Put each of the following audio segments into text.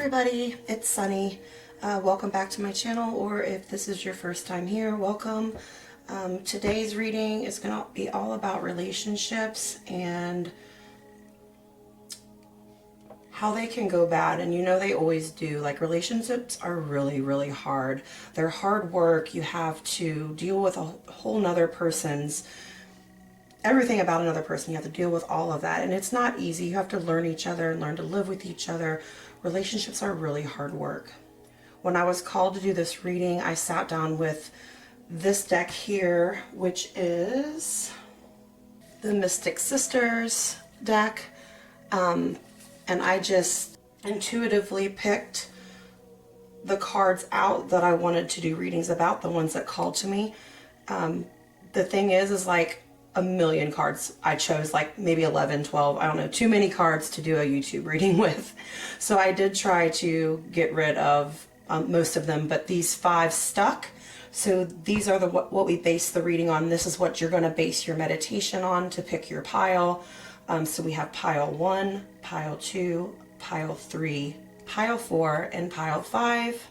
everybody, it's Sunny. Welcome back to my channel, or if this is your first time here, welcome. Today's reading is going to be all about relationships and how they can go bad, and you know they always do. Like, relationships are really hard. They're hard work. You have to deal with a whole nother person's everything about another person. You have to deal with all of that, and it's not easy. You have to learn each other and learn to live with each other. Relationships are really hard work. When I was called to do this reading, I sat down with this deck here, which is the Mystic Sisters deck, and I just intuitively picked the cards out that I wanted to do readings about, the ones that called to me. The thing is like a million cards. I chose like maybe 11, 12, I don't know, too many cards to do a YouTube reading with. So I did try to get rid of most of them, but these 5 stuck. So these are what we base the reading on. This is what you're going to base your meditation on to pick your pile. So we have pile 1, pile 2, pile 3, pile 4, and pile 5.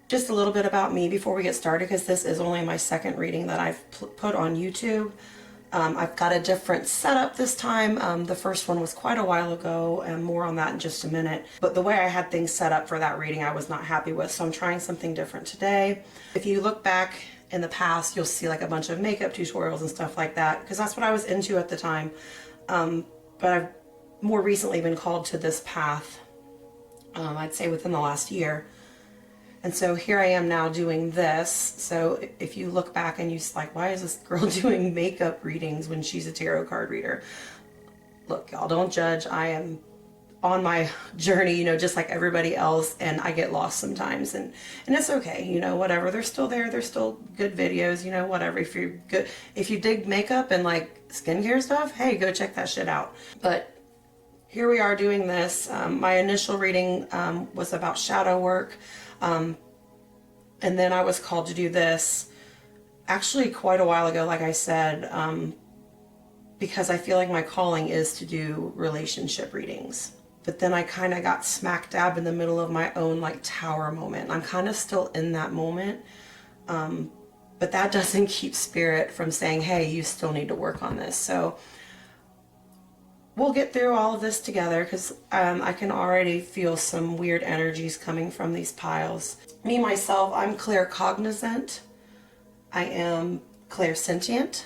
Just a little bit about me before we get started, because this is only my second reading that I've put on YouTube. I've got a different setup this time. The first one was quite a while ago, and more on that in just a minute. But the way I had things set up for that reading, I was not happy with, so I'm trying something different today. If you look back in the past, you'll see like a bunch of makeup tutorials and stuff like that, because that's what I was into at the time. But I've more recently been called to this path, I'd say within the last year. And so here I am now doing this. So if you look back and you're like, why is this girl doing makeup readings when she's a tarot card reader? Look, y'all, don't judge. I am on my journey, you know, just like everybody else, and I get lost sometimes, and it's okay, you know, whatever. They're still there. They're still good videos, you know, whatever. If you're good, if you dig makeup and like skincare stuff, hey, go check that shit out. But here we are doing this. My initial reading was about shadow work. And then I was called to do this actually quite a while ago, like I said, because I feel like my calling is to do relationship readings. But then I kind of got smack dab in the middle of my own like tower moment. I'm kind of still in that moment. But that doesn't keep spirit from saying, hey, you still need to work on this. So we'll get through all of this together, because I can already feel some weird energies coming from these piles. Me, myself, I'm claircognizant, I am clairsentient,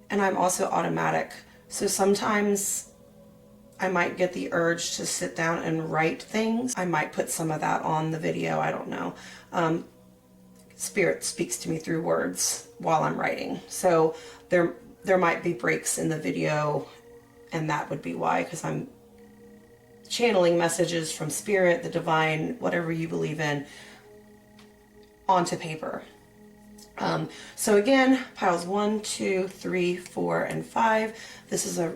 and I'm also automatic. So sometimes I might get the urge to sit down and write things. I might put some of that on the video, I don't know. Spirit speaks to me through words while I'm writing. So there might be breaks in the video, and that would be why, because I'm channeling messages from spirit, the divine, whatever you believe in, onto paper. So again, piles 1, 2, 3, 4, and 5. This is a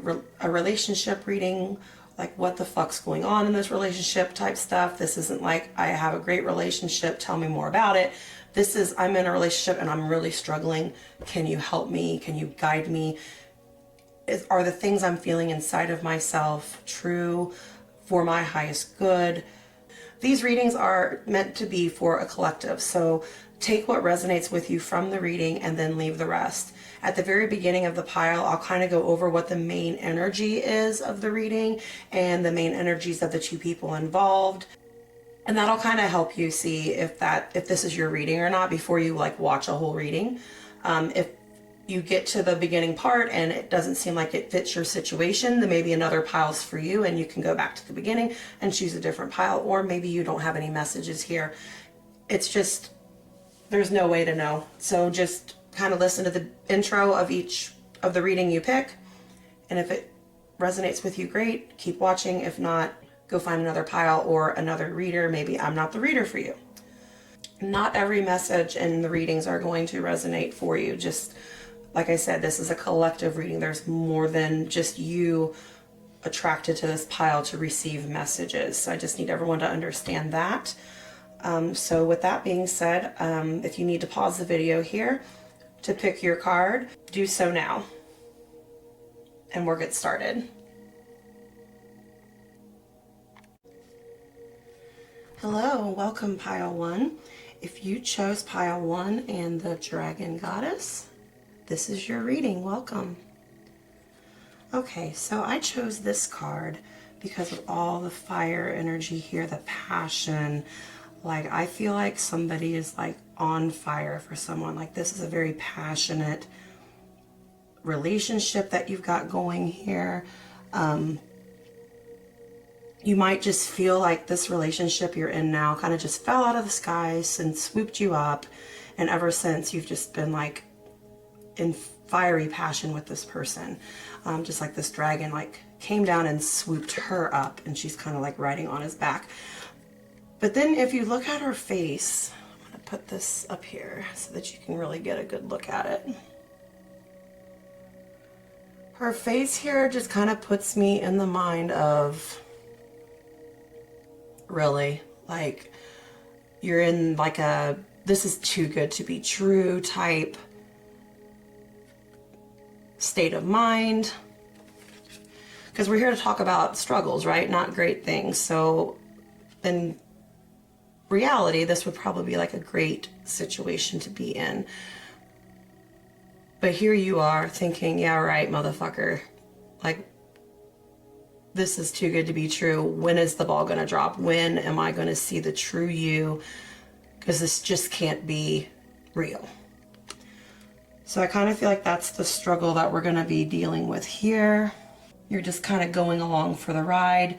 relationship reading, like what the fuck's going on in this relationship type stuff. This isn't like I have a great relationship, tell me more about it. This is, I'm in a relationship and I'm really struggling. Can you help me? Can you guide me? Are the things I'm feeling inside of myself true, for my highest good? These readings are meant to be for a collective, so take what resonates with you from the reading and then leave the rest. At the very beginning of the pile, I'll kind of go over what the main energy is of the reading and the main energies of the 2 people involved. And that'll kind of help you see if this is your reading or not before you like watch a whole reading. If you get to the beginning part and it doesn't seem like it fits your situation, then maybe another pile's for you and you can go back to the beginning and choose a different pile, or maybe you don't have any messages here. It's just, there's no way to know. So just kind of listen to the intro of each of the reading you pick, and if it resonates with you, great, keep watching. If not, go find another pile or another reader. Maybe I'm not the reader for you. Not every message in the readings are going to resonate for you. Just like I said, this is a collective reading. There's more than just you attracted to this pile to receive messages. So I just need everyone to understand that. So with that being said, if you need to pause the video here to pick your card, do so now. And we'll get started. Hello, welcome pile one. If you chose pile one and the dragon goddess, this is your reading. Welcome. Okay, so I chose this card because of all the fire energy here, the passion. Like, I feel like somebody is like on fire for someone. Like, this is a very passionate relationship that you've got going here. You might just feel like this relationship you're in now kind of just fell out of the skies and swooped you up. And ever since, you've just been like in fiery passion with this person. Just like this dragon like came down and swooped her up, and she's kind of like riding on his back. But then if you look at her face, I'm going to put this up here so that you can really get a good look at it. Her face here just kind of puts me in the mind of, really, like, you're in like a this is too good to be true type state of mind. Because we're here to talk about struggles, right? Not great things. So in reality, this would probably be like a great situation to be in. But here you are thinking, yeah, right, motherfucker. Like, this is too good to be true. When is the ball going to drop? When am I going to see the true you? Because this just can't be real. So I kind of feel like that's the struggle that we're going to be dealing with here. You're just kind of going along for the ride,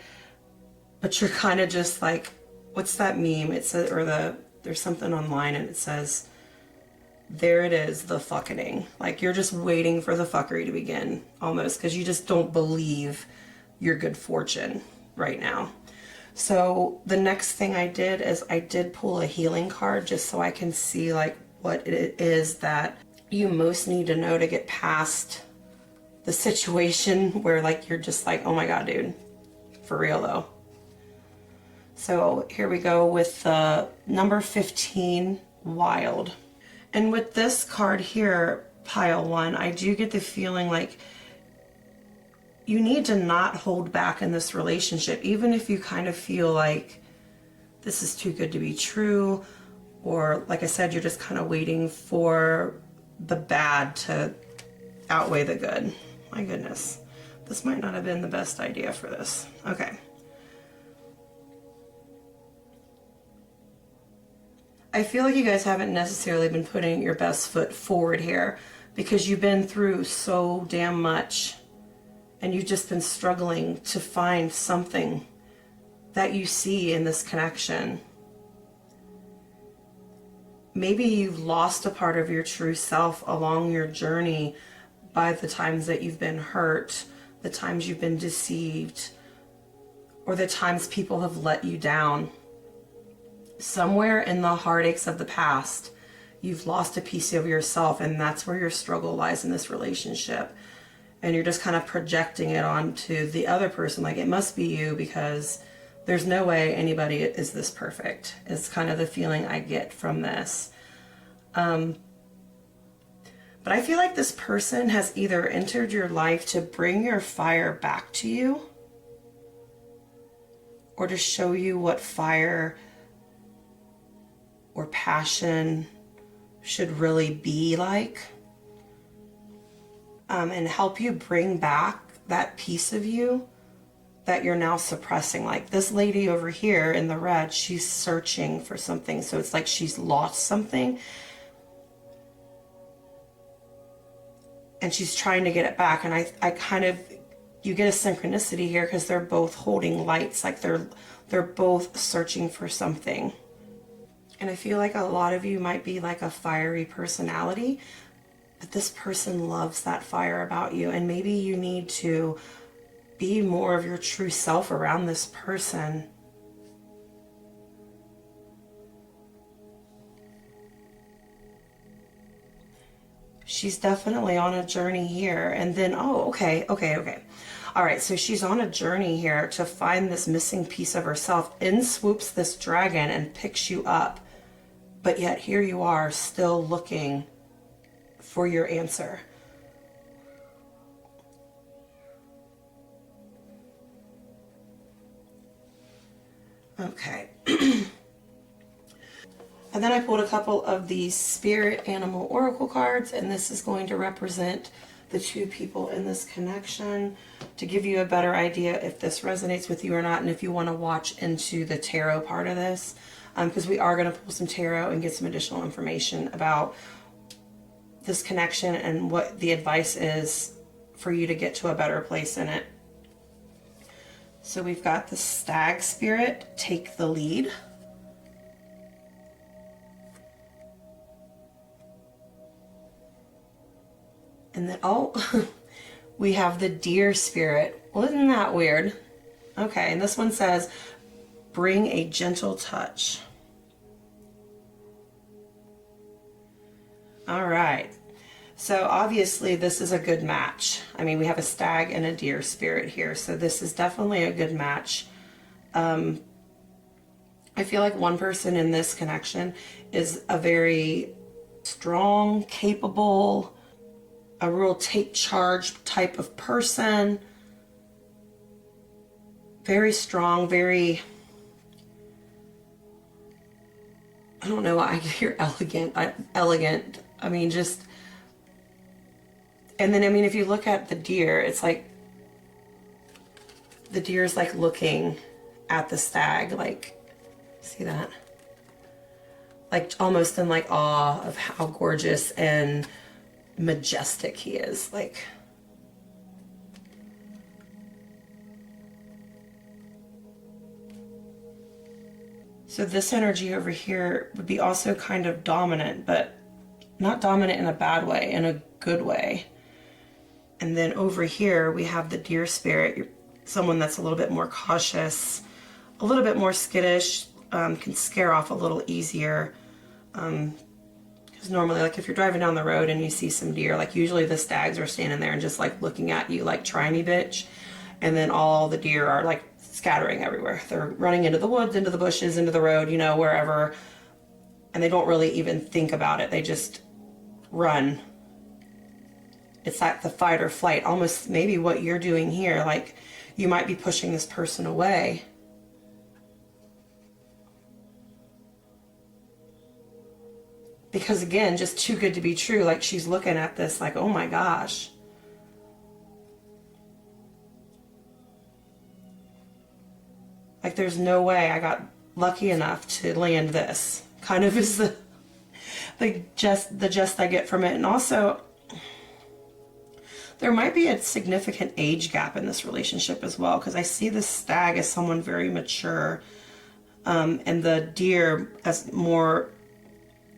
but you're kind of just like, what's that meme? It says, there's something online and it says, there it is, the fucking. Like, you're just waiting for the fuckery to begin almost, because you just don't believe your good fortune right now. So the next thing I did is I did pull a healing card just so I can see like what it is that you most need to know to get past the situation where like you're just like, oh my god, dude, for real though. So here we go with the number 15, Wild. And with this card here, pile one, I do get the feeling like you need to not hold back in this relationship, even if you kind of feel like this is too good to be true, or like I said, you're just kind of waiting for the bad to outweigh the good. My goodness, this might not have been the best idea for this. Okay. I feel like you guys haven't necessarily been putting your best foot forward here because you've been through so damn much. And you've just been struggling to find something that you see in this connection. Maybe you've lost a part of your true self along your journey by the times that you've been hurt, the times you've been deceived, or the times people have let you down. Somewhere in the heartaches of the past, you've lost a piece of yourself, and that's where your struggle lies in this relationship. And you're just kind of projecting it onto the other person, like it must be you because there's no way anybody is this perfect. It's kind of the feeling I get from this. But I feel like this person has either entered your life to bring your fire back to you or to show you what fire or passion should really be like. And help you bring back that piece of you that you're now suppressing. Like this lady over here in the red, she's searching for something. So it's like she's lost something. And she's trying to get it back. And I kind of, you get a synchronicity here because they're both holding lights. Like they're both searching for something. And I feel like a lot of you might be like a fiery personality. But this person loves that fire about you, and maybe you need to be more of your true self around this person. She's definitely on a journey here, and then, oh, okay. All right, so she's on a journey here to find this missing piece of herself. In swoops this dragon and picks you up, but yet here you are still looking for your answer. Okay. And then I pulled a couple of the Spirit Animal Oracle cards, and this is going to represent the two people in this connection to give you a better idea if this resonates with you or not, and if you want to watch into the tarot part of this, because we are going to pull some tarot and get some additional information about this connection and what the advice is for you to get to a better place in it. So we've got the Stag Spirit, take the lead. And then, oh, we have the Deer Spirit. Well, isn't that weird? Okay, and this one says, bring a gentle touch. All right. So obviously this is a good match. I mean, we have a Stag and a Deer Spirit here, so this is definitely a good match. I feel like one person in this connection is a very strong, capable, a real take charge type of person. Very strong, very, I don't know, I hear elegant, elegant. I mean, just, and then, I mean, if you look at the deer, it's like, the deer's like looking at the stag, like, see that? Like almost in like awe of how gorgeous and majestic he is. Like, so this energy over here would be also kind of dominant, but not dominant in a bad way, in a good way. And then over here we have the Deer Spirit, someone that's a little bit more cautious, a little bit more skittish, can scare off a little easier. Because normally, like if you're driving down the road and you see some deer, like usually the stags are standing there and just like looking at you like, try me bitch. And then all the deer are like scattering everywhere. They're running into the woods, into the bushes, into the road, you know, wherever. And they don't really even think about it. They just run. It's like the fight or flight, almost maybe what you're doing here. Like you might be pushing this person away. Because again, just too good to be true. Like she's looking at this like, oh my gosh. Like there's no way I got lucky enough to land this. Kind of is the gist I get from it. And also, there might be a significant age gap in this relationship as well, because I see the stag as someone very mature, and the deer as more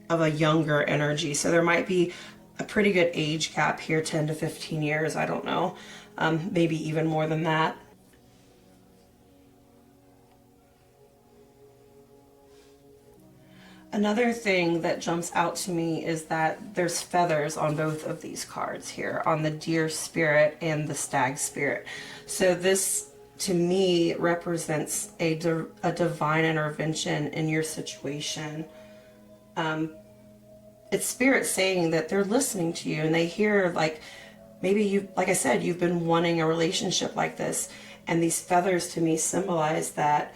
of a younger energy. So there might be a pretty good age gap here, 10 to 15 years, I don't know, maybe even more than that. Another thing that jumps out to me is that there's feathers on both of these cards here, on the Deer Spirit and the Stag Spirit. So this, to me, represents a divine intervention in your situation. It's Spirit saying that they're listening to you, and they hear, like, maybe you, like I said, you've been wanting a relationship like this, and these feathers to me symbolize that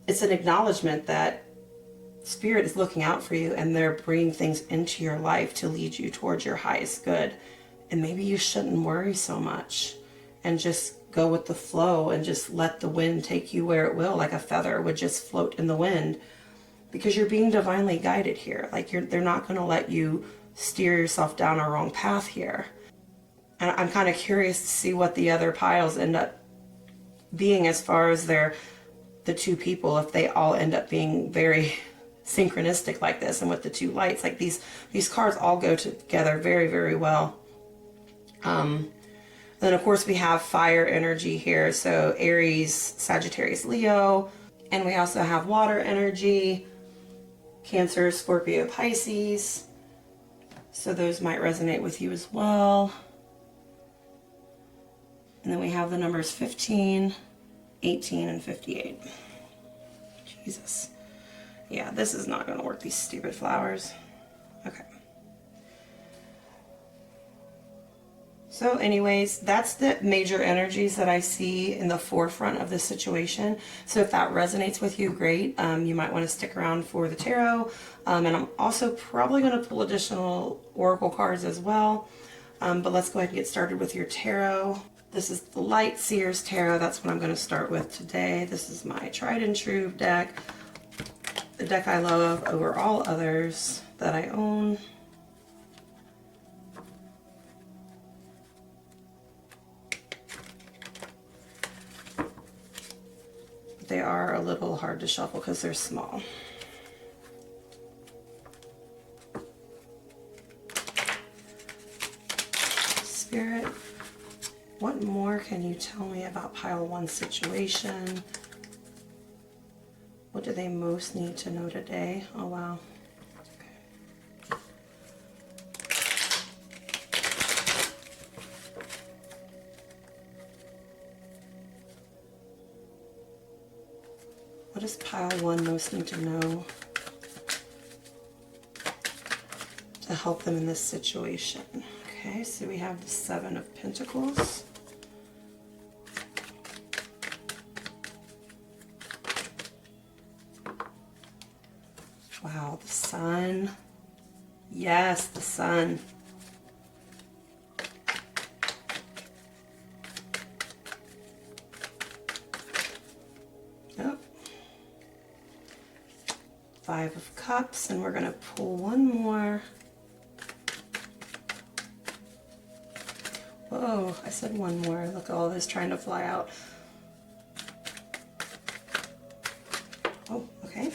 it's an acknowledgement that Spirit is looking out for you, and they're bringing things into your life to lead you towards your highest good. And maybe you shouldn't worry so much and just go with the flow and just let the wind take you where it will, like a feather would just float in the wind, because you're being divinely guided here. Like they're not going to let you steer yourself down a wrong path here. And I'm kind of curious to see what the other piles end up being as far as the two people, if they all end up being very synchronistic like this, and with the two lights, like these cards all go together very, very well. Then of course we have fire energy here, so Aries, Sagittarius, Leo, and we also have water energy, Cancer, Scorpio, Pisces, so those might resonate with you as well. And then we have the numbers 15, 18, and 58. Jesus. Yeah, this is not going to work, these stupid flowers. Okay. So anyways, that's the major energies that I see in the forefront of this situation. So if that resonates with you, great. You might want to stick around for the tarot. And I'm also probably going to pull additional oracle cards as well. But let's go ahead and get started with your tarot. This is the Light Seers Tarot. That's what I'm going to start with today. This is my tried and true deck. The deck I love over all others that I own. They are a little hard to shuffle because they're small. Spirit, what more can you tell me about pile one situation? What do they most need to know today? Oh, wow. Okay. What does pile one most need to know to help them in this situation? Okay, so we have the Seven of Pentacles. Wow, the Sun. Yes, the Sun. Yep. Five of Cups, and we're going to pull one more. Whoa, I said one more. Look at all this trying to fly out. Oh, okay.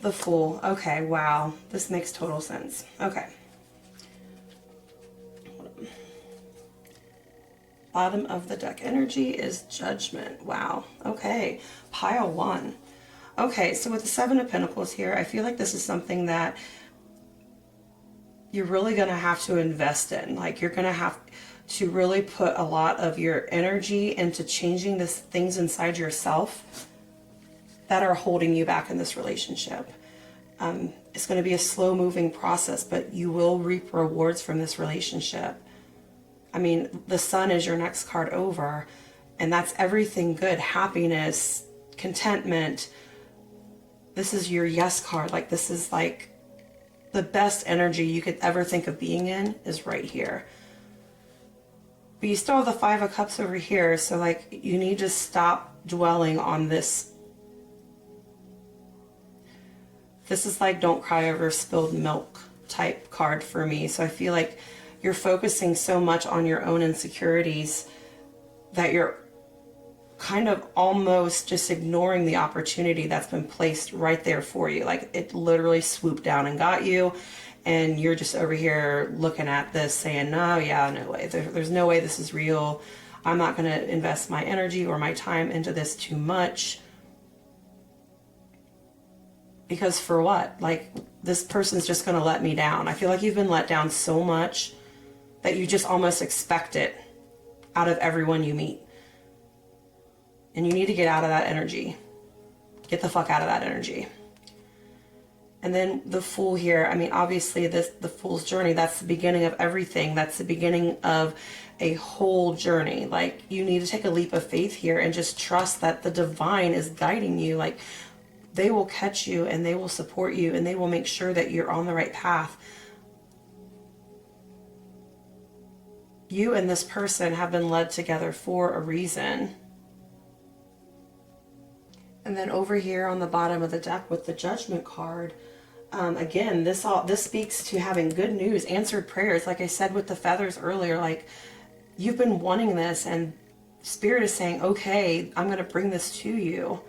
The Fool. Okay, wow. This makes total sense. Okay. Bottom of the deck energy is Judgment. Wow. Okay. Pile one. Okay, so with the Seven of Pentacles here, I feel like this is something that you're really going to have to invest in. Like, you're going to have to really put a lot of your energy into changing the things inside yourself that are holding you back in this relationship. It's going to be a slow moving process, but you will reap rewards from this relationship. I mean, the Sun is your next card over, and that's everything good. Happiness, contentment. This is your yes card. Like, this is like the best energy you could ever think of being in is right here. But you still have the Five of Cups over here, so like, you need to stop dwelling on this. This is like don't cry over spilled milk type card for me. So I feel like you're focusing so much on your own insecurities that you're kind of almost just ignoring the opportunity that's been placed right there for you. Like, it literally swooped down and got you, and you're just over here looking at this saying, no, yeah, no way. There's no way this is real. I'm not going to invest my energy or my time into this too much. Because for what? Like, this person's just going to let me down. I feel like you've been let down so much that you just almost expect it out of everyone you meet. And you need to get out of that energy. Get the fuck out of that energy. And then the Fool here, I mean, obviously the Fool's journey, that's the beginning of everything. That's the beginning of a whole journey. Like, you need to take a leap of faith here and just trust that the divine is guiding you. Like, they will catch you and they will support you and they will make sure that you're on the right path. You and this person have been led together for a reason. And then over here on the bottom of the deck with the Judgment card, again, this speaks to having good news, answered prayers. Like I said with the feathers earlier, like, you've been wanting this and Spirit is saying, okay, I'm going to bring this to you.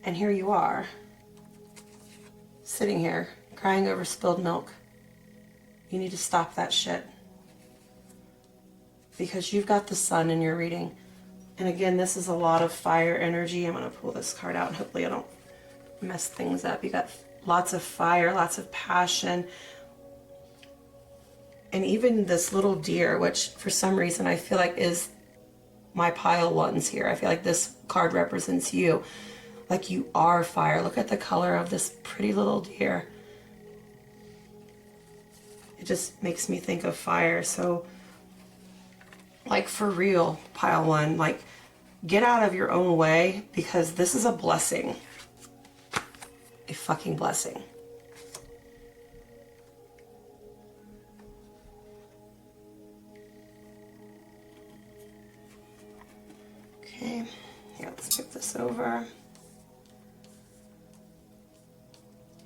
And here you are, sitting here, crying over spilled milk. You need to stop that shit. Because you've got the Sun in your reading. And again, this is a lot of fire energy. I'm going to pull this card out and hopefully I don't mess things up. You got lots of fire, lots of passion. And even this little deer, which for some reason I feel like is my pile ones here. I feel like this card represents you. Like, you are fire. Look at the color of this pretty little deer. it just makes me think of fire. So, like, for real, pile one, like, get out of your own way, because this is a blessing. A fucking blessing. Okay, here, let's move this over.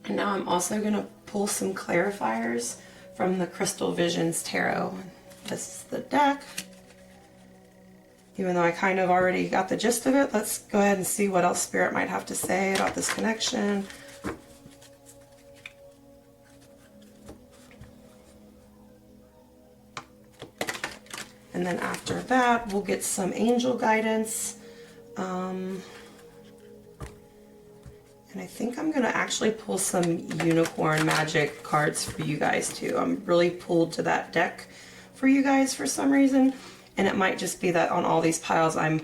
And now I'm also going to pull some clarifiers from the Crystal Visions Tarot. This is the deck. Even though I kind of already got the gist of it, let's go ahead and see what else Spirit might have to say about this connection. And then after that, we'll get some angel guidance. And I think I'm going to actually pull some unicorn magic cards for you guys too. I'm really pulled to that deck for you guys for some reason. And it might just be that on all these piles I'm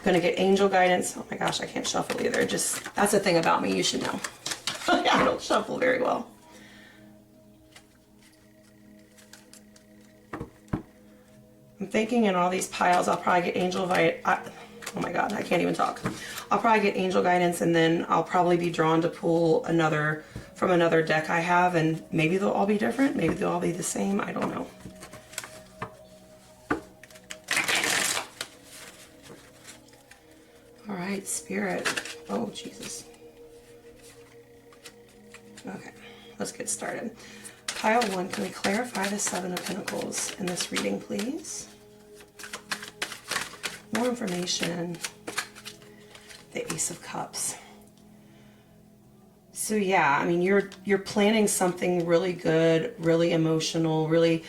going to get angel guidance. Oh my gosh, I can't shuffle either. Just, that's the thing about me, you should know. I don't shuffle very well. I'm thinking in all these piles I'll probably get angel oh my god, I can't even talk. I'll probably get angel guidance, and then I'll probably be drawn to pull another from another deck I have, and maybe they'll all be different, maybe they'll all be the same, I don't know. All right, Spirit. Oh, Jesus. Okay, let's get started. Pile one, can we clarify the Seven of Pentacles in this reading, please? More information. The Ace of Cups. So yeah, I mean, you're planning something really good, really emotional, really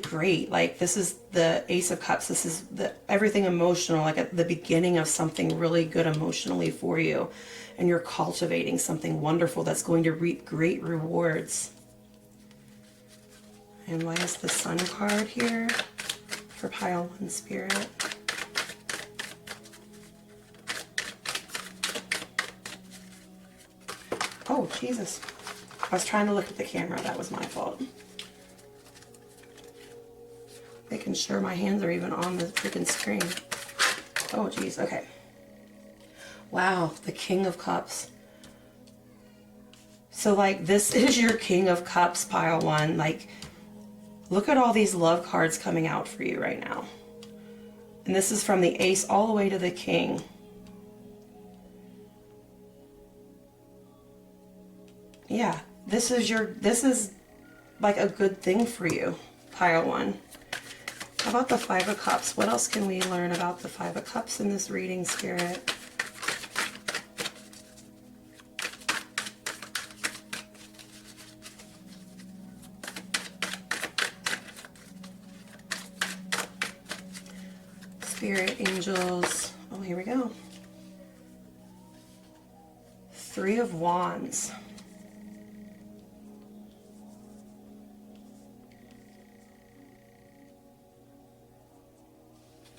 great. Like, this is the Ace of Cups. This is everything emotional, like at the beginning of something really good emotionally for you. And you're cultivating something wonderful that's going to reap great rewards. And why is the Sun card here for pile one, Spirit? Oh, Jesus. I was trying to look at the camera. That was my fault. Making sure my hands are even on the freaking screen. Oh, geez. Okay. Wow, the King of Cups. So, like, this is your King of Cups, pile one. Like, look at all these love cards coming out for you right now. And this is from the Ace all the way to the King. Yeah, this is like a good thing for you, pile one. How about the Five of Cups? What else can we learn about the Five of Cups in this reading, Spirit? Spirit, angels. Oh, here we go. Three of Wands.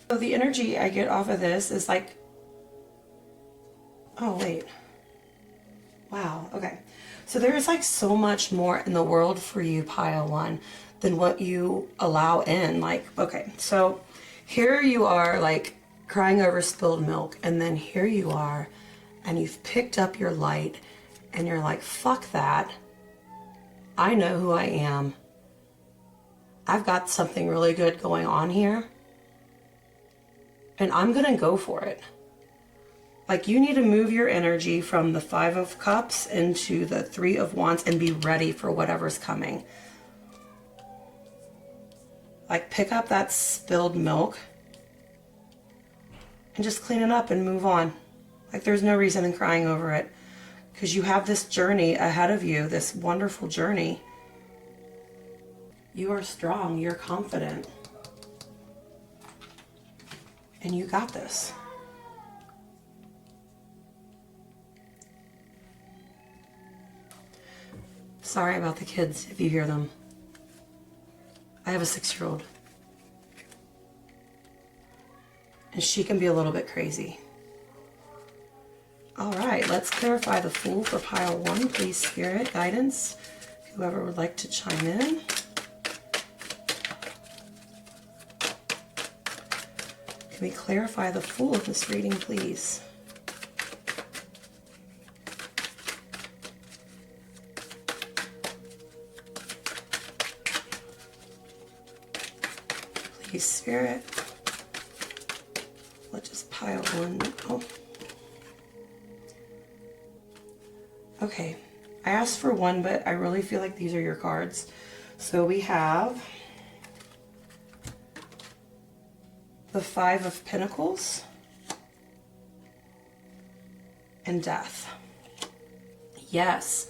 So the energy I get off of this is like, oh wait, wow, okay. So there's like so much more in the world for you, pile one, than what you allow in. Like, okay, so here you are like crying over spilled milk, and then here you are and you've picked up your light and you're like, fuck that. I know who I am. I've got something really good going on here. And I'm going to go for it. Like, you need to move your energy from the Five of Cups into the Three of Wands and be ready for whatever's coming. Like, pick up that spilled milk and just clean it up and move on. Like, there's no reason in crying over it, because you have this journey ahead of you, this wonderful journey. You are strong, you're confident. And you got this. Sorry about the kids if you hear them. I have a 6-year-old. And she can be a little bit crazy. All right, let's clarify the Fool for pile one, please, Spirit. Guidance, Whoever would like to chime in. Can we clarify the Fool of this reading, please? Please, Spirit. Let's just pile one. Oh. Okay. I asked for one, but I really feel like these are your cards. So we have the Five of Pentacles and Death. Yes,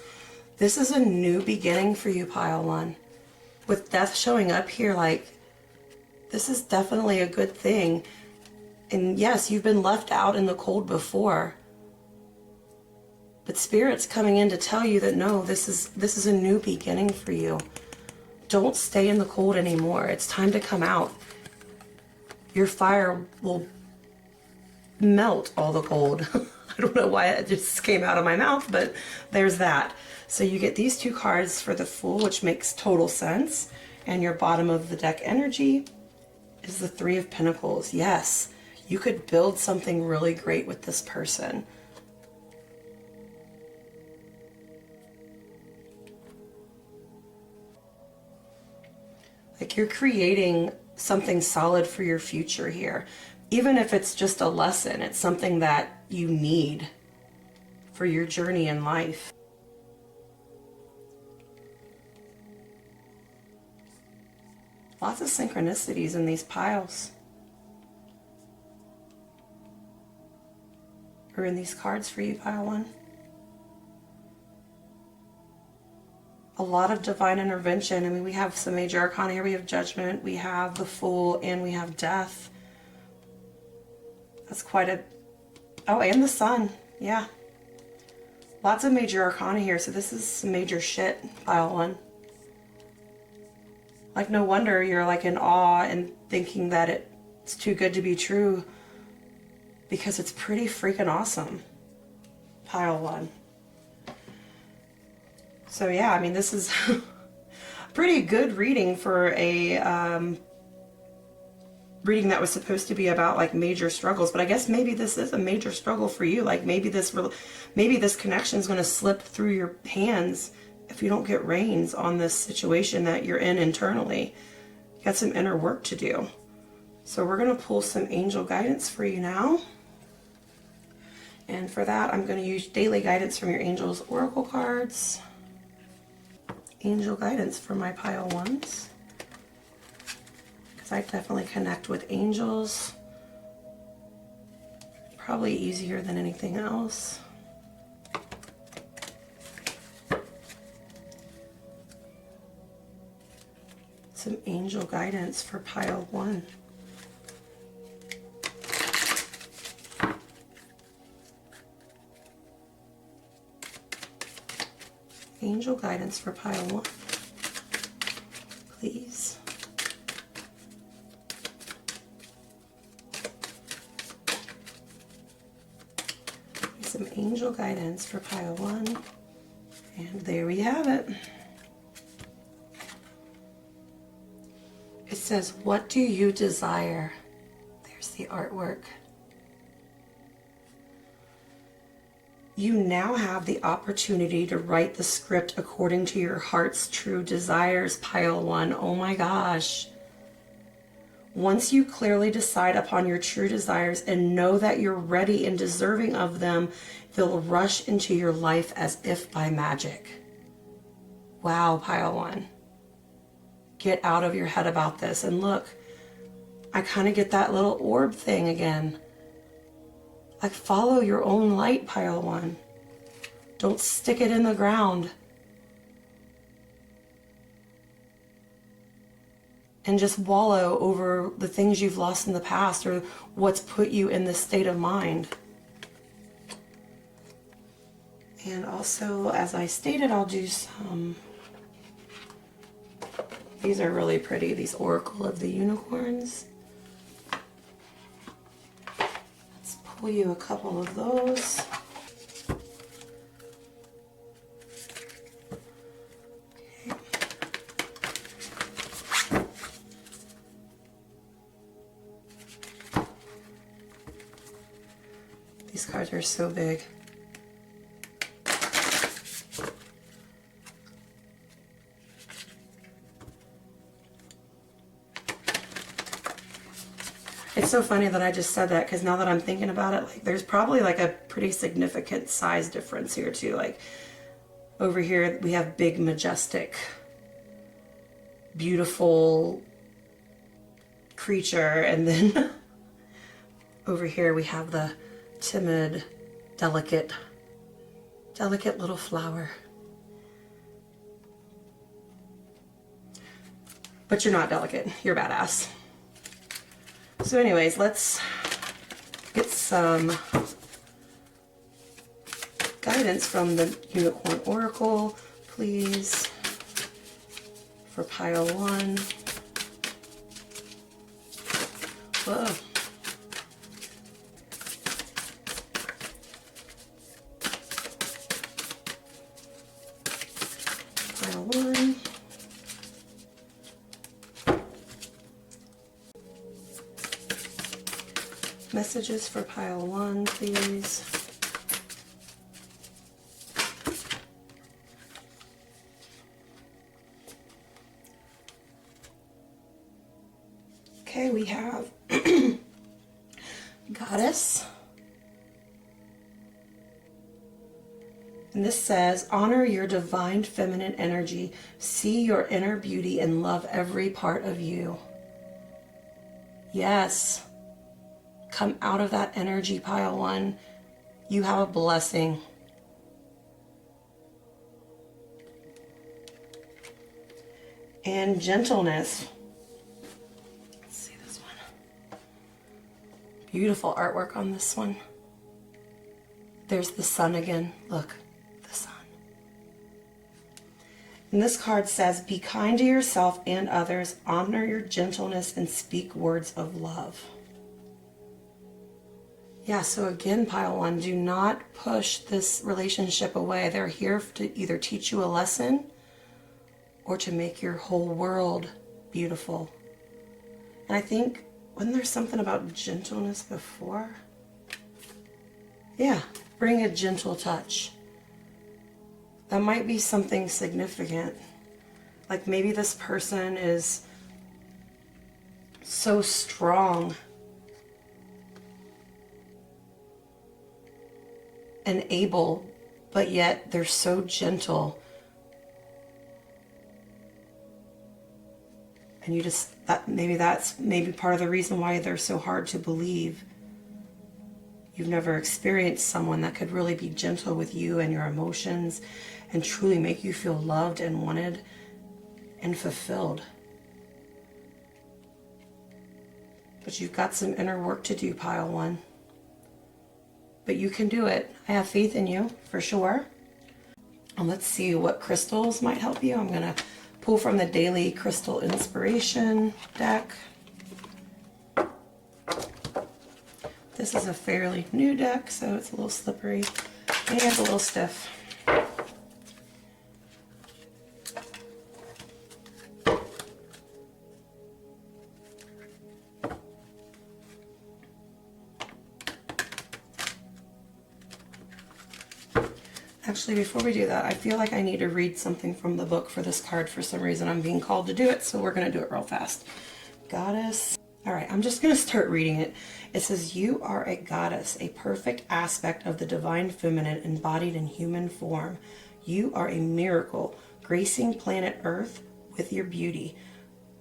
this is a new beginning for you, pile one. With Death showing up here, like, this is definitely a good thing. And yes, you've been left out in the cold before. But Spirit's coming in to tell you that no, this is a new beginning for you. Don't stay in the cold anymore. It's time to come out. Your fire will melt all the cold. I don't know why it just came out of my mouth, but there's that. So you get these two cards for the Fool, which makes total sense. And your bottom of the deck energy is the Three of Pentacles. Yes, you could build something really great with this person. Like, you're creating something solid for your future here. Even if it's just a lesson, it's something that you need for your journey in life. Lots of synchronicities in these piles. Or in these cards for you, pile one. A lot of divine intervention. I mean, we have some major arcana here. We have Judgment, we have the Fool, and we have Death. That's quite a... Oh, and the Sun. Yeah. Lots of major arcana here. So this is some major shit, pile one. Like, no wonder you're like in awe and thinking that it's too good to be true, because it's pretty freaking awesome, pile one. So yeah, I mean, this is a pretty good reading for a reading that was supposed to be about like major struggles. But I guess maybe this is a major struggle for you. Like, maybe this connection is going to slip through your hands if you don't get reins on this situation that you're in internally. You got some inner work to do. So we're going to pull some angel guidance for you now. And for that, I'm going to use daily guidance from your angels oracle cards. Angel guidance for my pile ones, because I definitely connect with angels. Probably easier than anything else. Some angel guidance for pile one. Angel guidance for pile one, please. Some angel guidance for pile one, and there we have it. It says, what do you desire? There's the artwork. You now have the opportunity to write the script according to your heart's true desires, pile one. Oh my gosh. Once you clearly decide upon your true desires and know that you're ready and deserving of them, they'll rush into your life as if by magic. Wow, pile one. Get out of your head about this. And look, I kind of get that little orb thing again. Like, follow your own light, pile one. Don't stick it in the ground. And just wallow over the things you've lost in the past or what's put you in this state of mind. And also, as I stated, I'll do some... These are really pretty, these Oracle of the Unicorns. Pull you a couple of those. These cards are so big. It's so funny that I just said that, because now that I'm thinking about it, like, there's probably like a pretty significant size difference here too. Like over here we have big, majestic, beautiful creature, and then over here we have the timid, delicate little flower. But you're not delicate, you're badass. So anyways, let's get some guidance from the Unicorn Oracle, please, for pile 1. Whoa. Pile 1. Messages for pile 1, please. Okay, we have Goddess. And this says, honor your divine feminine energy. See your inner beauty and love every part of you. Yes. Come out of that energy, pile 1. You have a blessing. And gentleness. Let's see this one. Beautiful artwork on this one. There's the sun again. Look, the sun. And this card says, be kind to yourself and others. Honor your gentleness and speak words of love. Yeah, so again, pile 1, do not push this relationship away. They're here to either teach you a lesson or to make your whole world beautiful. And I think, wasn't there something about gentleness before? Yeah, bring a gentle touch. That might be something significant. Like maybe this person is so strong and able, but yet they're so gentle. And you just, that's maybe part of the reason why they're so hard to believe. You've never experienced someone that could really be gentle with you and your emotions and truly make you feel loved and wanted and fulfilled. But you've got some inner work to do, pile 1. But you can do it. I have faith in you, for sure. And let's see what crystals might help you. I'm going to pull from the Daily Crystal Inspiration deck. This is a fairly new deck, so it's a little slippery and a little stiff. Actually, before we do that, I feel like I need to read something from the book for this card. For some reason, I'm being called to do it, so we're going to do it real fast. Goddess. All right, I'm just going to start reading it. It says, you are a goddess, a perfect aspect of the divine feminine embodied in human form. You are a miracle, gracing planet Earth with your beauty.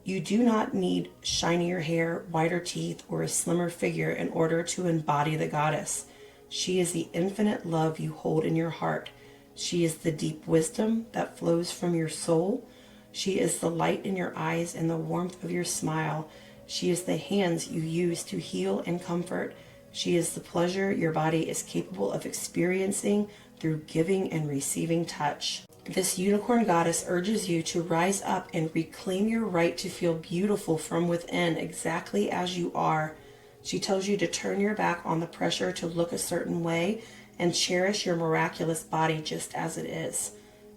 You do not need shinier hair, whiter teeth, or a slimmer figure in order to embody the goddess. She is the infinite love you hold in your heart. She is the deep wisdom that flows from your soul. She is the light in your eyes and the warmth of your smile. She is the hands you use to heal and comfort. She is the pleasure your body is capable of experiencing through giving and receiving touch. This unicorn goddess urges you to rise up and reclaim your right to feel beautiful from within exactly as you are. She tells you to turn your back on the pressure to look a certain way and cherish your miraculous body just as it is.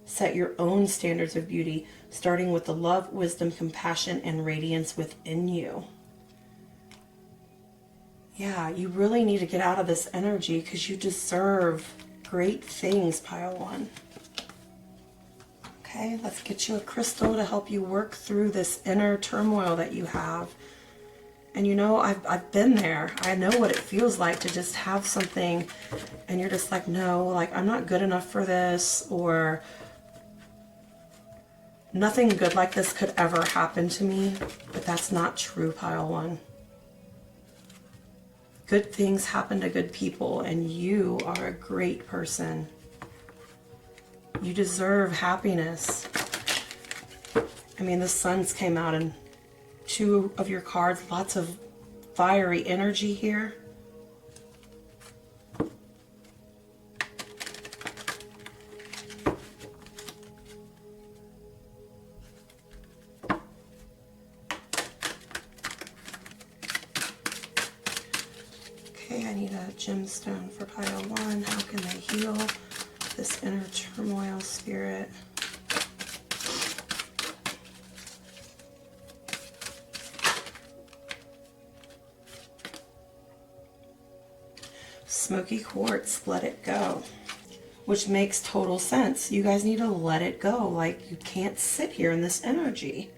Set your own standards of beauty, starting with the love, wisdom, compassion, and radiance within you. Yeah, you really need to get out of this energy because you deserve great things, pile one. Okay, let's get you a crystal to help you work through this inner turmoil that you have. And you know, I've been there. I know what it feels like to just have something and you're just like, no, like I'm not good enough for this, or nothing good like this could ever happen to me. But that's not true, pile one. Good things happen to good people, and you are a great person. You deserve happiness. I mean, the suns came out in 2 of your cards. Lots of fiery energy here. Okay, I need a gemstone for pile one. How can they heal this inner turmoil, spirit? Smoky quartz, let it go. Which makes total sense. You guys need to let it go. Like, you can't sit here in this energy.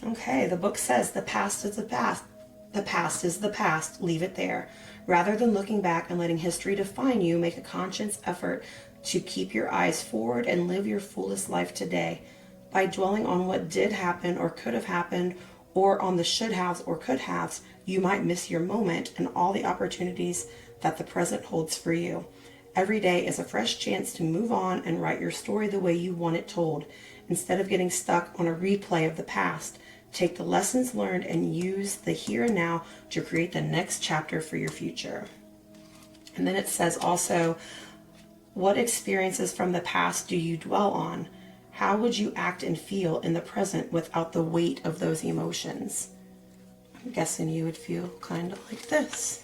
Okay, the book says the past is the past. The past is the past. Leave it there. Rather than looking back and letting history define you, make a conscious effort to keep your eyes forward and live your fullest life today. By dwelling on what did happen or could have happened, or on the should haves or could haves, you might miss your moment and all the opportunities that the present holds for you. Every day is a fresh chance to move on and write your story the way you want it told. Instead of getting stuck on a replay of the past, take the lessons learned and use the here and now to create the next chapter for your future. And then it says also, what experiences from the past do you dwell on? How would you act and feel in the present without the weight of those emotions? I'm guessing you would feel kind of like this.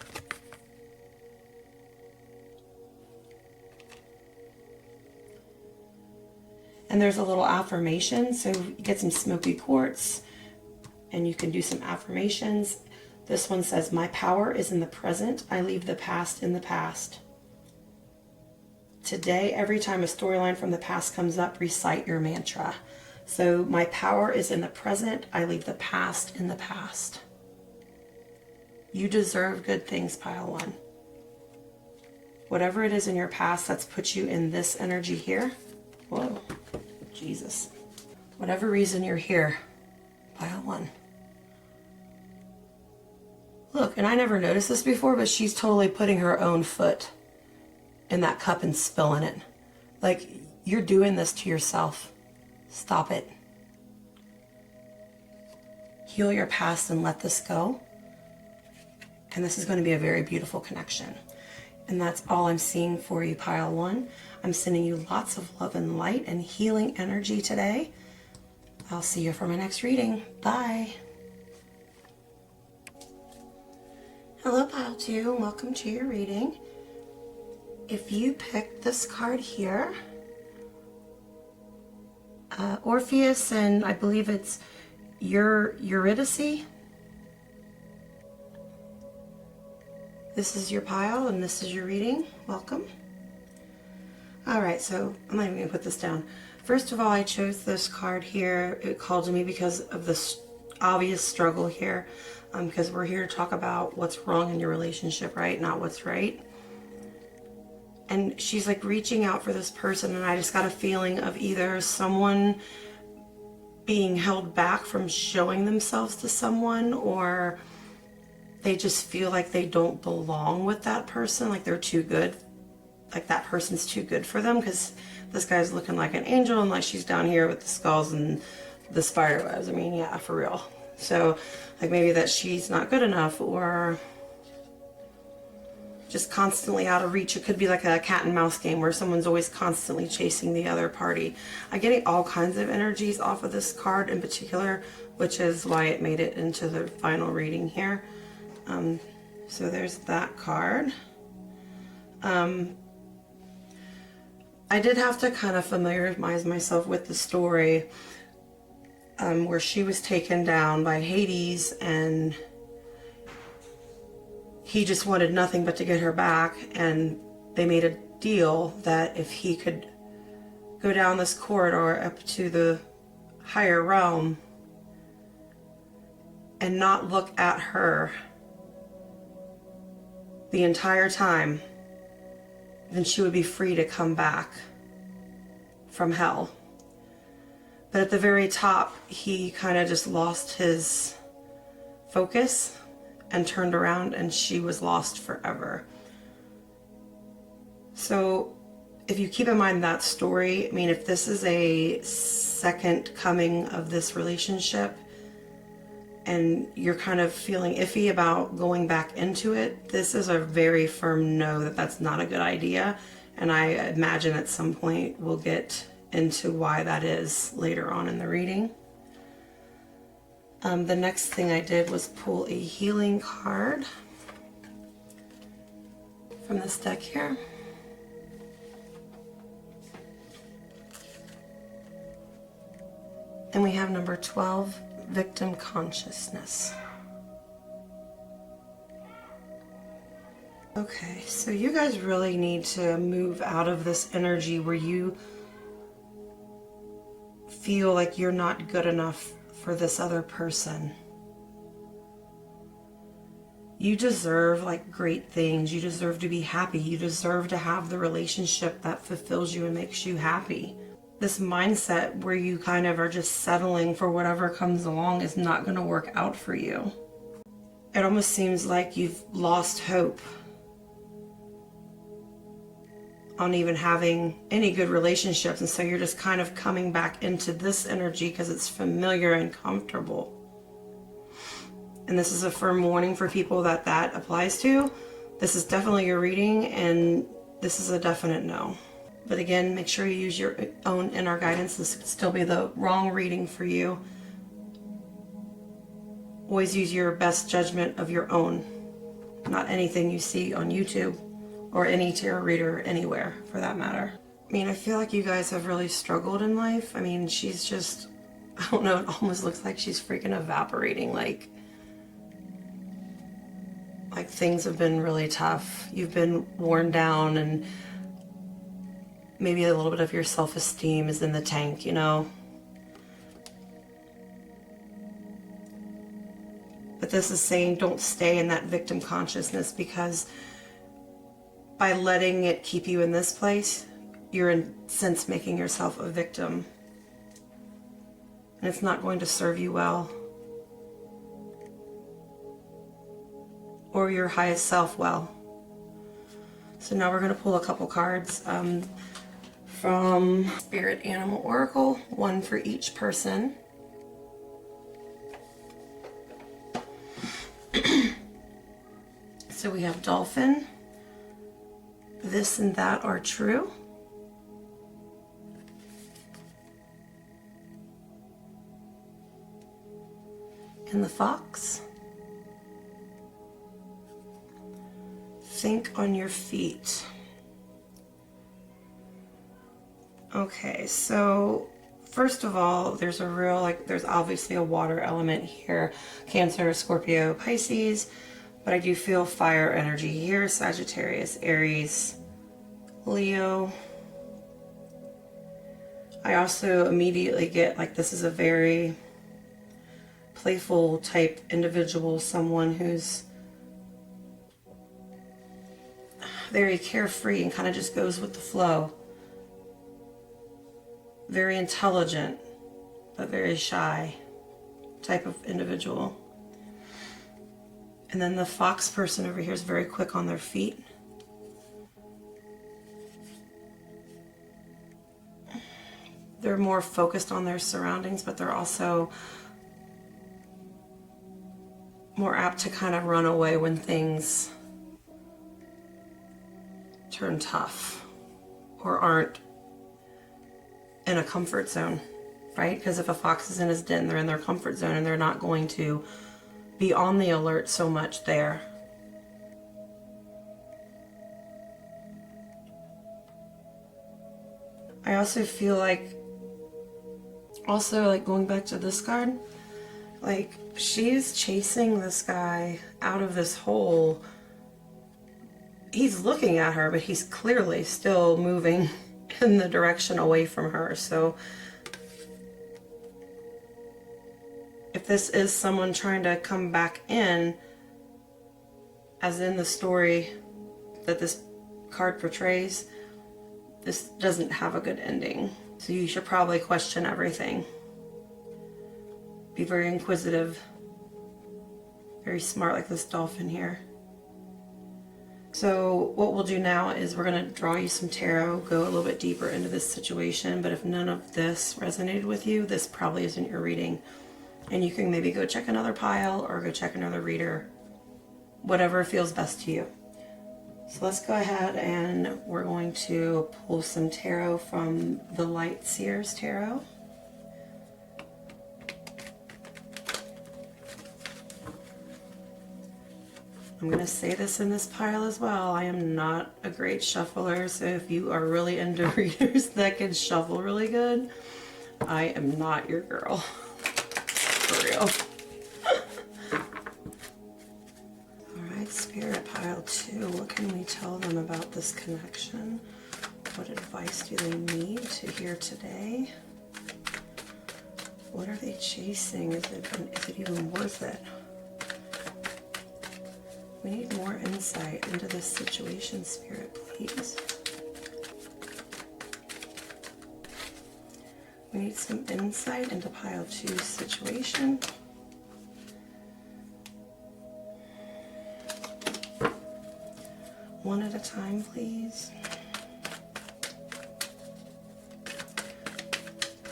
And there's a little affirmation, so get some smoky quartz and you can do some affirmations. This one says, my power is in the present. I leave the past in the past. Today, every time a storyline from the past comes up, recite your mantra. So my power is in the present. I leave the past in the past. You deserve good things, pile one. Whatever it is in your past that's put you in this energy here. Whoa, Jesus. Whatever reason you're here, pile one. Look, and I never noticed this before, but she's totally putting her own foot in that cup and spilling it. Like, you're doing this to yourself. Stop it. Heal your past and let this go. And this is going to be a very beautiful connection. And that's all I'm seeing for you, pile one. I'm sending you lots of love and light and healing energy today. I'll see you for my next reading. Bye. Hello, pile two. Welcome to your reading. If you pick this card here, Orpheus, and I believe it's Eurydice. This is your pile and this is your reading. Welcome. Alright, so I'm not even going to put this down. First of all, I chose this card here. It called to me because of this obvious struggle here. Because we're here to talk about what's wrong in your relationship, right? Not what's right. And she's like reaching out for this person, and I just got a feeling of either someone being held back from showing themselves to someone, or they just feel like they don't belong with that person, like they're too good, like that person's too good for them, because this guy's looking like an angel and like she's down here with the skulls and the spider webs. I mean, yeah, for real. So like maybe that she's not good enough, or just constantly out of reach. It could be like a cat and mouse game where someone's always constantly chasing the other party. I'm getting all kinds of energies off of this card in particular, which is why it made it into the final reading here. So there's that card. I did have to kind of familiarize myself with the story where she was taken down by Hades, and he just wanted nothing but to get her back, and they made a deal that if he could go down this corridor up to the higher realm and not look at her the entire time, then she would be free to come back from hell. But at the very top, he kind of just lost his focus and turned around, and she was lost forever. So if you keep in mind that story, I mean, if this is a second coming of this relationship and you're kind of feeling iffy about going back into it, this is a very firm no, that that's not a good idea. And I imagine at some point we'll get into why that is later on in the reading. The next thing I did was pull a healing card from this deck here. And we have number 12, victim consciousness. Okay, so you guys really need to move out of this energy where you feel like you're not good enough for this other person. You deserve like great things. You deserve to be happy. You deserve to have the relationship that fulfills you and makes you happy. This mindset where you kind of are just settling for whatever comes along is not going to work out for you. It almost seems like you've lost hope on even having any good relationships, and so you're just kind of coming back into this energy because it's familiar and comfortable. And this is a firm warning for people that that applies to. This is definitely your reading, and this is a definite no. But again, make sure you use your own inner guidance. This could still be the wrong reading for you. Always use your best judgment of your own, not anything you see on YouTube or any tarot reader anywhere for that matter. I mean, I feel like you guys have really struggled in life. I mean, she's just, I don't know, it almost looks like she's freaking evaporating. Like things have been really tough. You've been worn down, and maybe a little bit of your self-esteem is in the tank, you know? But this is saying don't stay in that victim consciousness, because by letting it keep you in this place, you're in a sense making yourself a victim. And it's not going to serve you well, or your highest self well. So now we're going to pull a couple cards from Spirit Animal Oracle, one for each person. So we have Dolphin, This and That Are True, and the Fox, Think on Your Feet. Okay, so first of all, there's a real, there's obviously a water element here. Cancer, Scorpio, Pisces, but I do feel fire energy here. Sagittarius, Aries, Leo. I also immediately get this is a very playful type individual, someone who's very carefree and kind of just goes with the flow. Very intelligent, but very shy type of individual. And then the Fox person over here is very quick on their feet. They're more focused on their surroundings, but they're also more apt to kind of run away when things turn tough or aren't in a comfort zone, right? Because if a fox is in his den, they're in their comfort zone and they're not going to be on the alert so much there. I also feel like, going back to this card, she's chasing this guy out of this hole he's looking at her, but he's clearly still moving in the direction away from her. So if this is someone trying to come back in, as in the story that this card portrays, this doesn't have a good ending. So you should probably question everything. Be very inquisitive, very smart like this dolphin here. So what we'll do now is we're going to draw you some tarot, go a little bit deeper into this situation, but if none of this resonated with you, this probably isn't your reading. And you can maybe go check another pile or go check another reader, whatever feels best to you. So let's go ahead and we're going to pull some tarot from the Light Seers Tarot. I'm going to say this in this pile as well. I am not a great shuffler, so if you are really into readers that can shuffle really good, I am not your girl. For real. Alright, Spirit Pile 2. What can we tell them about this connection? What advice do they need to hear today? What are they chasing? Is it even worth it? We need more insight into this situation, Spirit, please. We need some insight into Pile 2's situation. One at a time, please.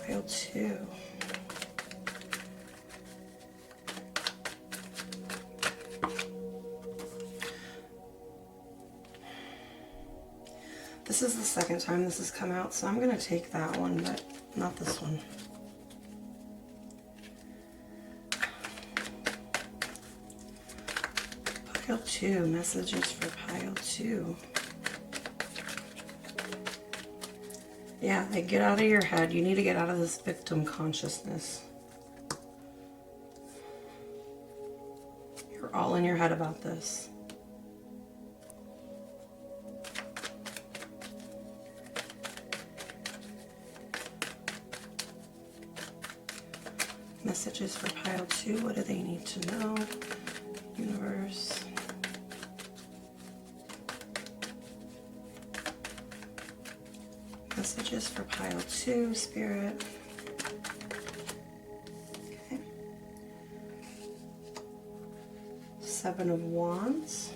Pile 2. This is the second time this has come out, so I'm going to take that one, but not this one. Pile 2, messages for Pile 2. Yeah, like get out of your head. You need to get out of this victim consciousness. You're all in your head about this. Messages for Pile 2. What do they need to know? Universe. Messages for Pile 2, Spirit. Okay. 7 of Wands.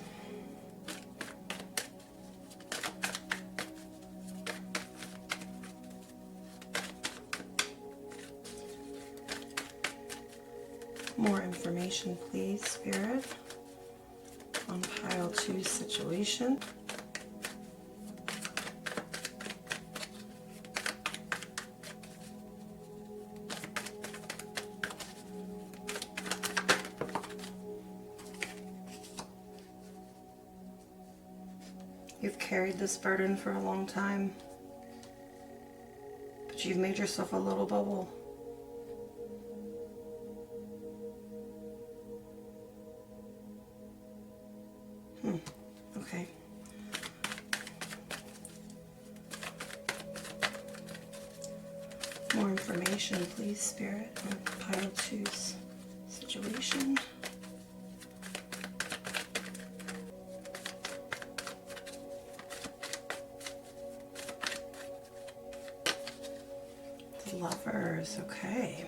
More information, please, Spirit, on Pile 2's situation. You've carried this burden for a long time, but you've made yourself a little bubble. Okay. More information, please, Spirit, on Pile 2's situation. The Lovers, okay.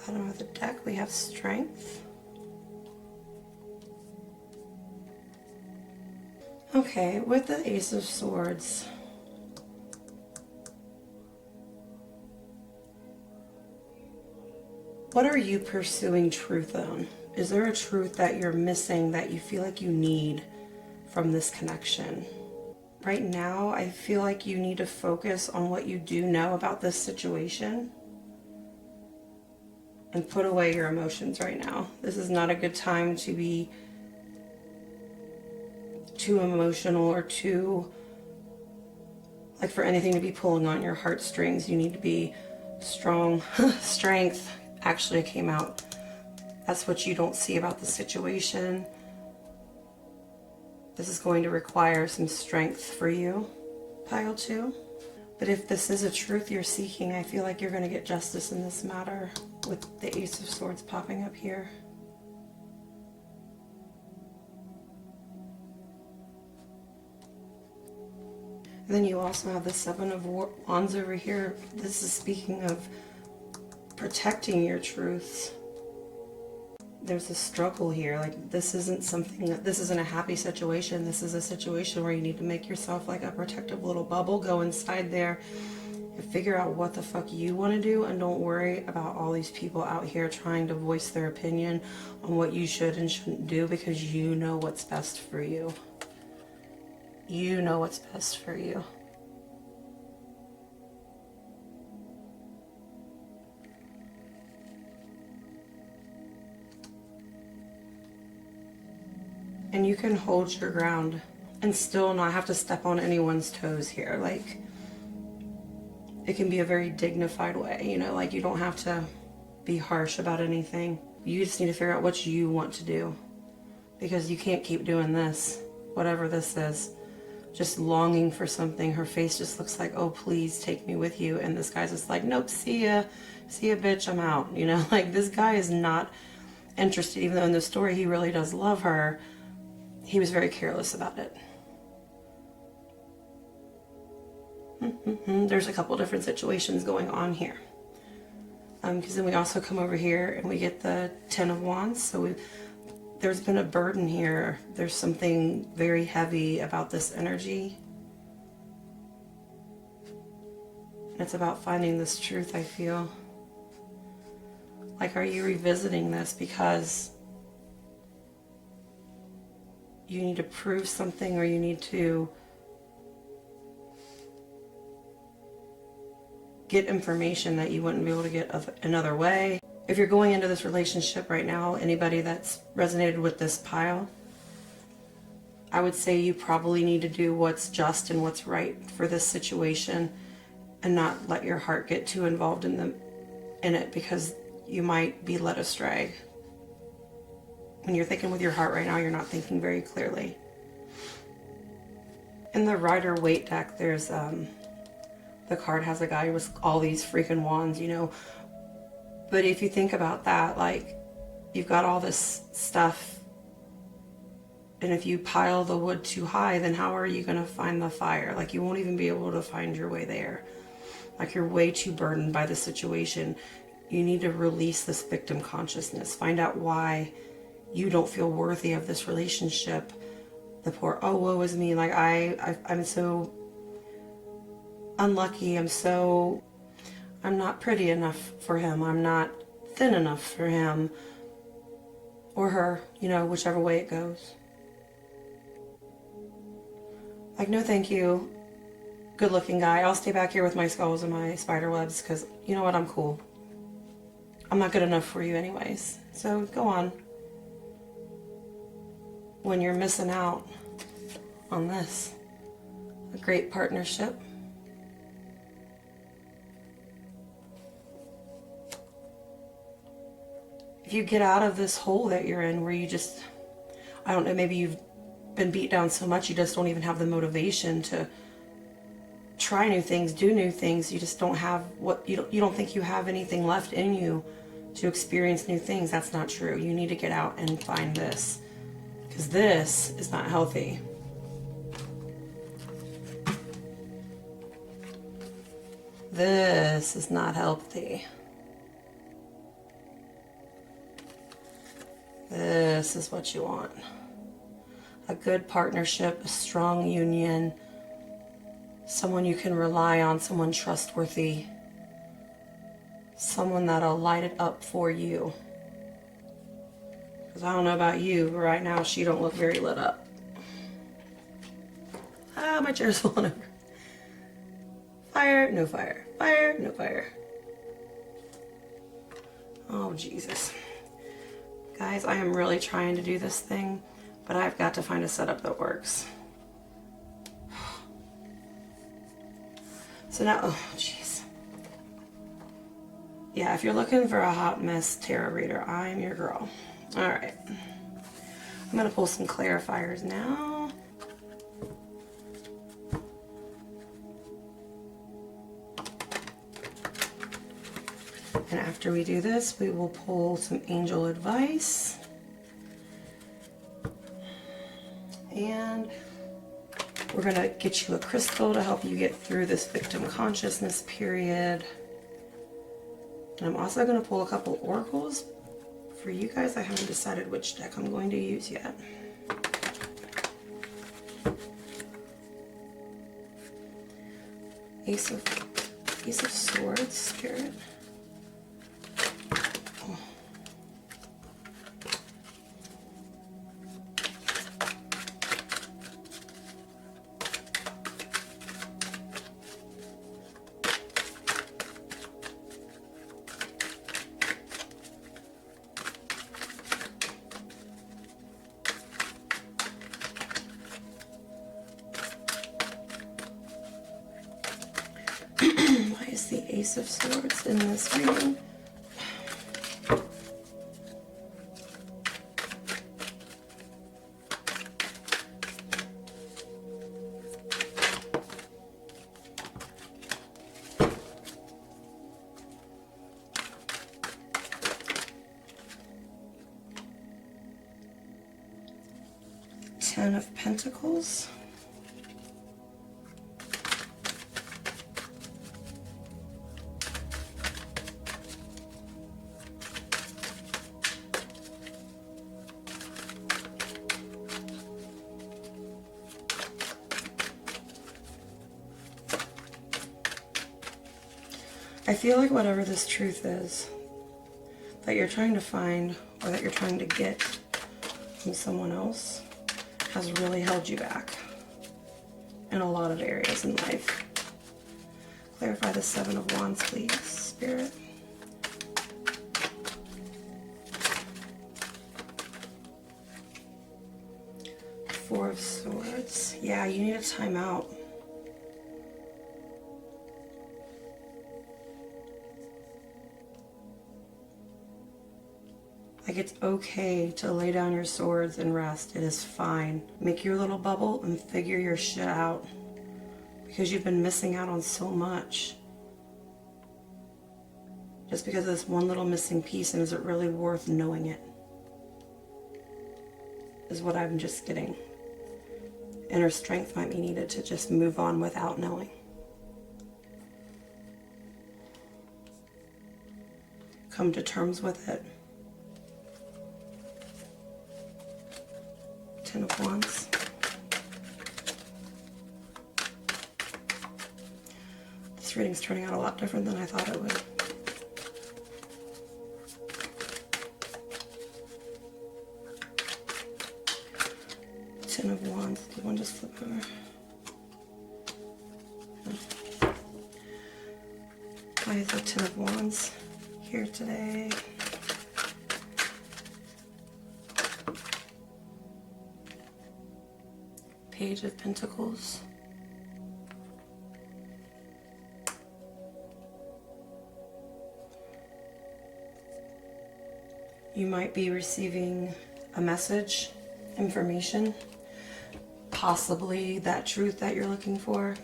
Bottom of the deck, we have Strength. Okay, with the Ace of Swords, what are you pursuing truth on? Is there a truth that you're missing that you feel like you need from this connection? Right now, I feel like you need to focus on what you do know about this situation and put away your emotions right now. This is not a good time to be too emotional or too, like for anything to be pulling on your heartstrings. You need to be strong. Strength actually came out. That's what you don't see about the situation. This is going to require some strength for you, pile 2. But if this is a truth you're seeking, I feel like you're going to get justice in this matter with the Ace of Swords popping up here. And then you also have the Seven of Wands over here. This is speaking of protecting your truths. There's a struggle here. Like, this isn't something, this isn't a happy situation. This is a situation where you need to make yourself like a protective little bubble, go inside there and figure out what the fuck you want to do, and don't worry about all these people out here trying to voice their opinion on what you should and shouldn't do, because you know what's best for you. You know what's best for you. And you can hold your ground and still not have to step on anyone's toes here. Like, it can be a very dignified way, you know, like you don't have to be harsh about anything. You just need to figure out what you want to do, because you can't keep doing this, whatever this is, just longing for something. Her face just looks like, oh, please take me with you. And this guy's just like, nope, see ya, bitch, I'm out. You know, like, this guy is not interested, even though in the story he really does love her. He was very careless about it. There's a couple different situations going on here. Because then we also come over here and we get the Ten of Wands. So there's been a burden here. There's something very heavy about this energy. And it's about finding this truth, I feel. Like, are you revisiting this because you need to prove something, or you need to get information that you wouldn't be able to get another way? If you're going into this relationship right now, anybody that's resonated with this pile, I would say you probably need to do what's just and what's right for this situation, and not let your heart get too involved in it, because you might be led astray. When you're thinking with your heart right now, you're not thinking very clearly. In the Rider-Waite deck, there's the card has a guy with all these freaking wands, you know. But if you think about that, like, you've got all this stuff, and if you pile the wood too high, then how are you going to find the fire? Like, you won't even be able to find your way there. Like, you're way too burdened by the situation. You need to release this victim consciousness. Find out why you don't feel worthy of this relationship. The poor, oh, woe is me. Like, I'm so unlucky. I'm not pretty enough for him. I'm not thin enough for him or her, you know, whichever way it goes. Like, no thank you, good looking guy. I'll stay back here with my skulls and my spider webs, because you know what, I'm cool. I'm not good enough for you anyways. So go on. When you're missing out on this, a great partnership. If you get out of this hole that you're in, where you just, I don't know, maybe you've been beat down so much you just don't even have the motivation to try new things, do new things. You just don't have you don't think you have anything left in you to experience new things. That's not true. You need to get out and find this, because this is not healthy. This is not healthy. This is what you want. A good partnership, a strong union, someone you can rely on, someone trustworthy, someone that'll light it up for you. Because I don't know about you, but right now she don't look very lit up. Ah, my chair's falling over. Fire, no fire. Fire, no fire. Oh, Jesus. Guys, I am really trying to do this thing, but I've got to find a setup that works. So now, oh, jeez. Yeah, if you're looking for a hot mess tarot reader, I'm your girl. All right. I'm going to pull some clarifiers now. And after we do this, we will pull some angel advice. And we're going to get you a crystal to help you get through this victim consciousness period. And I'm also going to pull a couple oracles for you guys. I haven't decided which deck I'm going to use yet. Ace of Swords, Spirit. Oh. Why is the Ace of Swords in this reading? Ten of Pentacles. I feel like whatever this truth is that you're trying to find or that you're trying to get from someone else has really held you back in a lot of areas in life. Clarify the Seven of Wands, please, Spirit. Four of Swords. Yeah, you need a timeout. Like, it's okay to lay down your swords and rest. It is fine. Make your little bubble and figure your shit out, because you've been missing out on so much. Just because of this one little missing piece, and is it really worth knowing it? Is what I'm just getting. Inner strength might be needed to just move on without knowing. Come to terms with it. Ten of Wands. This reading's turning out a lot different than I thought it would. Ten of Wands. Did one just flip over? Why is the Ten of Wands here today? Page of Pentacles. You might be receiving a message, information, possibly that truth that you're looking for,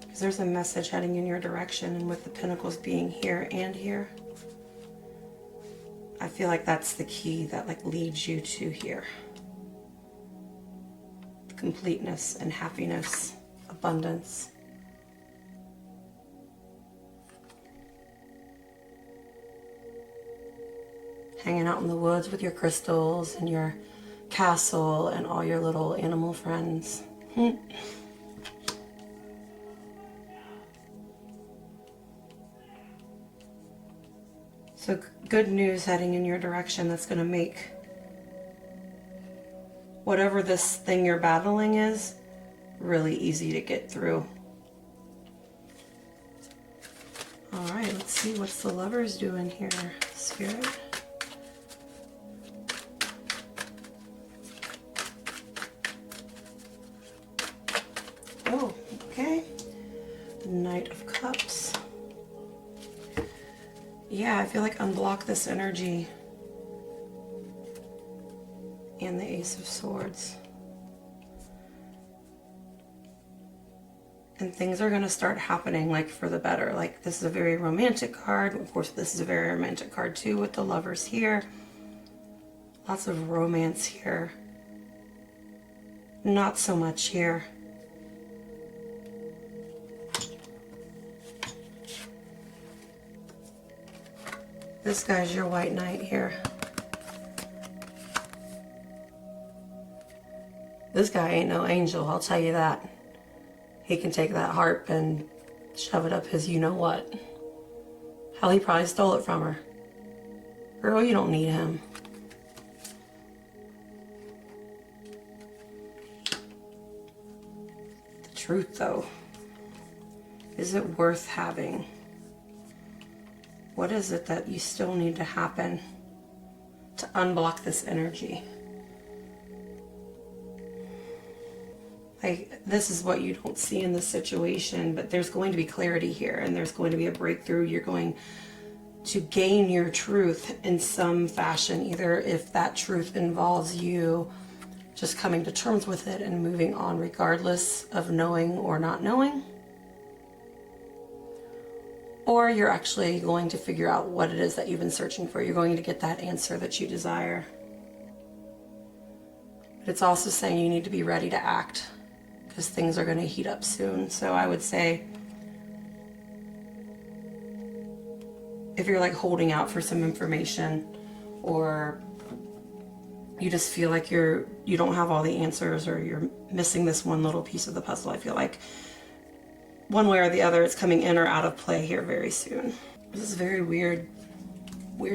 because there's a message heading in your direction, and with the Pentacles being here and here, I feel like that's the key that like leads you to here. Completeness and happiness, abundance. Hanging out in the woods with your crystals and your castle and all your little animal friends. So good news heading in your direction that's going to make whatever this thing you're battling is really easy to get through. All right, let's see what's the Lovers doing here, Spirit. Oh, okay. Knight of Cups. Yeah, I feel like unblock this energy. And the Ace of Swords. And things are going to start happening like for the better. Like this is a very romantic card. Of course, this is a very romantic card too with the Lovers here. Lots of romance here. Not so much here. This guy's your White Knight here. This guy ain't no angel, I'll tell you that. He can take that harp and shove it up his you-know-what. Hell, he probably stole it from her. Girl, you don't need him. The truth, though. Is it worth having? What is it that you still need to happen to unblock this energy? Like, this is what you don't see in this situation, but there's going to be clarity here and there's going to be a breakthrough. You're going to gain your truth in some fashion, either if that truth involves you just coming to terms with it and moving on regardless of knowing or not knowing, or you're actually going to figure out what it is that you've been searching for. You're going to get that answer that you desire. But it's also saying you need to be ready to act, because things are going to heat up soon. So I would say if you're like holding out for some information, or you just feel like you don't have all the answers, or you're missing this one little piece of the puzzle, I feel like one way or the other it's coming in or out of play here very soon. This is a very weird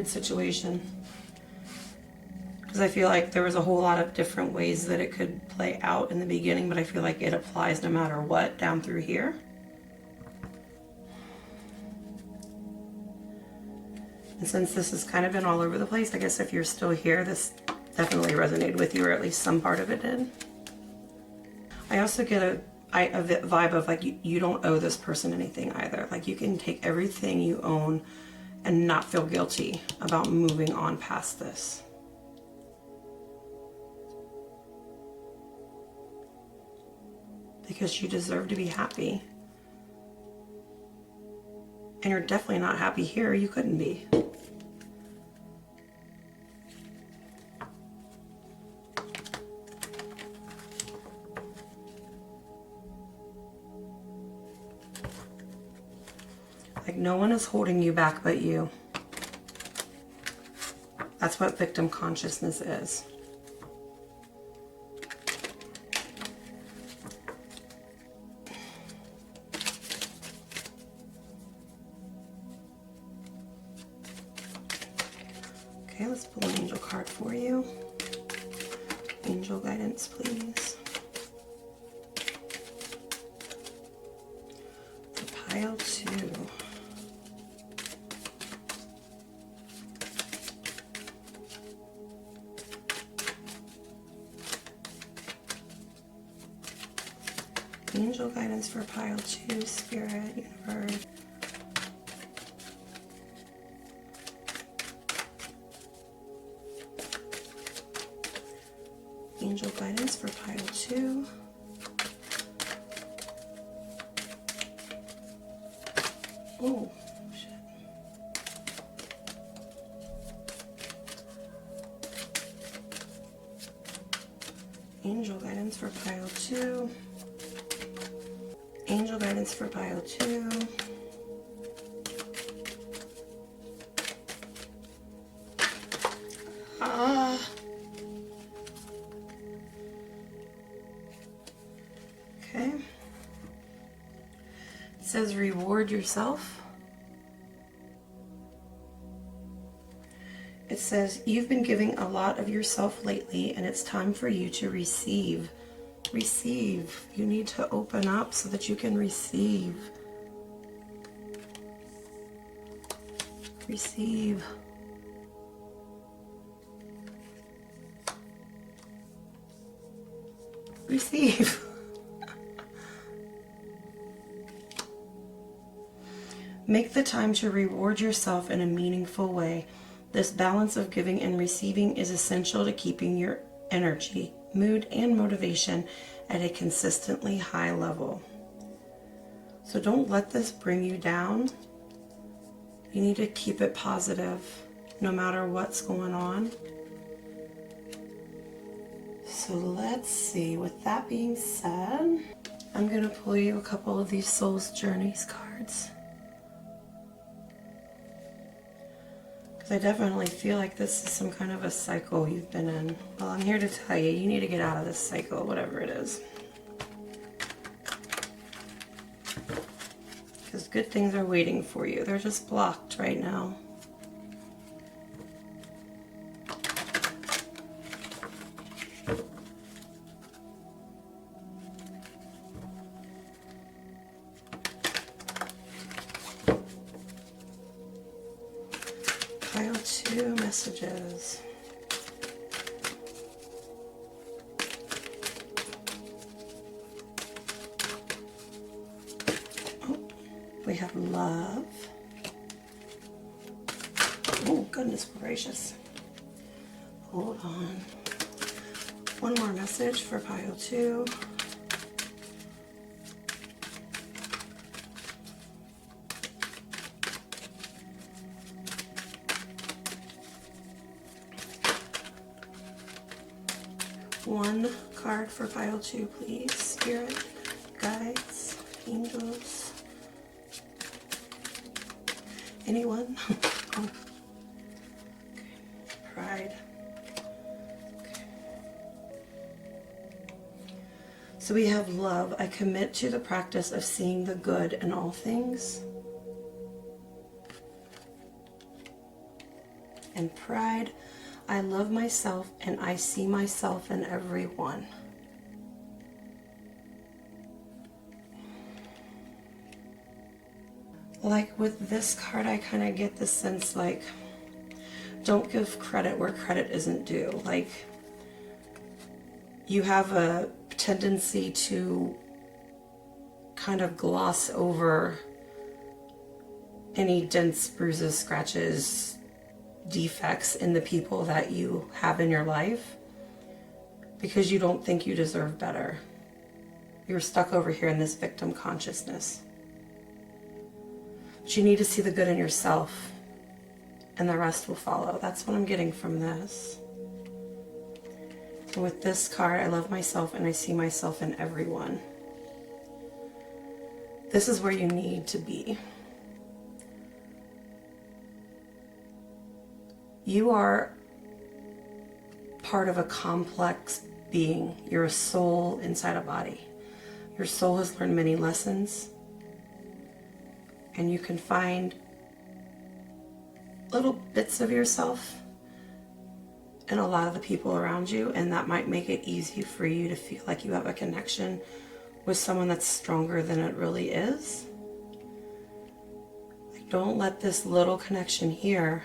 situation, because I feel like there was a whole lot of different ways that it could play out in the beginning, but I feel like it applies no matter what down through here. And since this has kind of been all over the place, I guess if you're still here, this definitely resonated with you, or at least some part of it did. I also get a vibe of like you don't owe this person anything either. Like you can take everything you own and not feel guilty about moving on past this. Because you deserve to be happy. And you're definitely not happy here. You couldn't be. Like no one is holding you back but you. That's what victim consciousness is. Okay, let's pull an angel card for you. Angel guidance, please. The pile 2. Angel guidance for pile 2, Spirit, Universe. Angel guidance for pile 2. Oh, shit. Angel guidance for pile 2. Angel guidance for pile 2. Okay. It says reward yourself. It says you've been giving a lot of yourself lately and it's time for you to receive. Receive. You need to open up so that you can receive. Receive. Receive. Make the time to reward yourself in a meaningful way. This balance of giving and receiving is essential to keeping your energy, mood, and motivation at a consistently high level. So don't let this bring you down. You need to keep it positive no matter what's going on. So let's see, with that being said, I'm going to pull you a couple of these Soul's Journeys cards. Because I definitely feel like this is some kind of a cycle you've been in. Well, I'm here to tell you, you need to get out of this cycle, whatever it is. Because good things are waiting for you. They're just blocked right now. Pile 2 messages. We have love. Oh, goodness gracious. Hold on. One more message for pile 2. One card for pile 2, please. Spirit, guides, angels. Anyone? Oh. Okay. Pride. Okay. So we have love. I commit to the practice of seeing the good in all things. And pride. I love myself and I see myself in everyone. Like with this card, I kind of get the sense like, don't give credit where credit isn't due. Like, you have a tendency to kind of gloss over any dents, bruises, scratches, defects in the people that you have in your life because you don't think you deserve better. You're stuck over here in this victim consciousness. But you need to see the good in yourself and the rest will follow. That's what I'm getting from this. And with this card, I love myself and I see myself in everyone. This is where you need to be. You are part of a complex being. You're a soul inside a body. Your soul has learned many lessons. And you can find little bits of yourself in a lot of the people around you, and that might make it easy for you to feel like you have a connection with someone that's stronger than it really is. Like, don't let this little connection here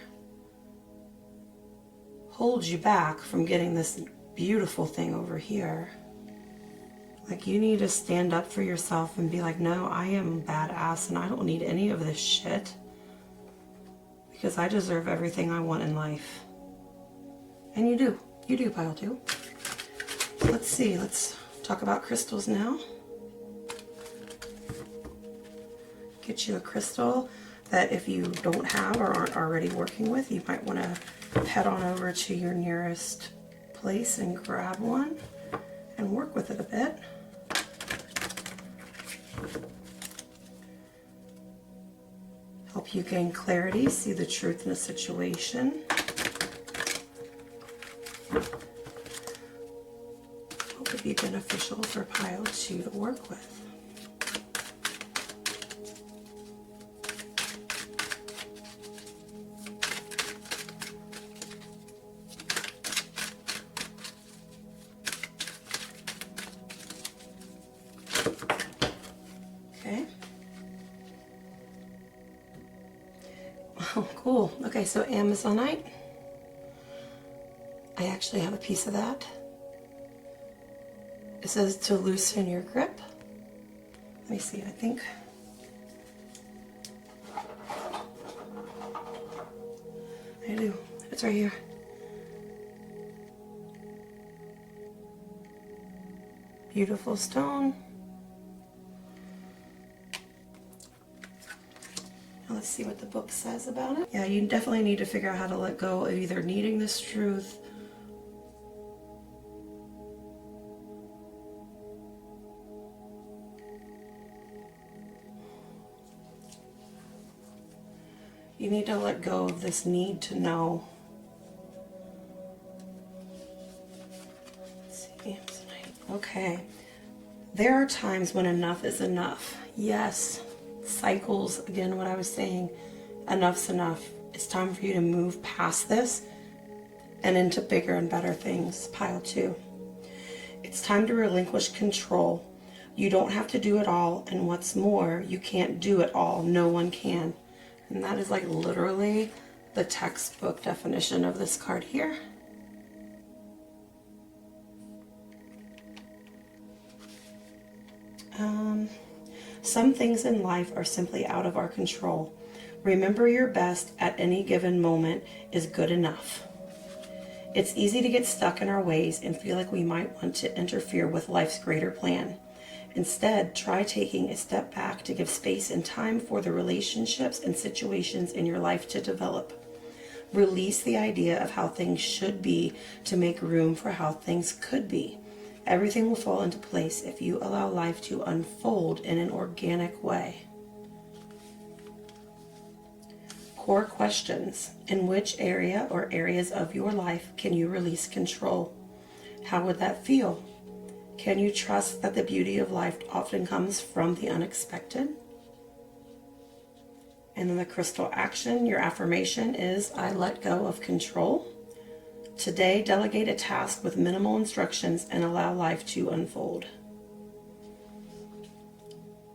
hold you back from getting this beautiful thing over here. Like, you need to stand up for yourself and be like, no, I am badass and I don't need any of this shit because I deserve everything I want in life. And you do. You do, pile 2. Let's see. Let's talk about crystals now. Get you a crystal that if you don't have or aren't already working with, you might want to head on over to your nearest place and grab one and work with it a bit. Help you gain clarity, see the truth in a situation. What would be beneficial for pile 2 to work with? Okay. Oh, cool. Okay, so Amazonite. I actually have a piece of that. It says to loosen your grip. Let me see, I think. I do. It's right here. Beautiful stone. Now let's see what the book says about it. Yeah, you definitely need to figure out how to let go of either needing this truth You need to let go of this need to know. Let's see. Okay. There are times when enough is enough. Yes. Cycles, again, what I was saying. Enough's enough. It's time for you to move past this and into bigger and better things. Pile 2. It's time to relinquish control. You don't have to do it all, and what's more, you can't do it all. No one can. And that is like literally the textbook definition of this card here. Some things in life are simply out of our control. Remember, your best at any given moment is good enough. It's easy to get stuck in our ways and feel like we might want to interfere with life's greater plan. Instead, try taking a step back to give space and time for the relationships and situations in your life to develop. Release the idea of how things should be to make room for how things could be. Everything will fall into place if you allow life to unfold in an organic way. Core questions. In which area or areas of your life can you release control? How would that feel? Can you trust that the beauty of life often comes from the unexpected? And then the crystal action, your affirmation is, I let go of control. Today, delegate a task with minimal instructions and allow life to unfold.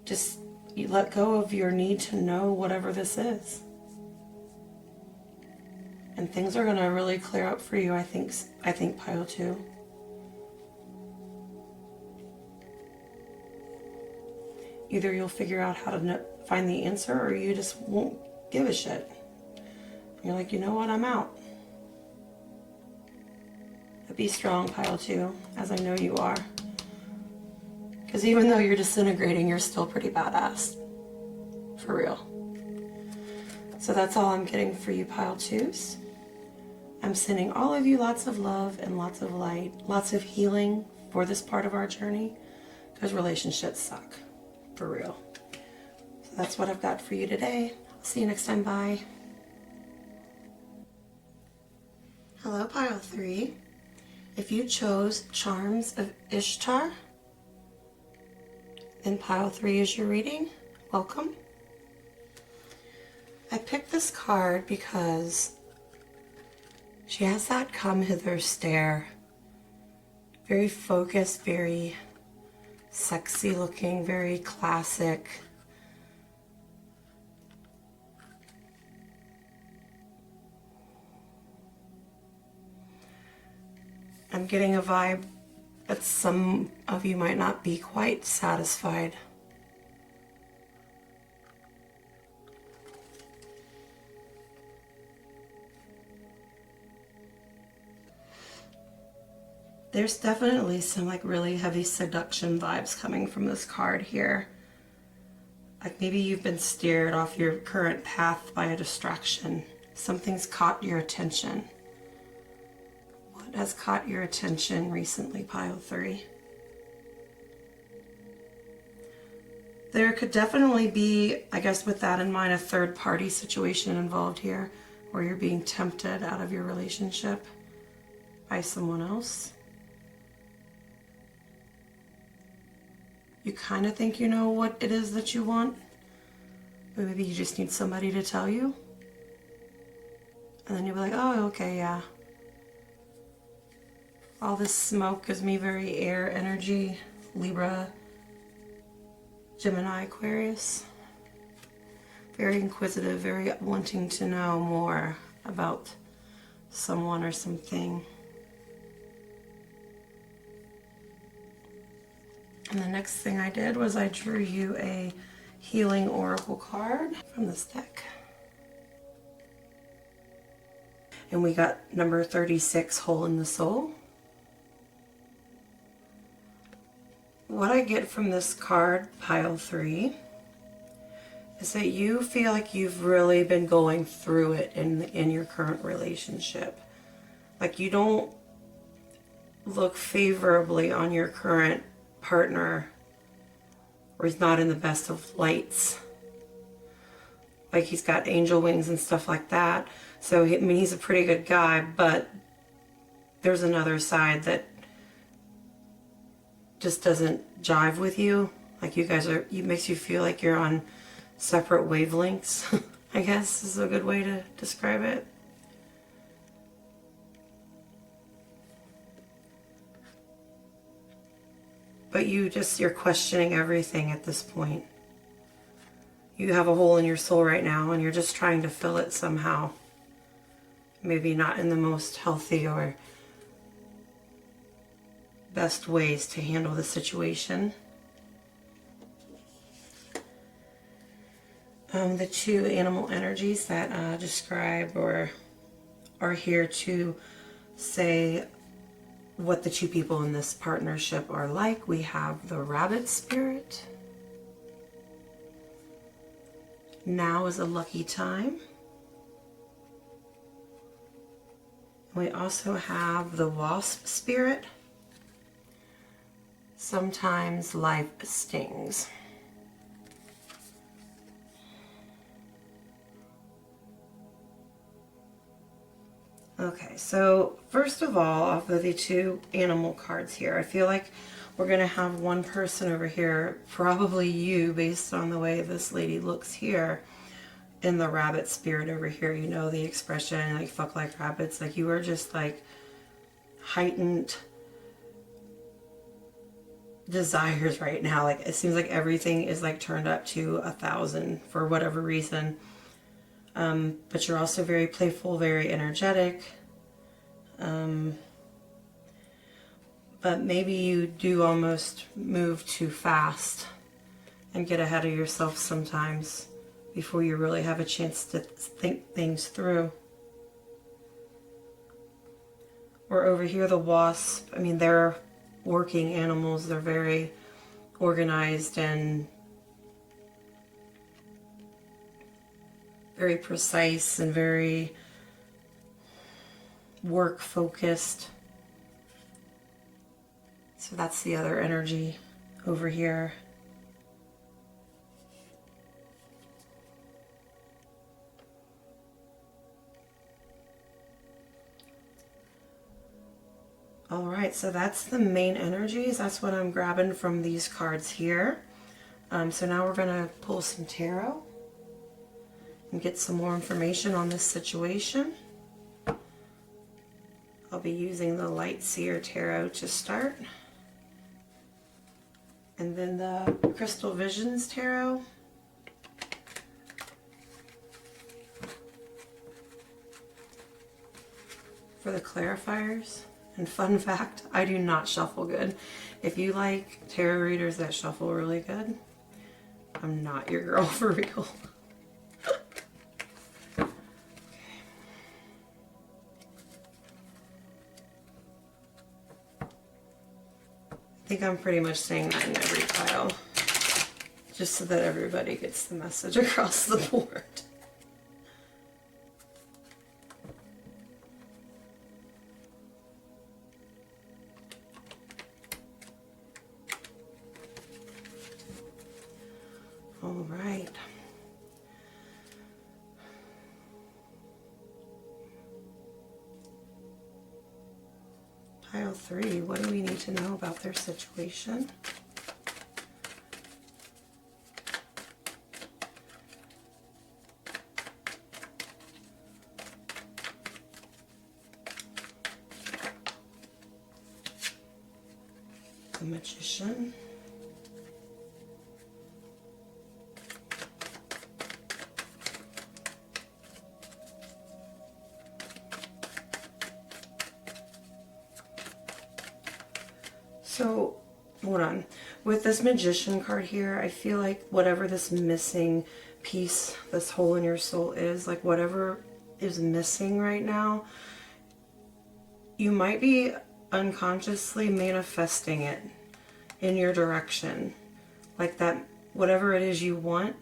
Just you let go of your need to know whatever this is. And things are going to really clear up for you, I think pile 2. Either you'll figure out how to find the answer, or you just won't give a shit. You're like, you know what, I'm out. But be strong, pile 2, as I know you are. Because even though you're disintegrating, you're still pretty badass. For real. So that's all I'm getting for you, pile 2s. I'm sending all of you lots of love and lots of light, lots of healing for this part of our journey, because relationships suck. For real. So that's what I've got for you today. I'll see you next time. Bye. Hello, pile 3. If you chose Charms of Ishtar, then pile 3 is your reading. Welcome. I picked this card because she has that come hither stare. Very focused, very sexy looking, very classic. I'm getting a vibe that some of you might not be quite satisfied. There's definitely some like really heavy seduction vibes coming from this card here. Like maybe you've been steered off your current path by a distraction. Something's caught your attention. What has caught your attention recently, pile 3? There could definitely be, I guess with that in mind, a third party situation involved here where you're being tempted out of your relationship by someone else. You kind of think you know what it is that you want, but maybe you just need somebody to tell you. And then you'll be like, oh, okay, yeah. All this smoke gives me very air energy, Libra, Gemini, Aquarius. Very inquisitive, very wanting to know more about someone or something. And the next thing I did was I drew you a healing oracle card from this deck. And we got number 36, hole in the soul. What I get from this card, pile 3, is that you feel like you've really been going through it in your current relationship. Like you don't look favorably on your current partner, or he's not in the best of lights. Like he's got angel wings and stuff like that. So, I mean, he's a pretty good guy, but there's another side that just doesn't jive with you. Like you guys are, it makes you feel like you're on separate wavelengths, I guess is a good way to describe it. But you're questioning everything at this point. You have a hole in your soul right now and you're just trying to fill it somehow. Maybe not in the most healthy or best ways to handle the situation. The 2 animal energies that describe or are here to say what the 2 people in this partnership are like. We have the rabbit spirit. Now is a lucky time. We also have the wasp spirit. Sometimes life stings. Okay, so first of all, off of the 2 animal cards here, I feel like we're going to have one person over here, probably you, based on the way this lady looks here, in the rabbit spirit over here. You know the expression, like, fuck like rabbits. Like, you are just, like, heightened desires right now. Like, it seems like everything is, like, turned up to 1,000 for whatever reason. But you're also very playful, very energetic. But maybe you do almost move too fast and get ahead of yourself sometimes before you really have a chance to think things through. Or over here, the wasp, I mean, they're working animals. They're very organized and very precise and very work focused. So that's the other energy over here. All right, so that's the main energies. That's what I'm grabbing from these cards here. So now we're going to pull some tarot and get some more information on this situation. I'll be using the Light Seer Tarot to start. And then the Crystal Visions Tarot. For the clarifiers. And fun fact, I do not shuffle good. If you like tarot readers that shuffle really good, I'm not your girl for real. I think I'm pretty much saying that in every pile, just so that everybody gets the message across the board. All right. Pile 3, what do we need to know about their situation? The Magician. So, hold on. With this Magician card here, I feel like whatever this missing piece, this hole in your soul is, like whatever is missing right now, you might be unconsciously manifesting it in your direction. Like that, whatever it is you want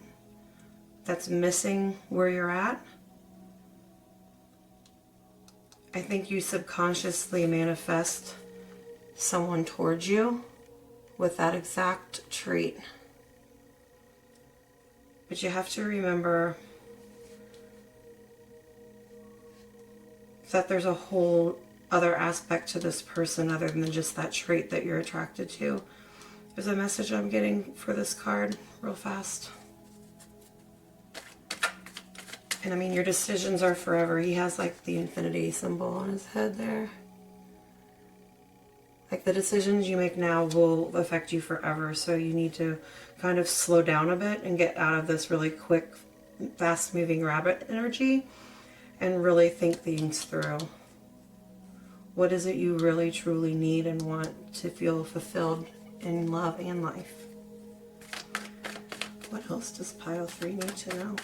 that's missing where you're at, I think you subconsciously manifest someone towards you with that exact trait. But you have to remember that there's a whole other aspect to this person other than just that trait that you're attracted to. There's a message I'm getting for this card real fast. And I mean, your decisions are forever. He has like the infinity symbol on his head there. Like the decisions you make now will affect you forever. So you need to kind of slow down a bit and get out of this really quick, fast moving rabbit energy and really think things through. What is it you really truly need and want to feel fulfilled in love and life? What else does pile 3 need to know?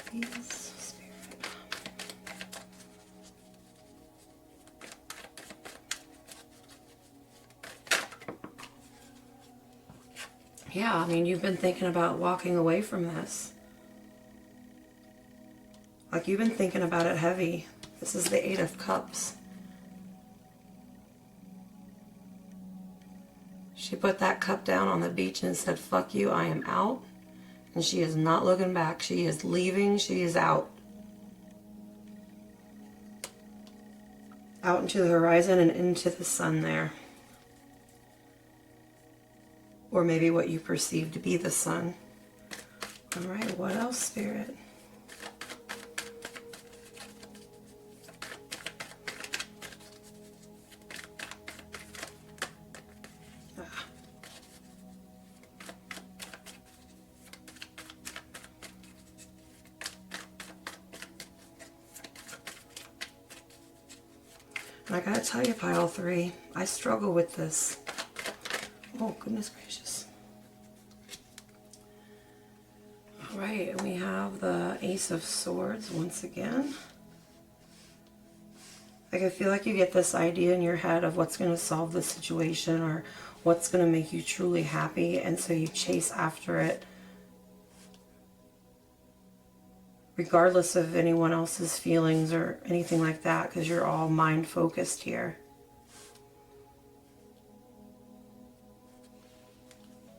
Please, Spirit. Yeah, I mean, you've been thinking about walking away from this. Like, you've been thinking about it heavy. This is the 8 of Cups. She put that cup down on the beach and said, fuck you, I am out. And she is not looking back. She is leaving. She is out. Out into the horizon and into the sun there. Or maybe what you perceive to be the sun. All right, what else, Spirit? And I gotta tell you, pile 3, I struggle with this. Oh, goodness gracious. All right, and we have the Ace of Swords once again. Like, I feel like you get this idea in your head of what's going to solve the situation or what's going to make you truly happy, and so you chase after it regardless of anyone else's feelings or anything like that, because you're all mind focused here.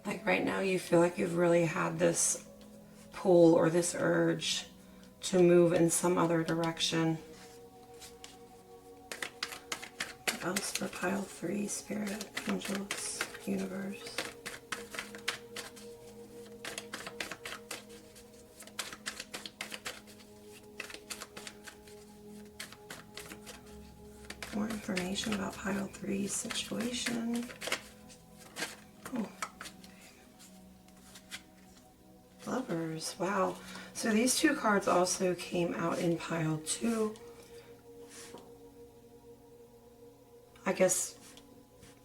Like right now you feel like you've really had this pull or this urge to move in some other direction. What else for pile 3, Spirit, Angels, Universe? More information about pile 3's situation. Oh. Lovers, wow. So these 2 cards also came out in pile 2. I guess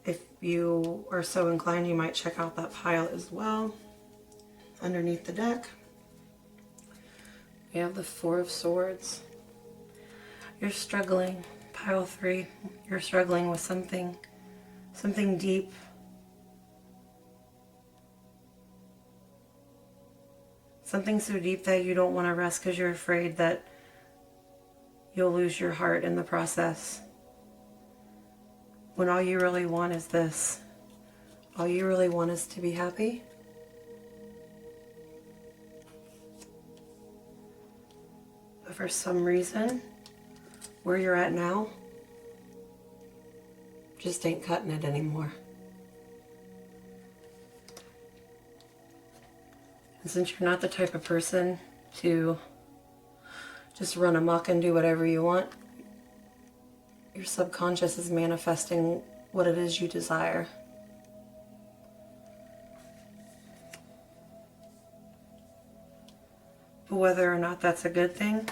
if you are so inclined, you might check out that pile as well. Underneath the deck, we have the 4 of Swords. You're struggling. Pile 3, you're struggling with something deep. Something so deep that you don't want to rest because you're afraid that you'll lose your heart in the process. When all you really want is this. All you really want is to be happy. But for some reason, where you're at now just ain't cutting it anymore. And since you're not the type of person to just run amok and do whatever you want, your subconscious is manifesting what it is you desire. But whether or not that's a good thing,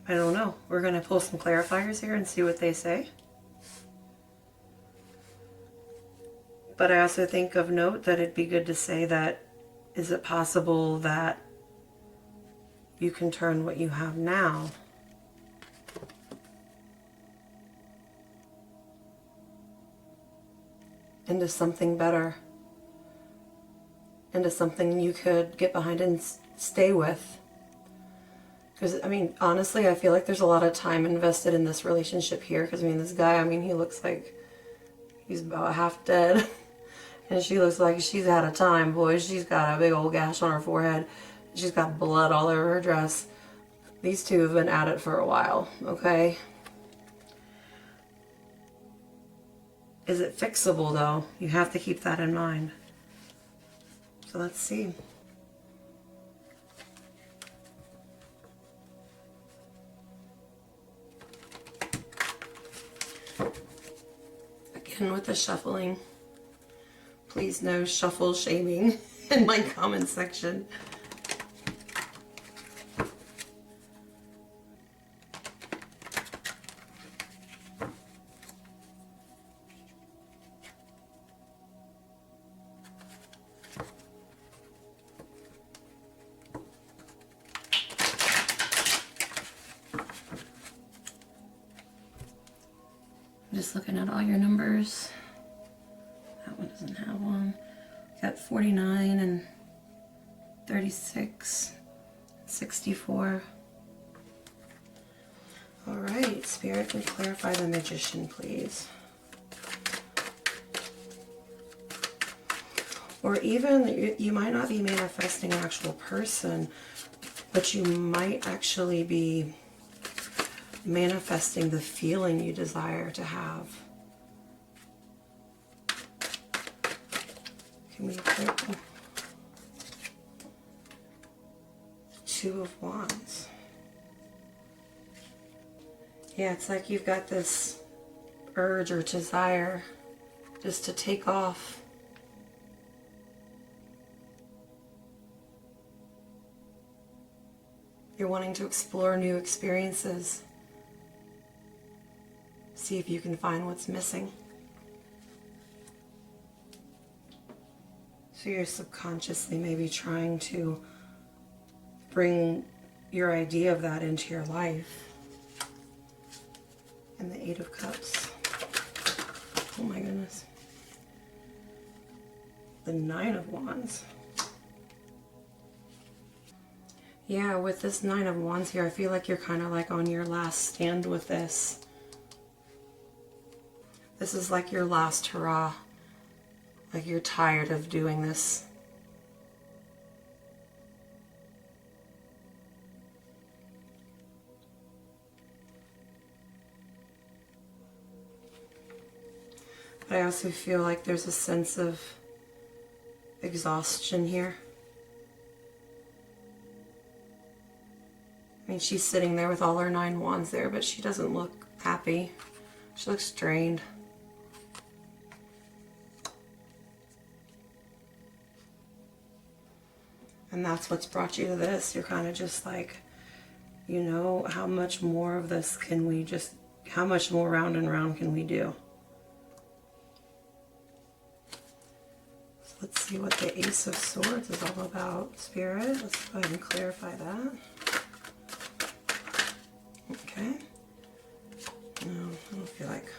I don't know. We're going to pull some clarifiers here and see what they say. But I also think of note that it'd be good to say that is it possible that you can turn what you have now into something better, into something you could get behind and stay with? Because, I mean, honestly, I feel like there's a lot of time invested in this relationship here. Because, I mean, this guy, I mean, he looks like he's about half dead. And she looks like she's had a time, boy. She's got a big old gash on her forehead. She's got blood all over her dress. These two have been at it for a while, okay? Is it fixable, though? You have to keep that in mind. So let's see. Again, with the shuffling, please no shuffle shaming in my comment section. Just looking at all your numbers. That one doesn't have one. Got 49 and 36, 64. All right, Spirit, can clarify the Magician, please. Or even, you might not be manifesting an actual person, but you might actually be manifesting the feeling you desire to have. Can we put Two of Wands? Yeah, it's like you've got this urge or desire just to take off. You're wanting to explore new experiences. See if you can find what's missing. So you're subconsciously maybe trying to bring your idea of that into your life. And the Eight of Cups. Oh my goodness. The Nine of Wands. Yeah, with this Nine of Wands here, I feel like you're kind of like on your last stand with this. This is like your last hurrah. Like you're tired of doing this. But I also feel like there's a sense of exhaustion here. I mean, she's sitting there with all her 9 wands there, but she doesn't look happy. She looks drained. And that's what's brought you to this. You're kind of just like, you know, how much more of this can we just, how much more round and round can we do? So let's see what the Ace of Swords is all about, Spirit. Let's go ahead and clarify that. Okay. No, I don't feel like.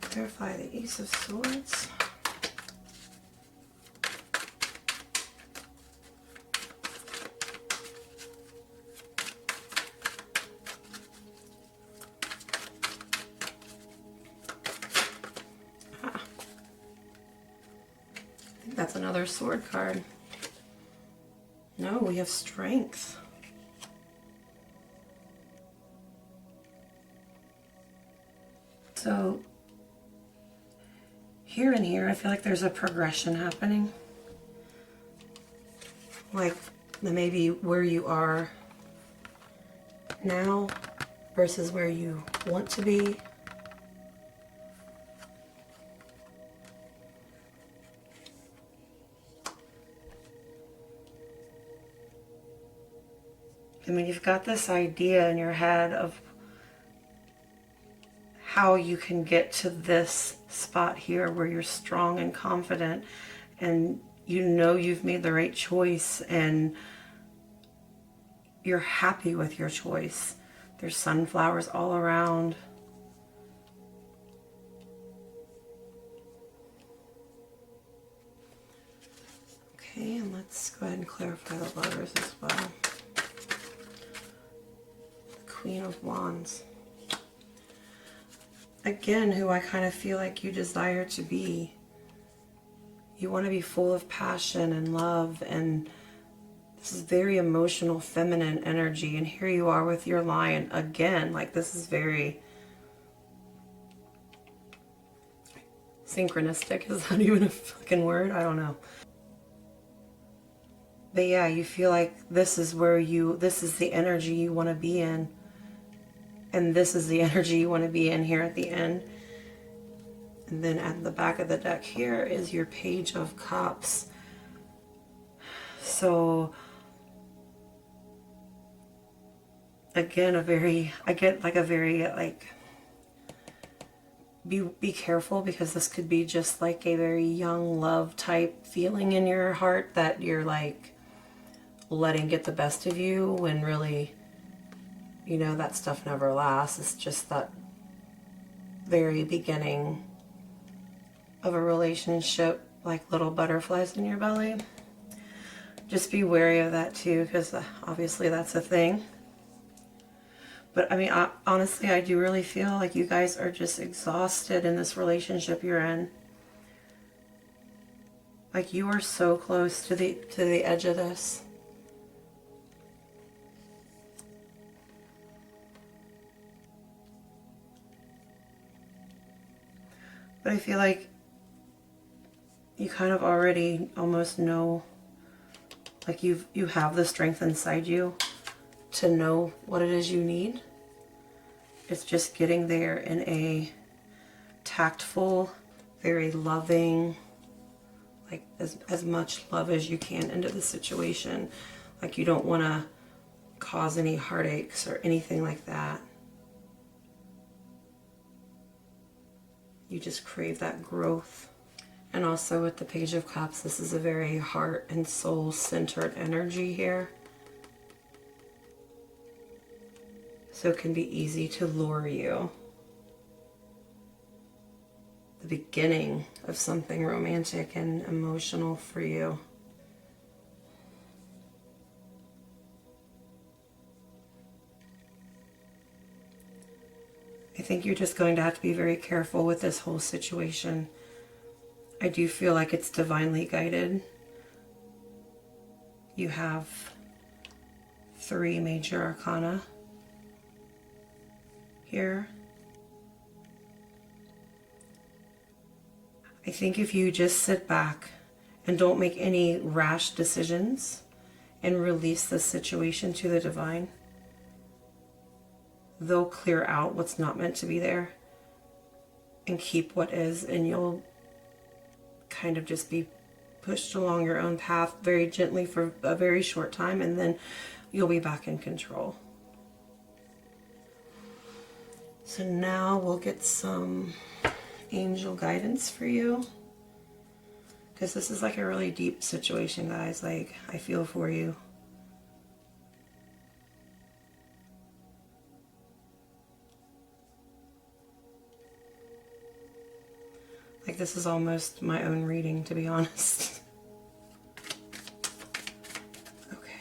Clarify the Ace of Swords. I think that's another sword card. No, we have Strength. So here and here, I feel like there's a progression happening. Like maybe where you are now versus where you want to be. I mean, you've got this idea in your head of how you can get to this spot here where you're strong and confident and you know you've made the right choice and you're happy with your choice. There's sunflowers all around. Okay, and let's go ahead and clarify the letters as well. The Queen of Wands. Again, who I kind of feel like you desire to be. You want to be full of passion and love, and this is very emotional, feminine energy. And here you are with your Lion again. Like, this is very synchronistic. Is that even a fucking word? I don't know. But yeah, you feel like this is the energy you want to be in. And this is the energy you want to be in here at the end. And then at the back of the deck here is your Page of Cups. So, again, be careful, because this could be just like a very young love type feeling in your heart that you're like letting get the best of you, when really, you know, that stuff never lasts. It's just that very beginning of a relationship, like little butterflies in your belly. Just be wary of that too, because obviously that's a thing. But I mean, honestly, I do really feel like you guys are just exhausted in this relationship you're in. Like, you are so close to the edge of this. But I feel like you kind of already almost know, like you have the strength inside you to know what it is you need. It's just getting there in a tactful, very loving, like as much love as you can into the situation. Like, you don't want to cause any heartaches or anything like that. You just crave that growth. And also with the Page of Cups, this is a very heart and soul centered energy here. So it can be easy to lure you. The beginning of something romantic and emotional for you. I think you're just going to have to be very careful with this whole situation. I do feel like it's divinely guided. You have 3 major arcana here. I think if you just sit back and don't make any rash decisions and release the situation to the divine, they'll clear out what's not meant to be there and keep what is, and you'll kind of just be pushed along your own path very gently for a very short time, and then you'll be back in control. So now we'll get some angel guidance for you, because this is like a really deep situation, guys. Like, I feel for you. Like, this is almost my own reading, to be honest. Okay.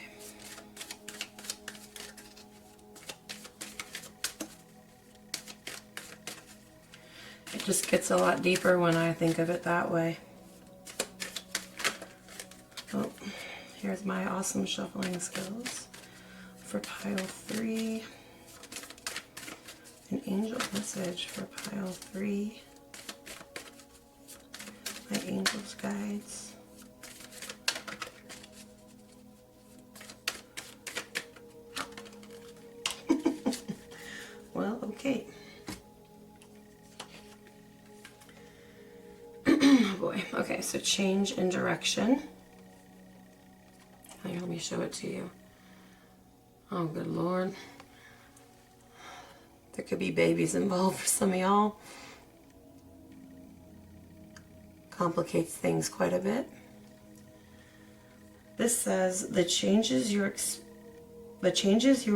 It just gets a lot deeper when I think of it that way. Oh, here's my awesome shuffling skills for pile 3. An angel message for pile 3. My angels' guides. Well, okay. Oh boy. Okay, so change in direction. Here, let me show it to you. Oh, good Lord. There could be babies involved for some of y'all. Complicates things quite a bit. This says the changes you're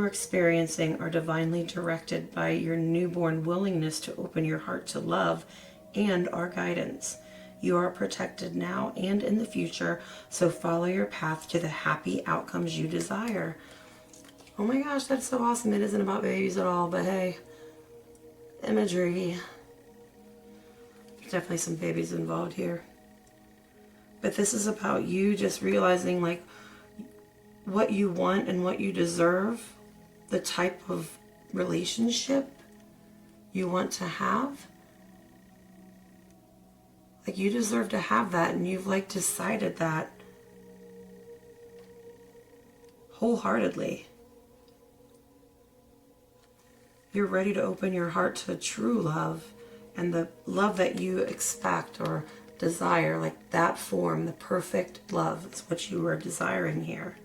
experiencing are divinely directed by your newborn willingness to open your heart to love and our guidance. You are protected now and in the future, so follow your path to the happy outcomes you desire. Oh my gosh, that's so awesome. It isn't about babies at all, but hey, imagery. There's definitely some babies involved here. But this is about you just realizing like what you want and what you deserve, the type of relationship you want to have. Like you deserve to have that, and you've like decided that wholeheartedly. You're ready to open your heart to true love, and the love that you expect or desire, like that form, the perfect love is what you are desiring here.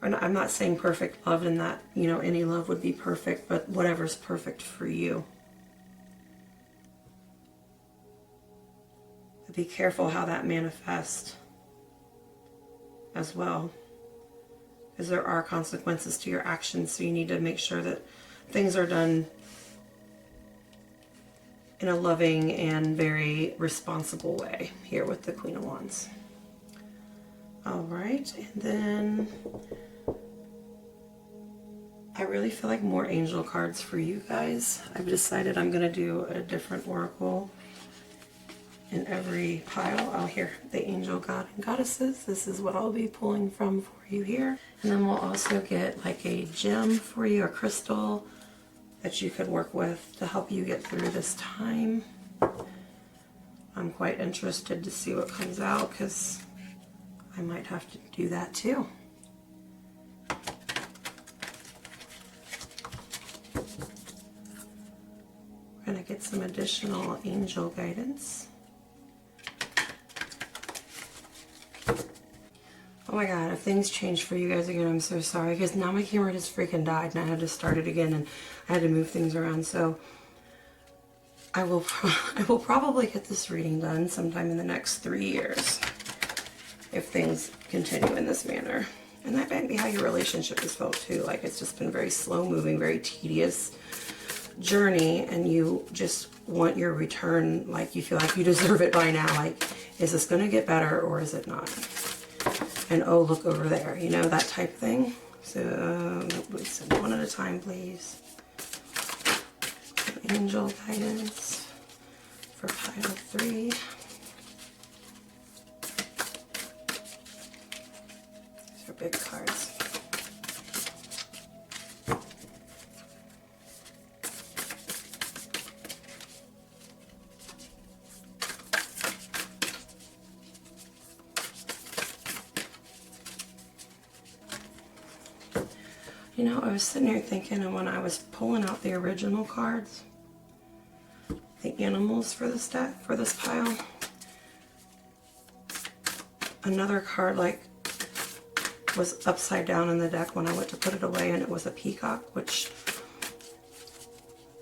Or I'm not saying perfect love in that, you know, any love would be perfect, but whatever's perfect for you. But be careful how that manifests as well, because there are consequences to your actions, so you need to make sure that things are done in a loving and very responsible way here with the Queen of Wands. All right, and then I really feel like more angel cards for you guys. I've decided I'm going to do a different oracle in every pile. Oh, here, the angel god and goddesses. This is what I'll be pulling from for you here. And then we'll also get like a gem for you, a crystal that you could work with to help you get through this time. I'm quite interested to see what comes out, because I might have to do that too. We're going to get some additional angel guidance. Oh my god, if things change for you guys again, I'm so sorry, because now my camera just freaking died and I had to start it again, and I had to move things around. So I will probably get this reading done sometime in the next 3 years if things continue in this manner. And that might be how your relationship has felt too. Like it's just been very slow moving, very tedious journey, and you just want your return. Like you feel like you deserve it by now. Like, is this going to get better or is it not? And oh, look over there, you know, that type of thing. So let's send one at a time, please. Angel guidance for pile 3. These are big cards. You know, I was sitting here thinking, and when I was pulling out the original cards, the animals for this deck, for this pile, another card like was upside down in the deck when I went to put it away, and it was a peacock, which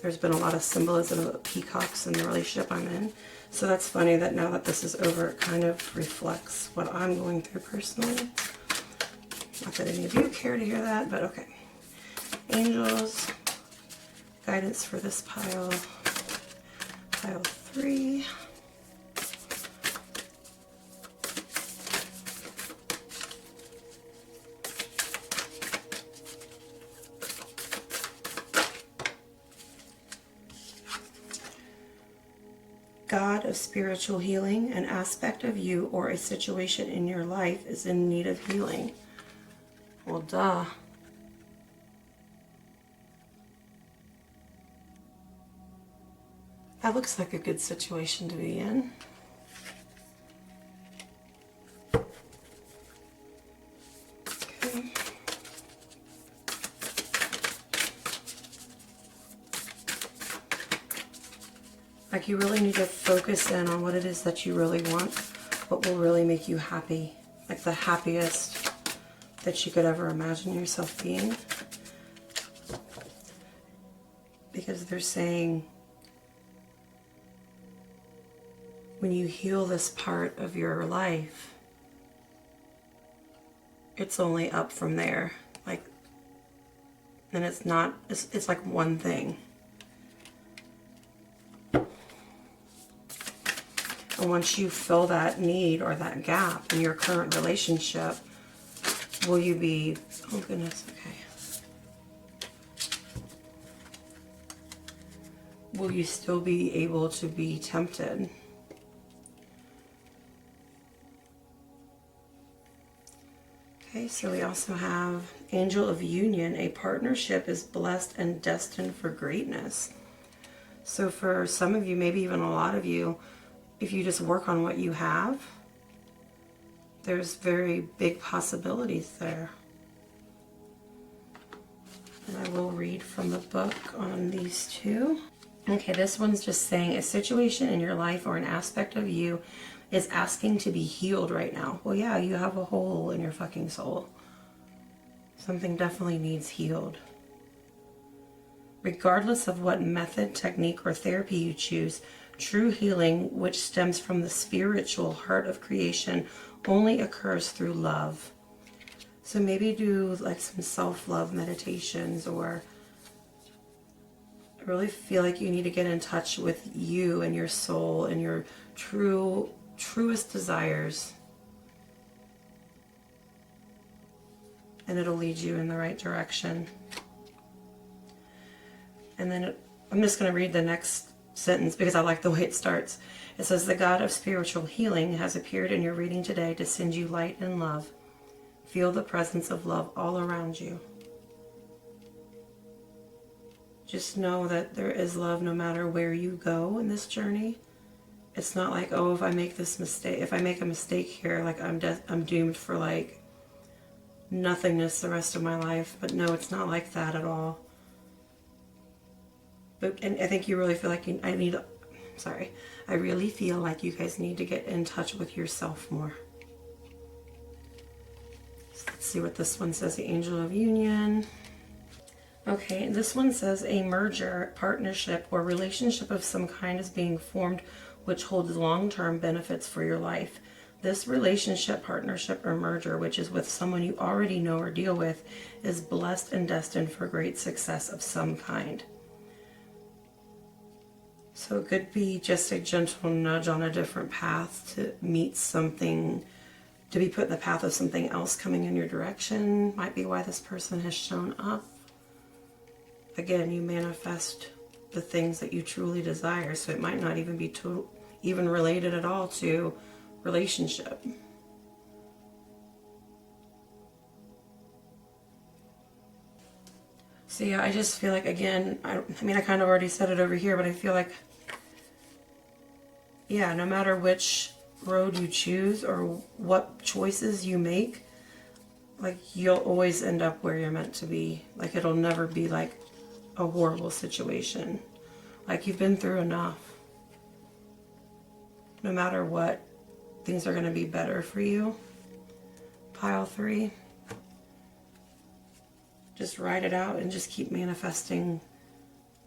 there's been a lot of symbolism of peacocks in the relationship I'm in. So that's funny that now that this is over, it kind of reflects what I'm going through personally. Not that any of you care to hear that, but okay. Angels, guidance for this pile, pile 3. God of spiritual healing, an aspect of you or a situation in your life is in need of healing. Well, duh. That looks like a good situation to be in. Okay. Like you really need to focus in on what it is that you really want, what will really make you happy, like the happiest that you could ever imagine yourself being. because they're saying when you heal this part of your life, it's only up from there. Like, and it's not, it's like one thing. And once you fill that need or that gap in your current relationship, will you be, oh goodness, okay. Will you still be able to be tempted? Okay, so we also have Angel of Union. A partnership is blessed and destined for greatness. So for some of you, maybe even a lot of you, if you just work on what you have, there's very big possibilities there. And I will read from the book on these two. Okay, this one's just saying a situation in your life or an aspect of you is asking to be healed right now. Well, yeah, you have a hole in your fucking soul. Something definitely needs healed. Regardless of what method, technique, or therapy you choose, true healing, which stems from the spiritual heart of creation, only occurs through love. So maybe do like some self-love meditations, or I really feel like you need to get in touch with you and your soul and your truest desires. And it'll lead you in the right direction. And then I'm just going to read the next sentence because I like the way it starts. It says, the God of spiritual healing has appeared in your reading today to send you light and love. Feel the presence of love all around you. Just know that there is love no matter where you go in this journey. It's not like, oh, if I make a mistake here, like I'm doomed for like nothingness the rest of my life. But no, it's not like that at all. And I think you really feel like I really feel like you guys need to get in touch with yourself more. So let's see what this one says, the Angel of Union. Okay, this one says a merger, partnership, or relationship of some kind is being formed which holds long-term benefits for your life. This relationship, partnership, or merger, which is with someone you already know or deal with, is blessed and destined for great success of some kind. So it could be just a gentle nudge on a different path to meet something, to be put in the path of something else coming in your direction. Might be why this person has shown up. Again, you manifest the things that you truly desire, so it might not even be even related at all to relationship. So yeah, I just feel like, again, I mean, I kind of already said it over here, but I feel like, yeah, no matter which road you choose or what choices you make, like, you'll always end up where you're meant to be. Like, it'll never be like a horrible situation. Like, you've been through enough. No matter what, things are going to be better for you. Pile 3. Just write it out and just keep manifesting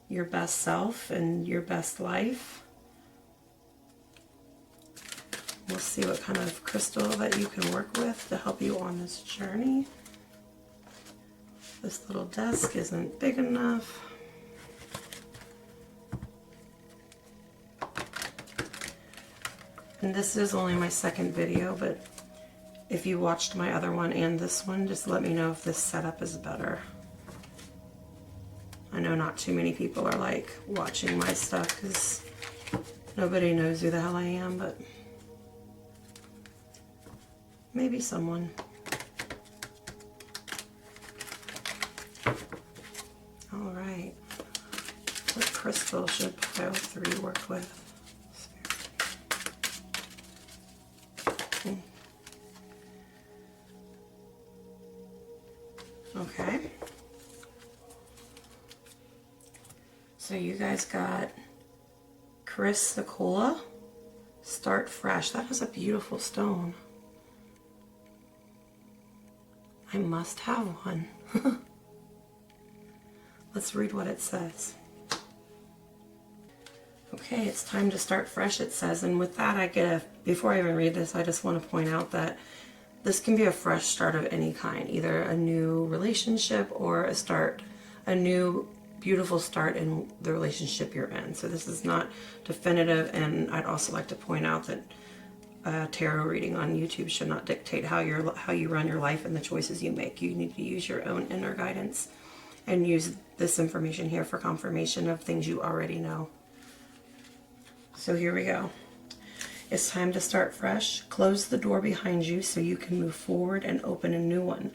your best self and your best life. We'll see what kind of crystal that you can work with to help you on this journey. This little desk isn't big enough. And this is only my second video, but if you watched my other one and this one, just let me know if this setup is better. I know not too many people are like watching my stuff because nobody knows who the hell I am, but maybe someone. All right. What crystal should pile 3 work with? Okay. So you guys got Chris Secola, Start Fresh. That is a beautiful stone. I must have one. Let's read what it says. Okay, it's time to start fresh, it says, and with that, before I even read this, I just want to point out that this can be a fresh start of any kind, either a new relationship or a new beautiful start in the relationship you're in. So this is not definitive, and I'd also like to point out that tarot reading on YouTube should not dictate how you run your life and the choices you make. You need to use your own inner guidance and use this information here for confirmation of things you already know. So here we go. It's time to start fresh. Close the door behind you so you can move forward and open a new one.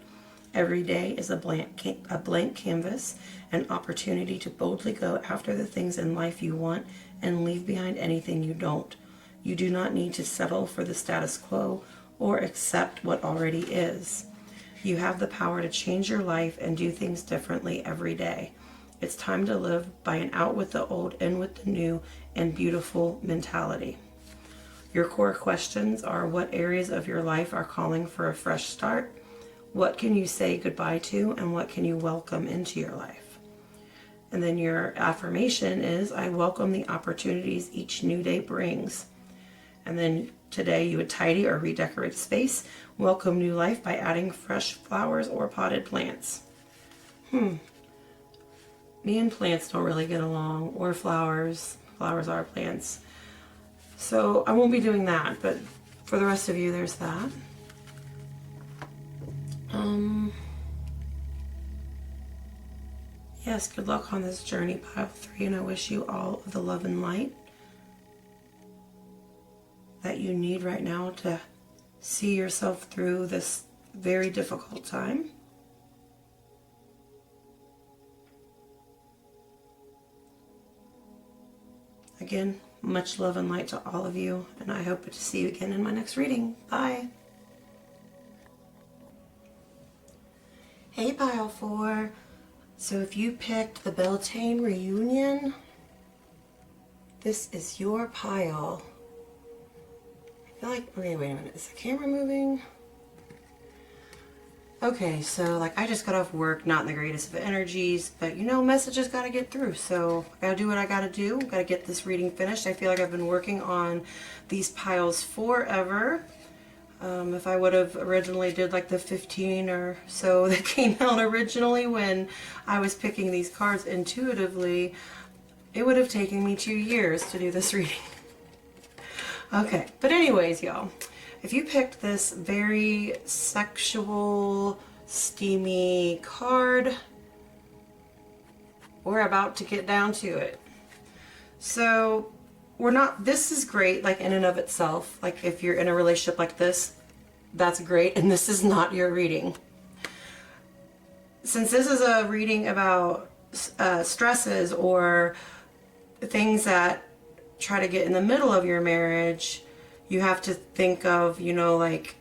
Every day is a blank canvas, an opportunity to boldly go after the things in life you want and leave behind anything you don't. You do not need to settle for the status quo or accept what already is. You have the power to change your life and do things differently every day. It's time to live by an out with the old, in with the new, and beautiful mentality. Your core questions are: what areas of your life are calling for a fresh start? What can you say goodbye to, and what can you welcome into your life? And then your affirmation is: I welcome the opportunities each new day brings. And then today you would tidy or redecorate space, welcome new life by adding fresh flowers or potted plants. Me and plants don't really get along, or flowers. Flowers are plants. So I won't be doing that, but for the rest of you, there's that. Yes, good luck on this journey, pile 3, and I wish you all of the love and light that you need right now to see yourself through this very difficult time. Again, much love and light to all of you, and I hope to see you again in my next reading. Bye. Hey, pile 4. So if you picked the Beltane reunion, this is your pile. I feel like, okay, wait a minute, is the camera moving? Okay, so like I just got off work, not in the greatest of energies, but you know, messages gotta get through, so I gotta do what I gotta do. Gotta get this reading finished. I feel like I've been working on these piles forever. If I would have originally did like the 15 or so that came out originally when I was picking these cards intuitively, it would have taken me 2 years to do this reading. Okay, but anyways, y'all, if you picked this very sexual, steamy card, we're about to get down to it. So this is great, like in and of itself. Like if you're in a relationship like this, that's great, and this is not your reading. Since this is a reading about stresses or things that try to get in the middle of your marriage, you have to think of, you know, like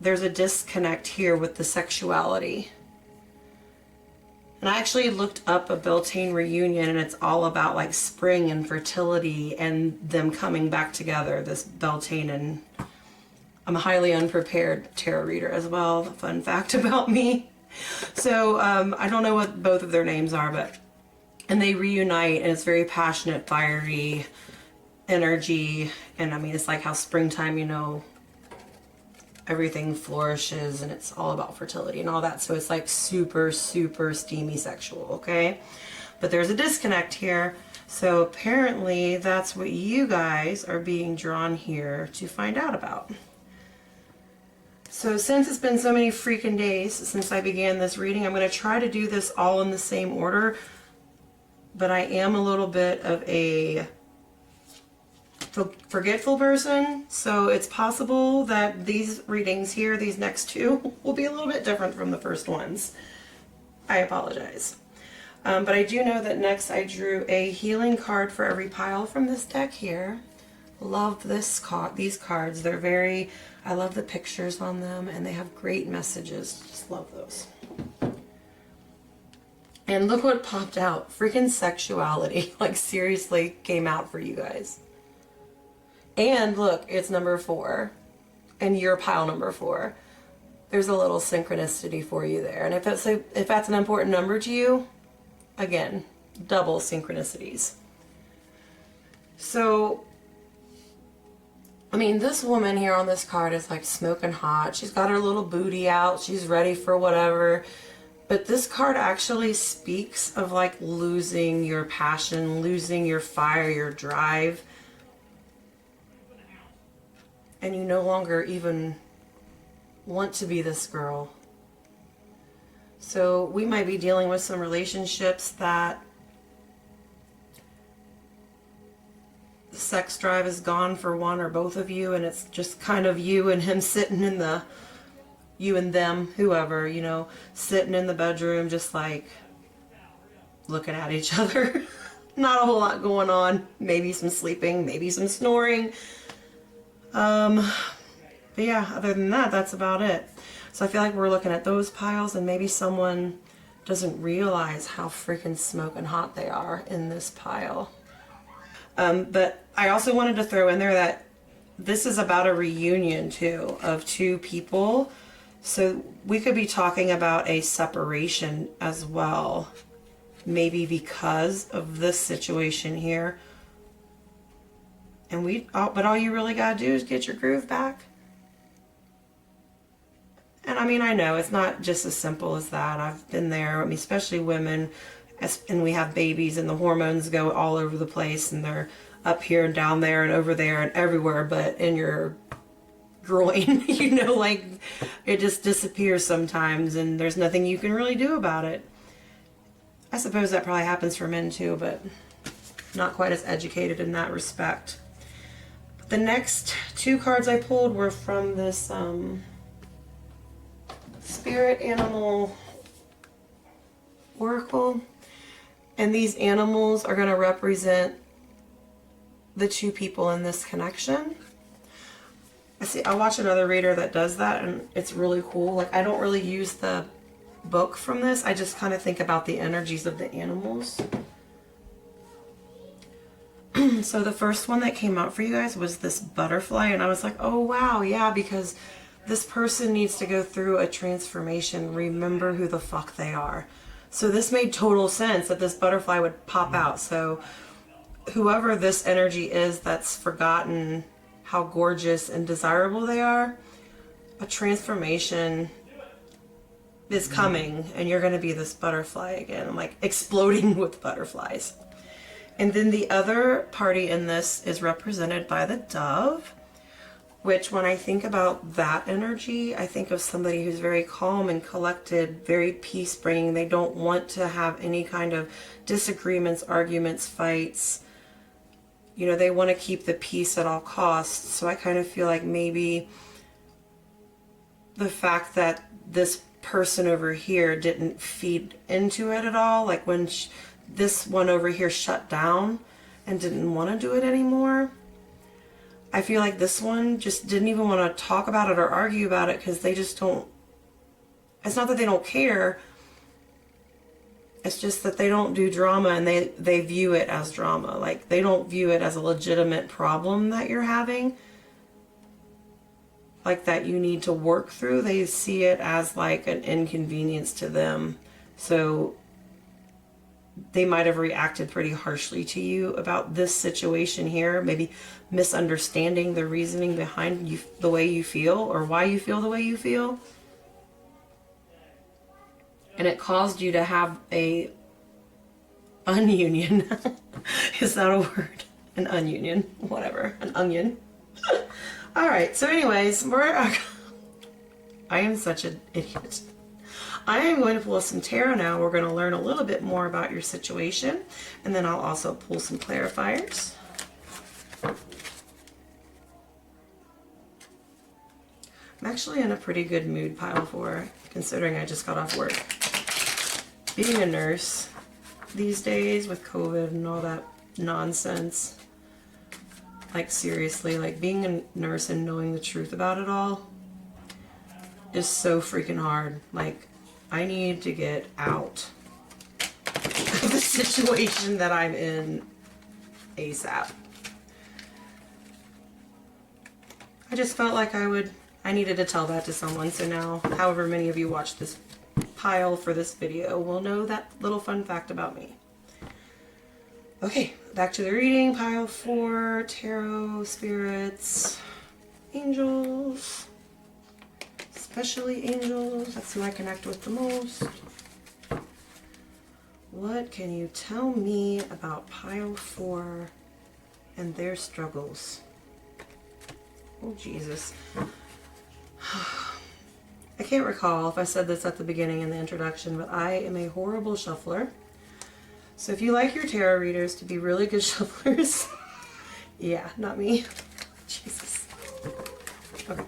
there's a disconnect here with the sexuality. And I actually looked up a Beltane reunion, and it's all about like spring and fertility and them coming back together, this Beltane. And I'm a highly unprepared tarot reader as well, fun fact about me. So I don't know what both of their names are, and they reunite, and it's very passionate, fiery energy. And I mean, it's like how springtime, you know, everything flourishes and it's all about fertility and all that. So it's like super, super steamy sexual, okay? But there's a disconnect here. So apparently that's what you guys are being drawn here to find out about. So since it's been so many freaking days since I began this reading, I'm going to try to do this all in the same order. But I am a little bit of a forgetful person, so it's possible that these readings here, these next two, will be a little bit different from the first ones. I apologize. But I do know that next I drew a healing card for every pile from this deck here. Love these cards. They're very, I love the pictures on them, and they have great messages. Just love those. And look what popped out. Freaking sexuality. Like seriously came out for you guys. And look, it's number 4. And you're pile number 4. There's a little synchronicity for you there. And if that's an important number to you, again, double synchronicities. So, I mean, this woman here on this card is like smoking hot. She's got her little booty out. She's ready for whatever. But this card actually speaks of like losing your passion, losing your fire, your drive. And you no longer even want to be this girl. So we might be dealing with some relationships that the sex drive is gone for one or both of you, and it's just kind of you and him sitting in the, you and them, whoever, you know, sitting in the bedroom just like looking at each other. Not a whole lot going on. Maybe some sleeping, maybe some snoring. But yeah, other than that, that's about it. So I feel like we're looking at those piles, and maybe someone doesn't realize how freaking smoking hot they are in this pile. But I also wanted to throw in there that this is about a reunion too of two people. So we could be talking about a separation as well. Maybe because of this situation here. And but all you really gotta do is get your groove back. And I mean, I know it's not just as simple as that. I've been there. I mean, especially women, and we have babies, and the hormones go all over the place, and they're up here and down there and over there and everywhere, but in your groin, you know, like it just disappears sometimes, and there's nothing you can really do about it. I suppose that probably happens for men too, but not quite as educated in that respect. The next two cards I pulled were from this Spirit Animal Oracle, and these animals are going to represent the two people in this connection. I watch another reader that does that, and it's really cool. Like, I don't really use the book from this. I just kind of think about the energies of the animals. So the first one that came out for you guys was this butterfly, and I was like, oh wow, yeah, because this person needs to go through a transformation, remember who the fuck they are. So this made total sense that this butterfly would pop out. So whoever this energy is that's forgotten how gorgeous and desirable they are, a transformation is coming, and you're going to be this butterfly again. I'm like exploding with butterflies. And then the other party in this is represented by the dove, which when I think about that energy, I think of somebody who's very calm and collected, very peace-bringing. They don't want to have any kind of disagreements, arguments, fights. You know, they want to keep the peace at all costs. So I kind of feel like maybe the fact that this person over here didn't feed into it at all, like when this one over here shut down and didn't want to do it anymore, I feel like this one just didn't even want to talk about it or argue about it, because they just don't, it's not that they don't care, it's just that they don't do drama, and they view it as drama. Like, they don't view it as a legitimate problem that you're having, like that you need to work through. They see it as like an inconvenience to them. So they might have reacted pretty harshly to you about this situation here, maybe misunderstanding the reasoning behind you, the way you feel, or why you feel the way you feel. And it caused you to have a ununion. Is that a word? An ununion, whatever, an onion. All right, so anyways, I am such an idiot. I am going to pull some tarot now. We're going to learn a little bit more about your situation, and then I'll also pull some clarifiers. I'm actually in a pretty good mood pile for, considering I just got off work. Being a nurse these days with COVID and all that nonsense, like seriously, like being a nurse and knowing the truth about it all is so freaking hard. Like, I need to get out of the situation that I'm in ASAP. I just felt like I needed to tell that to someone, so now however many of you watch this pile for this video will know that little fun fact about me. Okay, back to the reading. Pile 4, tarot, spirits, angels, especially angels. That's who I connect with the most. What can you tell me about pile 4 and their struggles? Oh, Jesus. I can't recall if I said this at the beginning in the introduction, but I am a horrible shuffler. So if you like your tarot readers to be really good shufflers, yeah, not me. Jesus. Okay.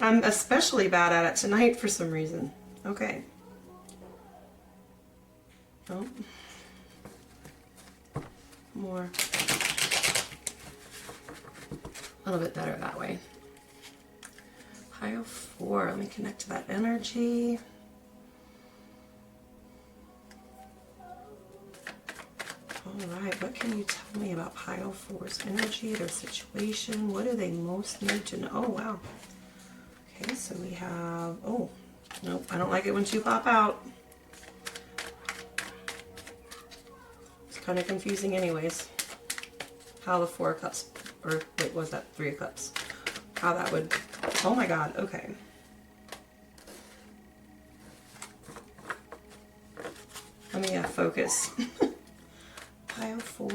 I'm especially bad at it tonight for some reason. Okay. Oh. More. A little bit better that way. Pile 4. Let me connect to that energy. Alright, what can you tell me about pile 4's energy, their situation? What do they most need to know? Oh, wow. Okay, so we have... Oh, nope, I don't like it when 2 pop out. It's kind of confusing anyways. How the 4 cups... Or, wait, was that 3 of cups? How that would... Oh my god, okay. Let me focus. Pile 4.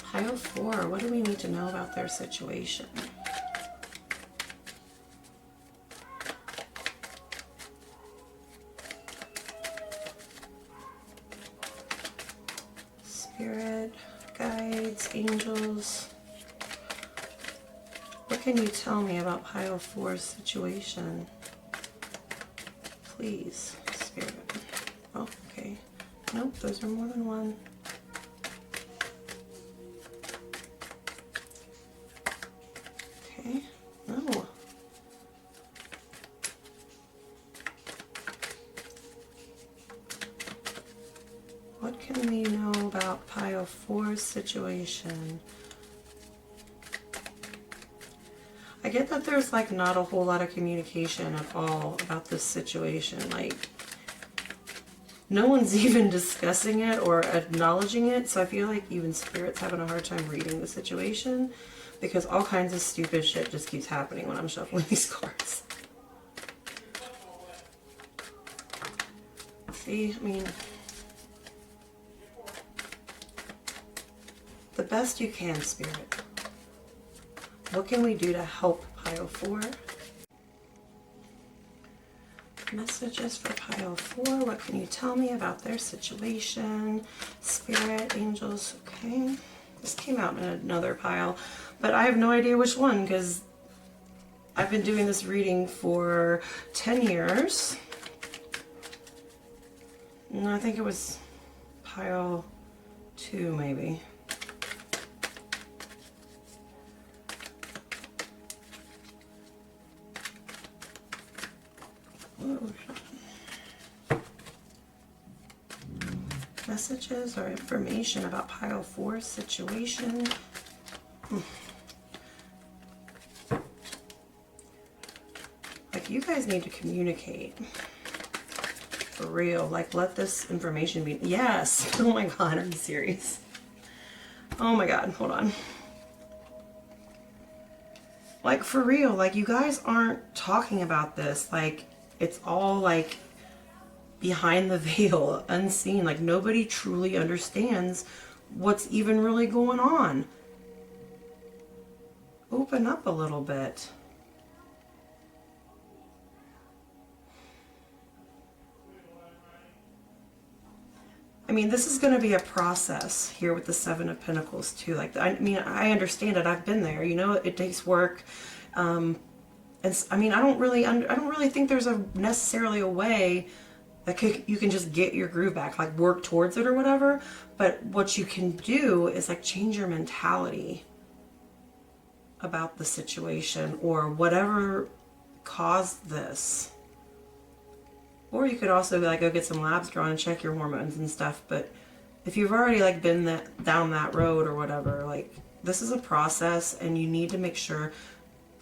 Pile 4, what do we need to know about their situation? Spirit, guides, angels. What can you tell me about pile 4's situation? Please, Spirit. Oh, okay. Nope, those are more than one. Okay, no. What can we know about pile 4's situation? I get that there's like not a whole lot of communication at all about this situation. Like, no one's even discussing it or acknowledging it, so I feel like even Spirit's having a hard time reading the situation because all kinds of stupid shit just keeps happening when I'm shuffling these cards. See, I mean, the best you can, Spirit. What can we do to help pile 4? Messages for pile 4. What can you tell me about their situation? Spirit, angels. Okay. This came out in another pile, but I have no idea which one because I've been doing this reading for 10 years. And I think it was pile 2 maybe. Messages or information about pile 4's situation. Like, you guys need to communicate. For real. Like, let this information be... Yes! Oh my god, are you serious? Oh my god, hold on. Like, for real, like, you guys aren't talking about this. Like, it's all, like, behind the veil, unseen. Like, nobody truly understands what's even really going on. Open up a little bit. I mean, this is going to be a process here with the 7 of Pentacles too. Like, I mean, I understand it. I've been there. You know, it takes work. And I mean, I don't really think there's necessarily a way that you can just get your groove back, like work towards it or whatever. But what you can do is like change your mentality about the situation or whatever caused this. Or you could also like go get some labs drawn and check your hormones and stuff. But if you've already like been down that road or whatever, like, this is a process and you need to make sure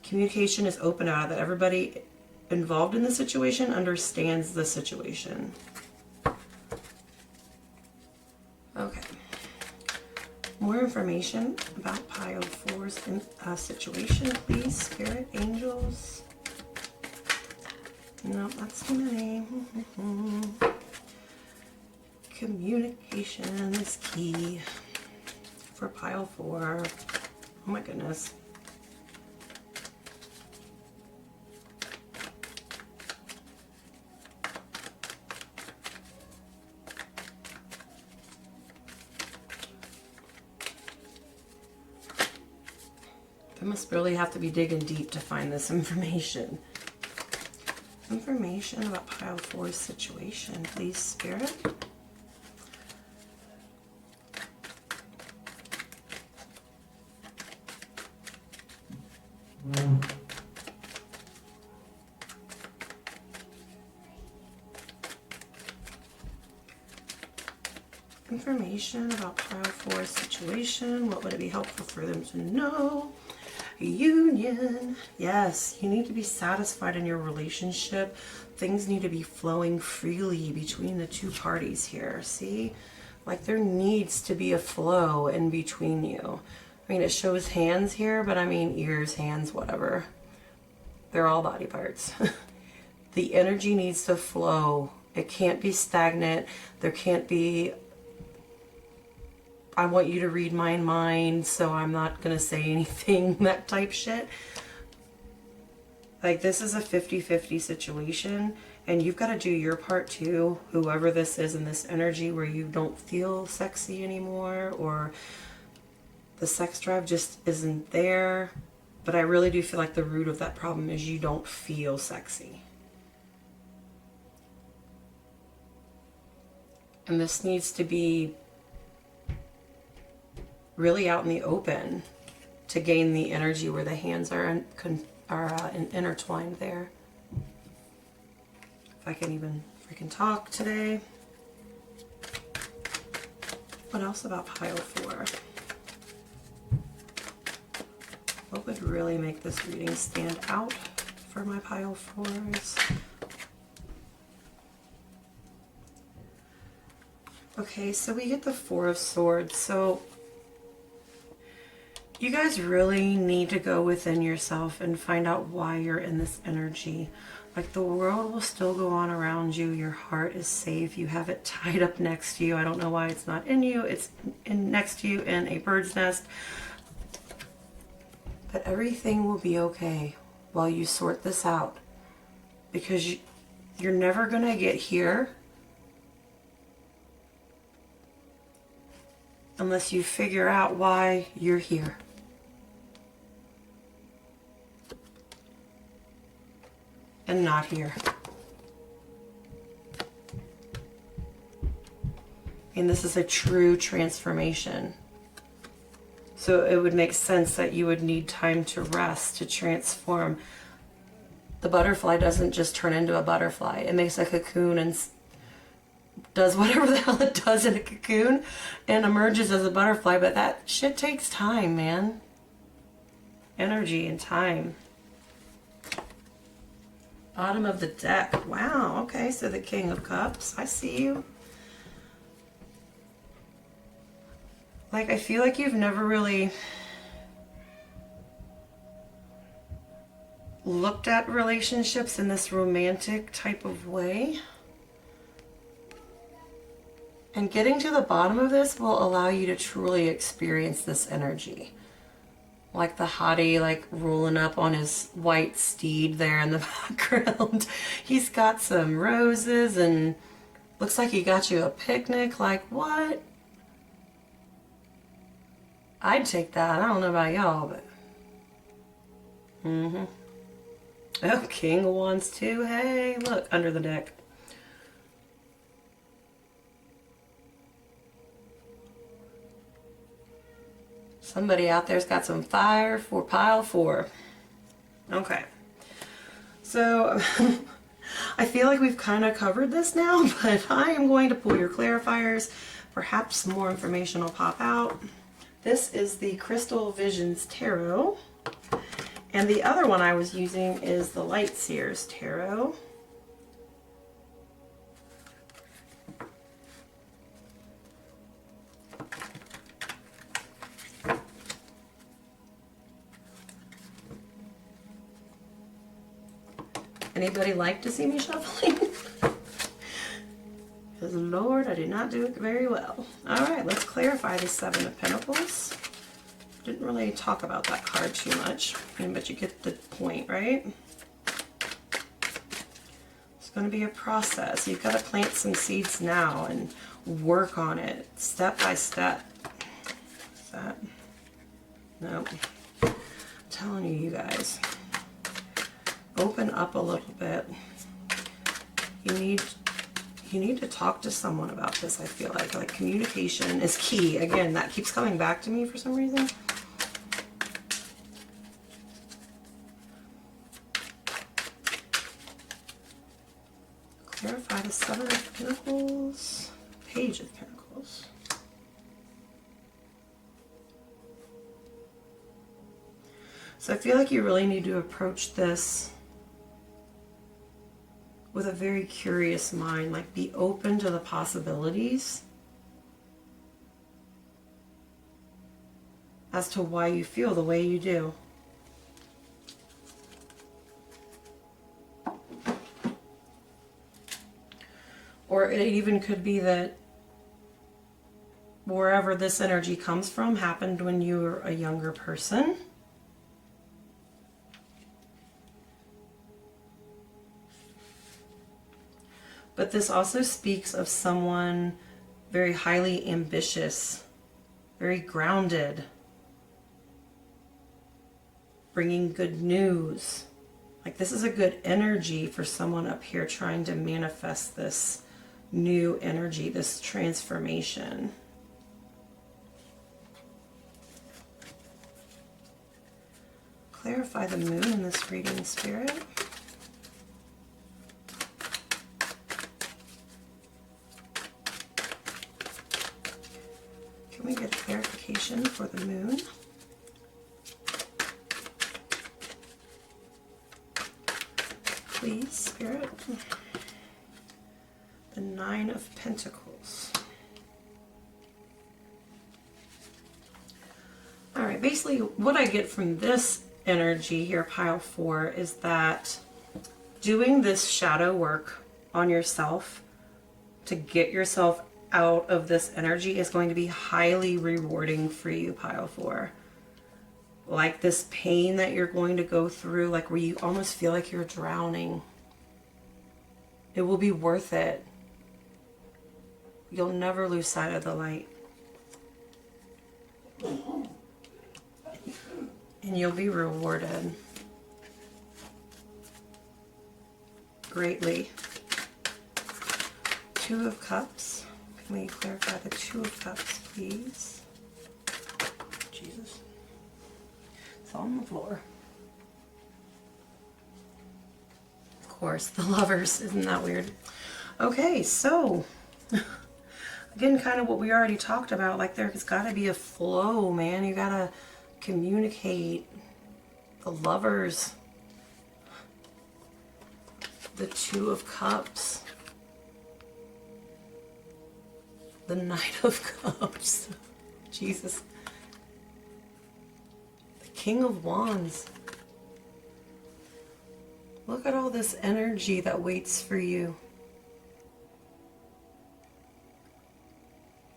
communication is open out, that everybody involved in the situation understands the situation. Okay. More information about pile 4's situation, please, Spirit, Angels. No, that's too many. Communication is key for pile 4. Oh my goodness. I must really have to be digging deep to find this information. Information about pile 4's situation, please, Spirit. Information about pile 4's situation. What would it be helpful for them to know? Union. Yes, you need to be satisfied in your relationship. Things need to be flowing freely between the two parties here. See? Like there needs to be a flow in between you. I mean, it shows hands here, but I mean ears, hands, whatever. They're all body parts. The energy needs to flow. It can't be stagnant. There can't be, I want you to read my mind, so I'm not going to say anything, that type shit. Like, this is a 50-50 situation, and you've got to do your part too, whoever this is in this energy where you don't feel sexy anymore, or the sex drive just isn't there. But I really do feel like the root of that problem is you don't feel sexy. And this needs to be really out in the open to gain the energy where the hands are intertwined there. If I can even freaking talk today. What else about pile 4? What would really make this reading stand out for my pile 4s? Okay, so we get the 4 of Swords. So you guys really need to go within yourself and find out why you're in this energy. Like, the world will still go on around you. Your heart is safe. You have it tied up next to you. I don't know why it's not in you. It's next to you in a bird's nest. But everything will be okay while you sort this out. Because you're never going to get here unless you figure out why you're here. And not here. And this is a true transformation. So it would make sense that you would need time to rest, to transform. The butterfly doesn't just turn into a butterfly. It makes a cocoon and does whatever the hell it does in a cocoon and emerges as a butterfly. But that shit takes time, man. Energy and time. Bottom of the deck. Wow, okay, so the King of Cups. I see you. Like, I feel like you've never really looked at relationships in this romantic type of way. And getting to the bottom of this will allow you to truly experience this energy. Like the hottie, like rolling up on his white steed there in the background. He's got some roses and looks like he got you a picnic. Like, what? I'd take that. I don't know about y'all, but... Oh, King of Wands too. Hey, look, under the deck. Somebody out there's got some fire for pile 4. Okay. So, I feel like we've kind of covered this now, but I am going to pull your clarifiers. Perhaps some more information will pop out. This is the Crystal Visions Tarot. And the other one I was using is the Light Seers Tarot. Anybody like to see me shuffling? Because Lord, I did not do it very well. All right, let's clarify the Seven of Pentacles. Didn't really talk about that card too much, but you get the point, right? It's going to be a process. You've got to plant some seeds now and work on it step by step. Is that? No. I'm telling you guys. Open up a little bit. You need to talk to someone about this. I feel like communication is key. Again, that keeps coming back to me for some reason. Clarify the Seven of Pentacles, Page of Pentacles. So I feel like you really need to approach this with a very curious mind, like be open to the possibilities as to why you feel the way you do. Or it even could be that wherever this energy comes from happened when you were a younger person. But this also speaks of someone very highly ambitious, very grounded, bringing good news. Like this is a good energy for someone up here trying to manifest this new energy, this transformation. Clarify the moon in this reading, Spirit. Can we get clarification for the moon? Please, Spirit. The Nine of Pentacles. All right, basically what I get from this energy here, pile 4, is that doing this shadow work on yourself to get yourself out of this energy is going to be highly rewarding for you, pile 4. Like this pain that you're going to go through, like where you almost feel like you're drowning. It will be worth it. You'll never lose sight of the light. And you'll be rewarded greatly. Two of Cups. Can we clarify the Two of Cups, please? Jesus. It's on the floor. Of course, the Lovers. Isn't that weird? Okay, so again, kind of what we already talked about. Like there's got to be a flow, man. You got to communicate. The Lovers. The Two of Cups. The Knight of Cups. Jesus. The King of Wands. Look at all this energy that waits for you.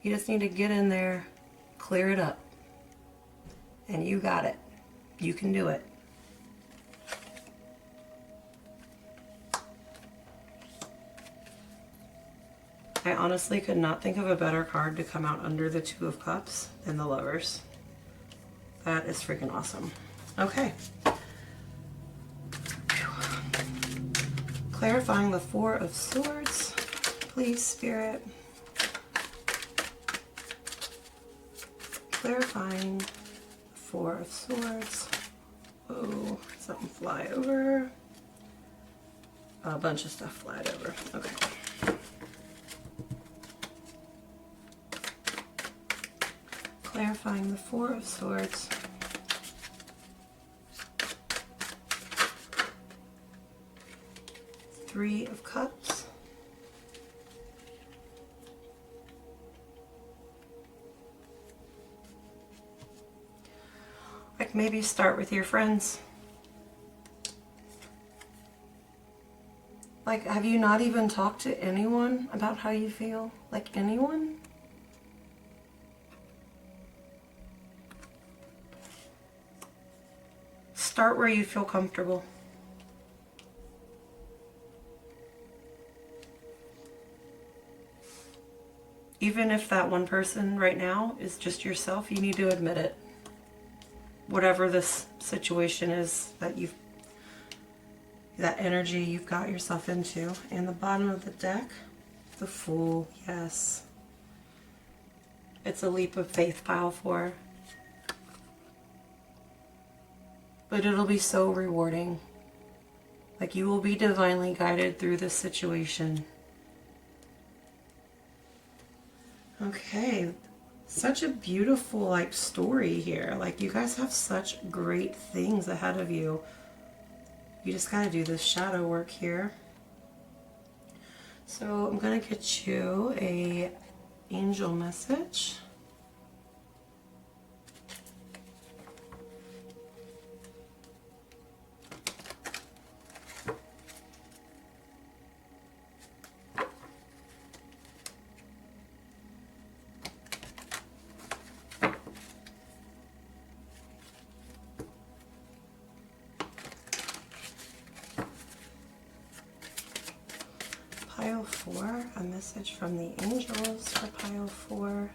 You just need to get in there, clear it up. And you got it. You can do it. I honestly could not think of a better card to come out under the Two of Cups than the Lovers. That is freaking awesome. Okay. Clarifying the Four of Swords, please, Spirit. Clarifying the Four of Swords. Oh, something fly over. A bunch of stuff flied over. Okay. Clarifying the Four of Swords. Three of Cups. Like maybe start with your friends. Like, have you not even talked to anyone about how you feel? Like anyone? Start where you feel comfortable. Even if that one person right now is just yourself, you need to admit it. Whatever this situation is that energy you've got yourself into. And the bottom of the deck, the Fool, yes. It's a leap of faith, pile 4. But it'll be so rewarding. Like you will be divinely guided through this situation. Okay, such a beautiful like story here. Like you guys have such great things ahead of you. You just gotta do this shadow work here. So I'm gonna get you a angel message. Pile 4, a message from the angels for pile 4.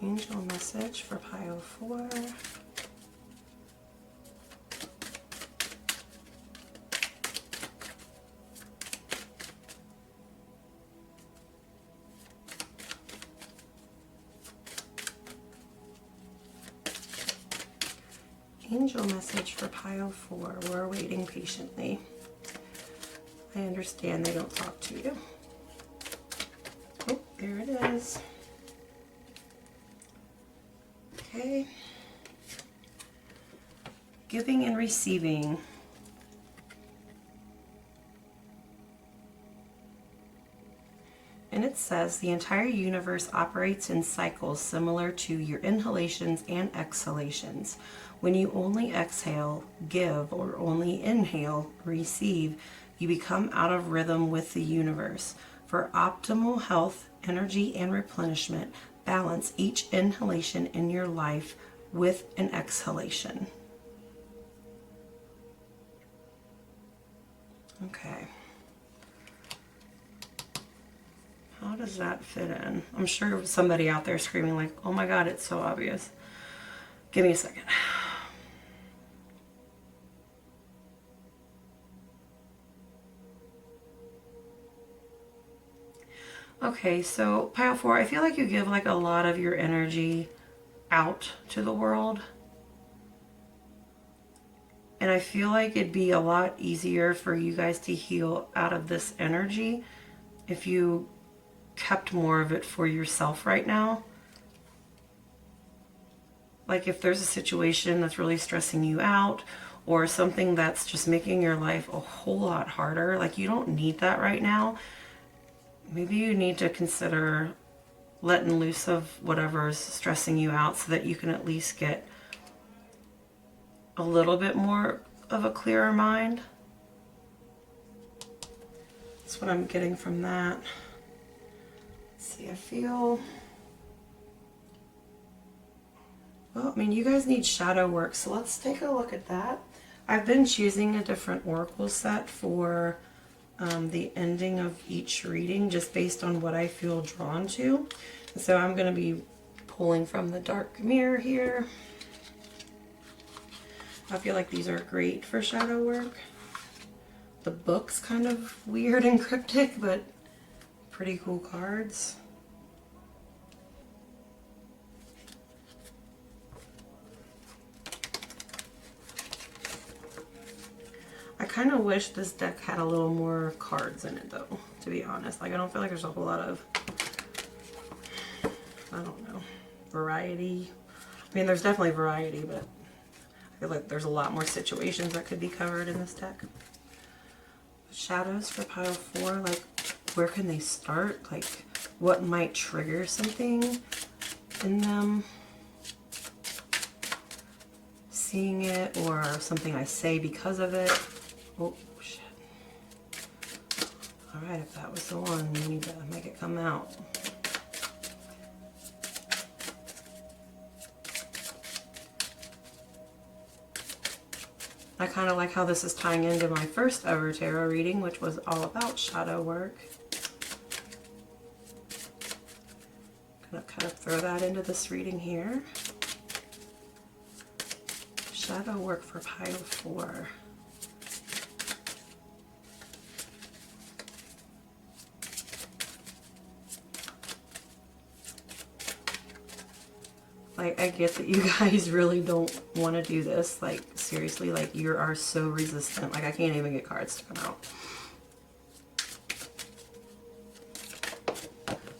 Angel message for pile 4. Angel message for pile 4. We're waiting patiently. I understand they don't talk to you. Oh, there it is. Okay. Giving and receiving. And it says the entire universe operates in cycles similar to your inhalations and exhalations. When you only exhale, give, or only inhale, receive, you become out of rhythm with the universe. For optimal health, energy, and replenishment, balance each inhalation in your life with an exhalation. Okay. How does that fit in? I'm sure somebody out there screaming like, oh my God, it's so obvious. Give me a second. Okay, so pile 4, I feel like you give like a lot of your energy out to the world. And I feel like it'd be a lot easier for you guys to heal out of this energy if you kept more of it for yourself right now. Like if there's a situation that's really stressing you out or something that's just making your life a whole lot harder, like you don't need that right now. Maybe you need to consider letting loose of whatever's stressing you out so that you can at least get a little bit more of a clearer mind. That's what I'm getting from that. Let's see, I feel... Well, I mean, you guys need shadow work, so let's take a look at that. I've been choosing a different oracle set for the ending of each reading just based on what I feel drawn to. And so I'm going to be pulling from the dark mirror here. I feel like these are great for shadow work. The book's kind of weird and cryptic, but pretty cool cards. I kind of wish this deck had a little more cards in it though, to be honest. Like I don't feel like there's a whole lot of variety. I mean, there's definitely variety, but I feel like there's a lot more situations that could be covered in this deck. Shadows for pile 4, like where can they start? Like what might trigger something in them? Seeing it, or something I say because of it. Oh, shit. Alright, if that was the one, you need to make it come out. I kind of like how this is tying into my first ever tarot reading, which was all about shadow work. Gonna kind of throw that into this reading here. Shadow work for pile 4. Like, I get that you guys really don't want to do this. Like, seriously, like, you are so resistant. Like, I can't even get cards to come out.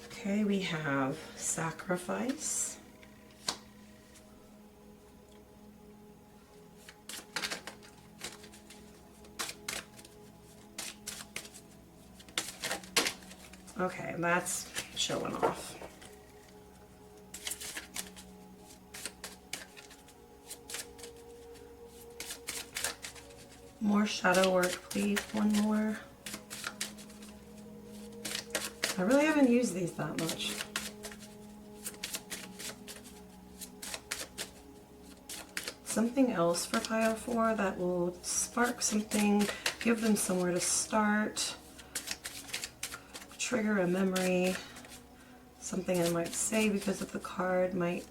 Okay, we have sacrifice. Okay, that's showing off. More shadow work, please. One more. I really haven't used these that much. Something else for pile 4 that will spark something, give them somewhere to start, trigger a memory, something I might say because of the card might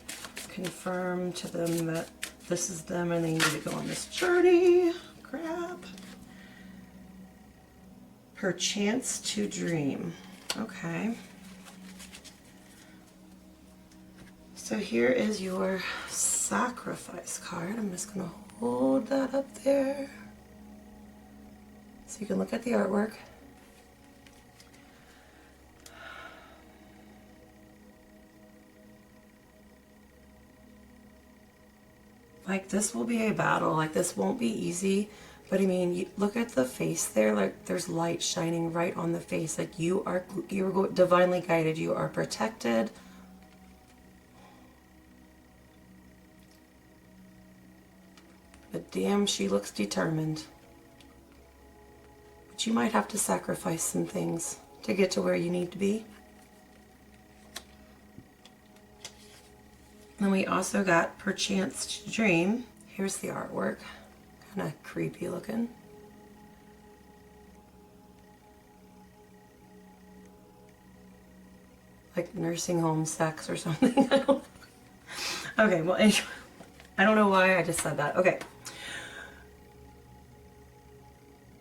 confirm to them that this is them and they need to go on this journey. Crap. Perchance to dream. Okay. So here is your sacrifice card. I'm just going to hold that up there so you can look at the artwork. Like, this will be a battle. Like, this won't be easy. But I mean, you look at the face there. Like, there's light shining right on the face. Like, you are divinely guided. You are protected. But damn, she looks determined. But you might have to sacrifice some things to get to where you need to be. Then we also got Perchance to Dream. Here's the artwork. Kind of creepy looking. Like nursing home sex or something. I don't know. Okay, well, anyway, I don't know why I just said that. Okay.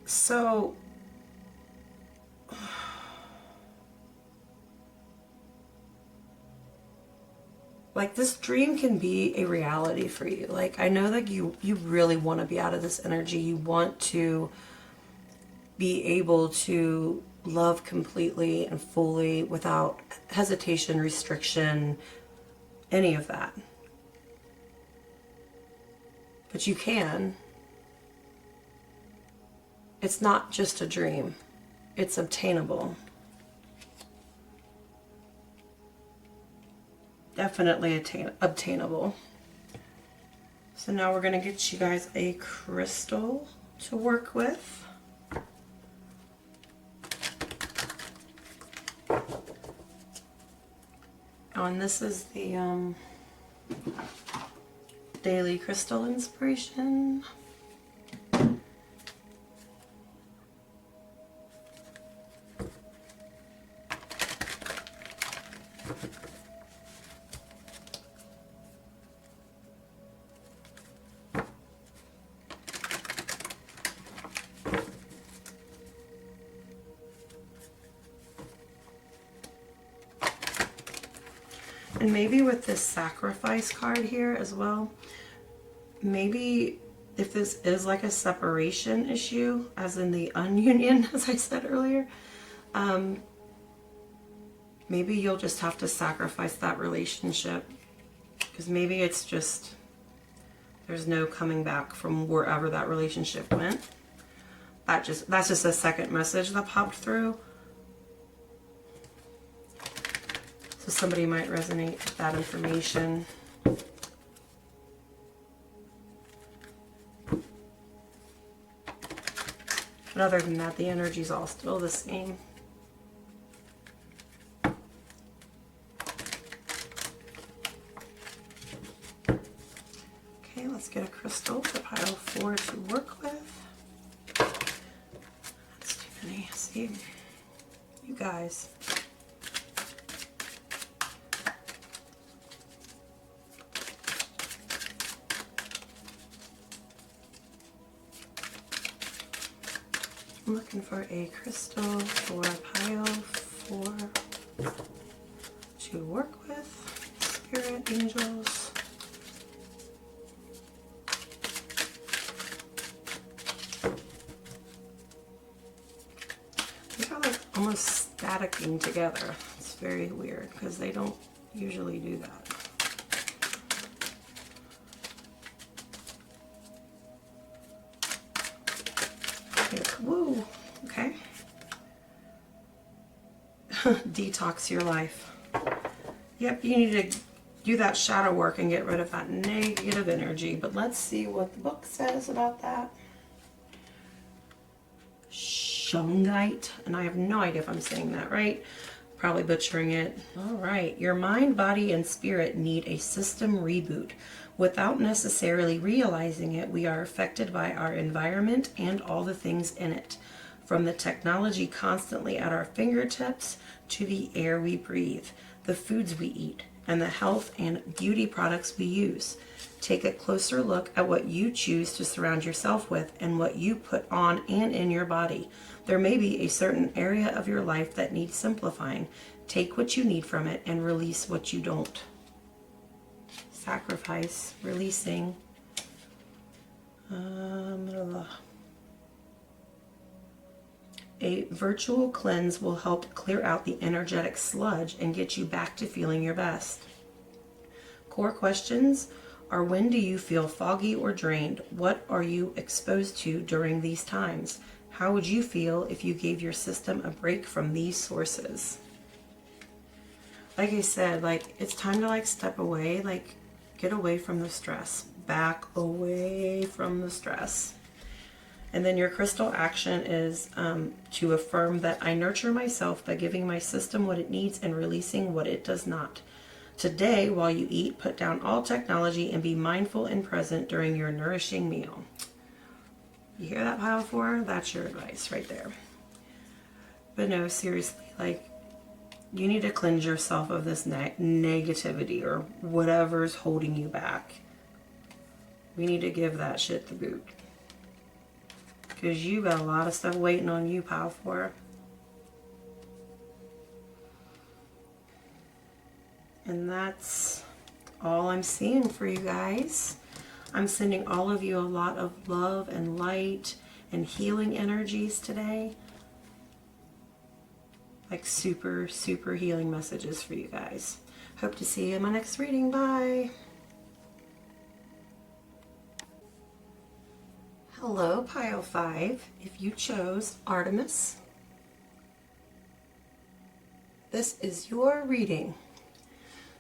So, like, this dream can be a reality for you. Like, I know that you really want to be out of this energy. You want to be able to love completely and fully without hesitation, restriction, any of that. But you can. It's not just a dream. It's obtainable. Definitely obtainable. So now we're going to get you guys a crystal to work with. Oh, and this is the Daily Crystal Inspiration. And maybe with this sacrifice card here as well, maybe if this is like a separation issue, as in the ununion, as I said earlier, maybe you'll just have to sacrifice that relationship Because maybe it's just there's no coming back from wherever that relationship went. That's just a second message that popped through. So somebody might resonate with that information. But other than that, the energy's all still the same. Okay, let's get a crystal for pile 4 to work with. That's too many. See, you guys. I'm looking for a crystal for pile 4 to work with. Spirit, angels. These are like almost staticking together. It's very weird because they don't usually do that. Woo, okay. Detox your life. Yep, you need to do that shadow work and get rid of that negative energy. But let's see what the book says about that. Shungite, and I have no idea if I'm saying that right. Probably butchering it. All right, your mind, body, and spirit need a system reboot. Without necessarily realizing it, we are affected by our environment and all the things in it. From the technology constantly at our fingertips to the air we breathe, the foods we eat, and the health and beauty products we use. Take a closer look at what you choose to surround yourself with and what you put on and in your body. There may be a certain area of your life that needs simplifying. Take what you need from it and release what you don't. Sacrifice, releasing. A virtual cleanse will help clear out the energetic sludge and get you back to feeling your best. Core questions are: when do you feel foggy or drained? What are you exposed to during these times? How would you feel if you gave your system a break from these sources? Like I said, like it's time to like step away, like get away from the stress, back away from the stress. And then your crystal action is to affirm that I nurture myself by giving my system what it needs and releasing what it does not. Today, while you eat, put down all technology and be mindful and present during your nourishing meal. You hear that, pile 4? That's your advice right there. But no, seriously, like, you need to cleanse yourself of this negativity or whatever's holding you back. We need to give that shit the boot. Because you got a lot of stuff waiting on you, pile 4. And that's all I'm seeing for you guys. I'm sending all of you a lot of love and light and healing energies today. Like super, super healing messages for you guys. Hope to see you in my next reading. Bye. Hello, pile 5. If you chose Artemis, this is your reading.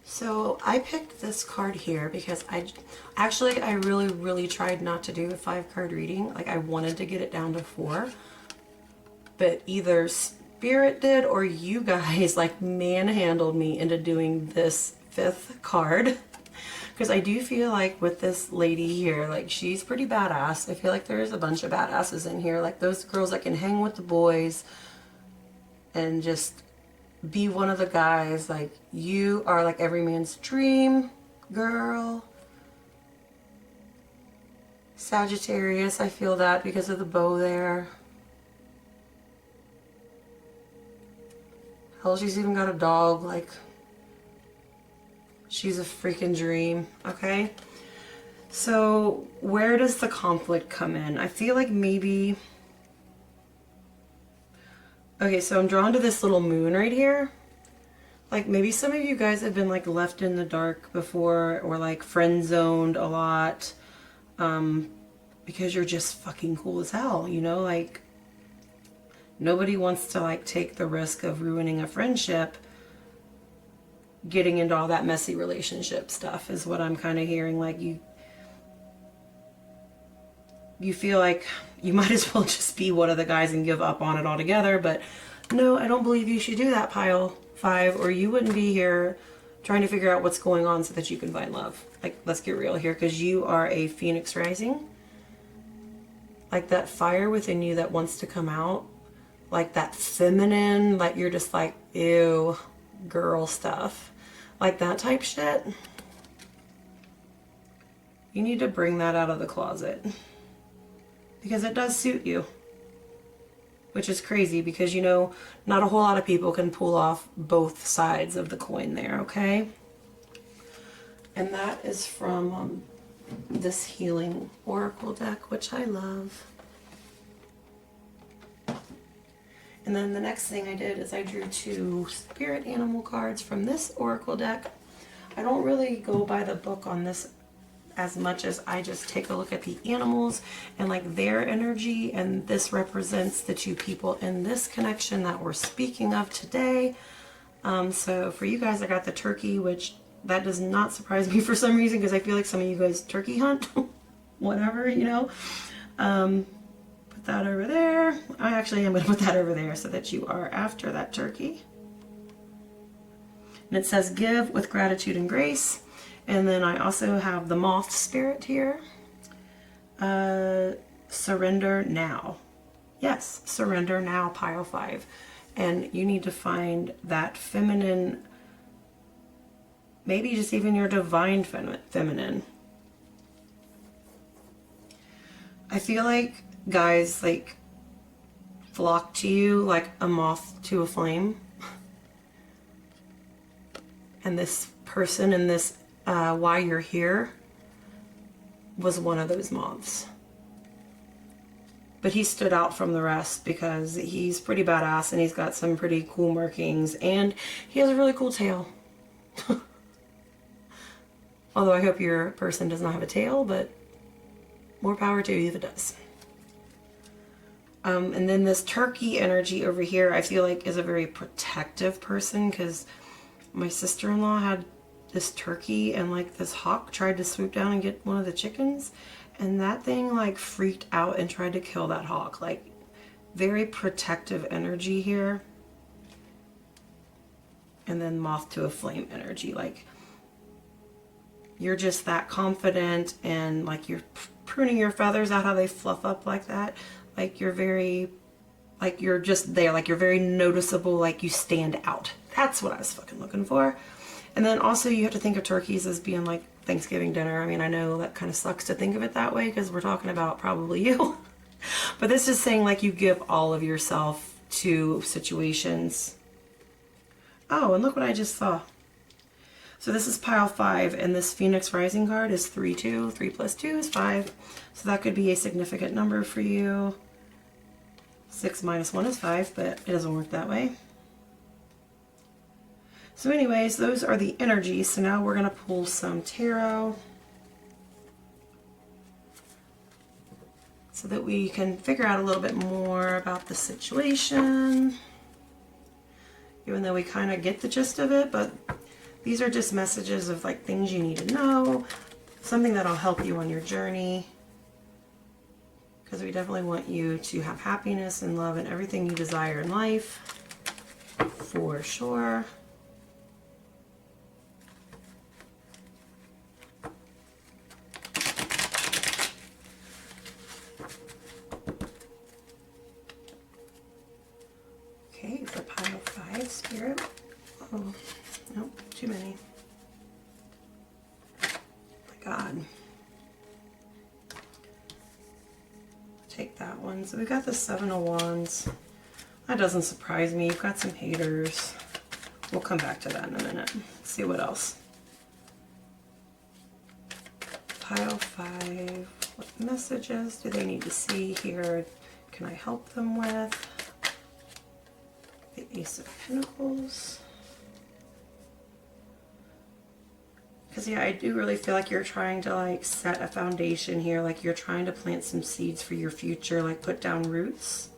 So I picked this card here because I really tried not to do a 5-card reading. Like I wanted to get it down to 4, but either Spirit did or you guys like manhandled me into doing this 5th card. Because I do feel like with this lady here, like she's pretty badass. I feel like there's a bunch of badasses in here, like those girls that can hang with the boys and just be one of the guys. Like you are like every man's dream girl. Sagittarius, I feel that because of the bow there. Hell, she's even got a dog. Like she's a freaking dream. Okay, so where does the conflict come in? I feel like maybe, okay, so I'm drawn to this little moon right here. Like maybe some of you guys have been like left in the dark before, or like friend zoned a lot, because you're just fucking cool as hell, you know, like nobody wants to like take the risk of ruining a friendship, getting into all that messy relationship stuff is what I'm kind of hearing. Like you feel like you might as well just be one of the guys and give up on it altogether. But no, I don't believe you should do that, pile 5, or you wouldn't be here trying to figure out what's going on so that you can find love. Like, let's get real here, because you are a phoenix rising. Like that fire within you that wants to come out, like that feminine, like you're just like, ew, girl stuff, like that type shit. You need to bring that out of the closet, because it does suit you, which is crazy because, you know, not a whole lot of people can pull off both sides of the coin there, okay? And that is from this healing oracle deck, which I love. And then the next thing I did is I drew 2 spirit animal cards from this oracle deck. I don't really go by the book on this as much as I just take a look at the animals and like their energy, and this represents the 2 people in this connection that we're speaking of today. So for you guys, I got the turkey, which that does not surprise me for some reason, because I feel like some of you guys turkey hunt. Whatever, you know. Put that over there. I actually am going to put that over there so that you are after that turkey. And it says give with gratitude and grace. And then I also have the moth spirit here. Surrender now. Yes, surrender now, pile 5. And you need to find that feminine, maybe just even your divine feminine. I feel like guys like flock to you like a moth to a flame. And this person in this why you're here was one of those moths. But he stood out from the rest because he's pretty badass and he's got some pretty cool markings and he has a really cool tail. Although I hope your person does not have a tail, but more power to you if it does. And then this turkey energy over here, I feel like is a very protective person, because my sister-in-law had this turkey and like this hawk tried to swoop down and get one of the chickens, and that thing like freaked out and tried to kill that hawk. Like very protective energy here. And then moth to a flame energy, like you're just that confident and like you're pruning your feathers out how they fluff up like that. Like you're very, like you're just there, like you're very noticeable, like you stand out. That's what I was fucking looking for. And then also you have to think of turkeys as being like Thanksgiving dinner. I mean, I know that kind of sucks to think of it that way because we're talking about probably you. But this is saying like you give all of yourself to situations. Oh, and look what I just saw. So this is pile 5, and this Phoenix Rising card is 3-2. 3 plus 2 is 5. So that could be a significant number for you. 6 minus 1 is 5, but it doesn't work that way. So anyways, those are the energies. So now we're going to pull some tarot so that we can figure out a little bit more about the situation. Even though we kind of get the gist of it, but these are just messages of like things you need to know, something that'll help you on your journey. Because we definitely want you to have happiness and love and everything you desire in life, for sure. Okay, for pile 5, Spirit. Oh, nope, too many. Oh my God. Take that one. So we got the 7 of Wands. That doesn't surprise me. You've got some haters. We'll come back to that in a minute. Let's see what else. Pile 5. What messages do they need to see here? Can I help them with? The Ace of Pentacles. Because yeah, I do really feel like you're trying to like set a foundation here, like you're trying to plant some seeds for your future, like put down roots.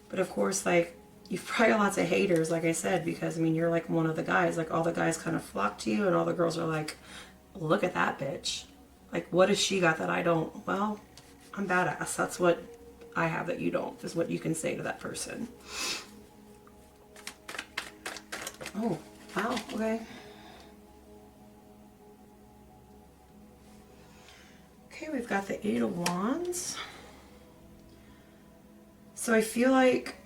But of course, like, you've probably got lots of haters, like I said, because I mean, you're like one of the guys, like all the guys kind of flock to you and all the girls are like, look at that bitch. Like, what has she got that I don't? Well, I'm badass. That's what I have that you don't, is what you can say to that person. Oh, wow, okay. Okay, we've got the Eight of Wands. So I feel like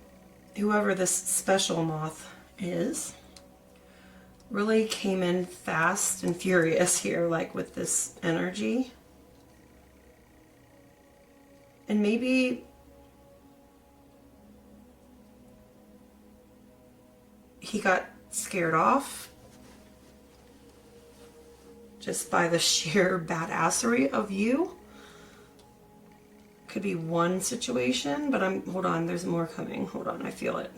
whoever this special moth is really came in fast and furious here, like with this energy. And maybe he got scared off just by the sheer badassery of you. Could be one situation, but hold on, there's more coming. Hold on, I feel it.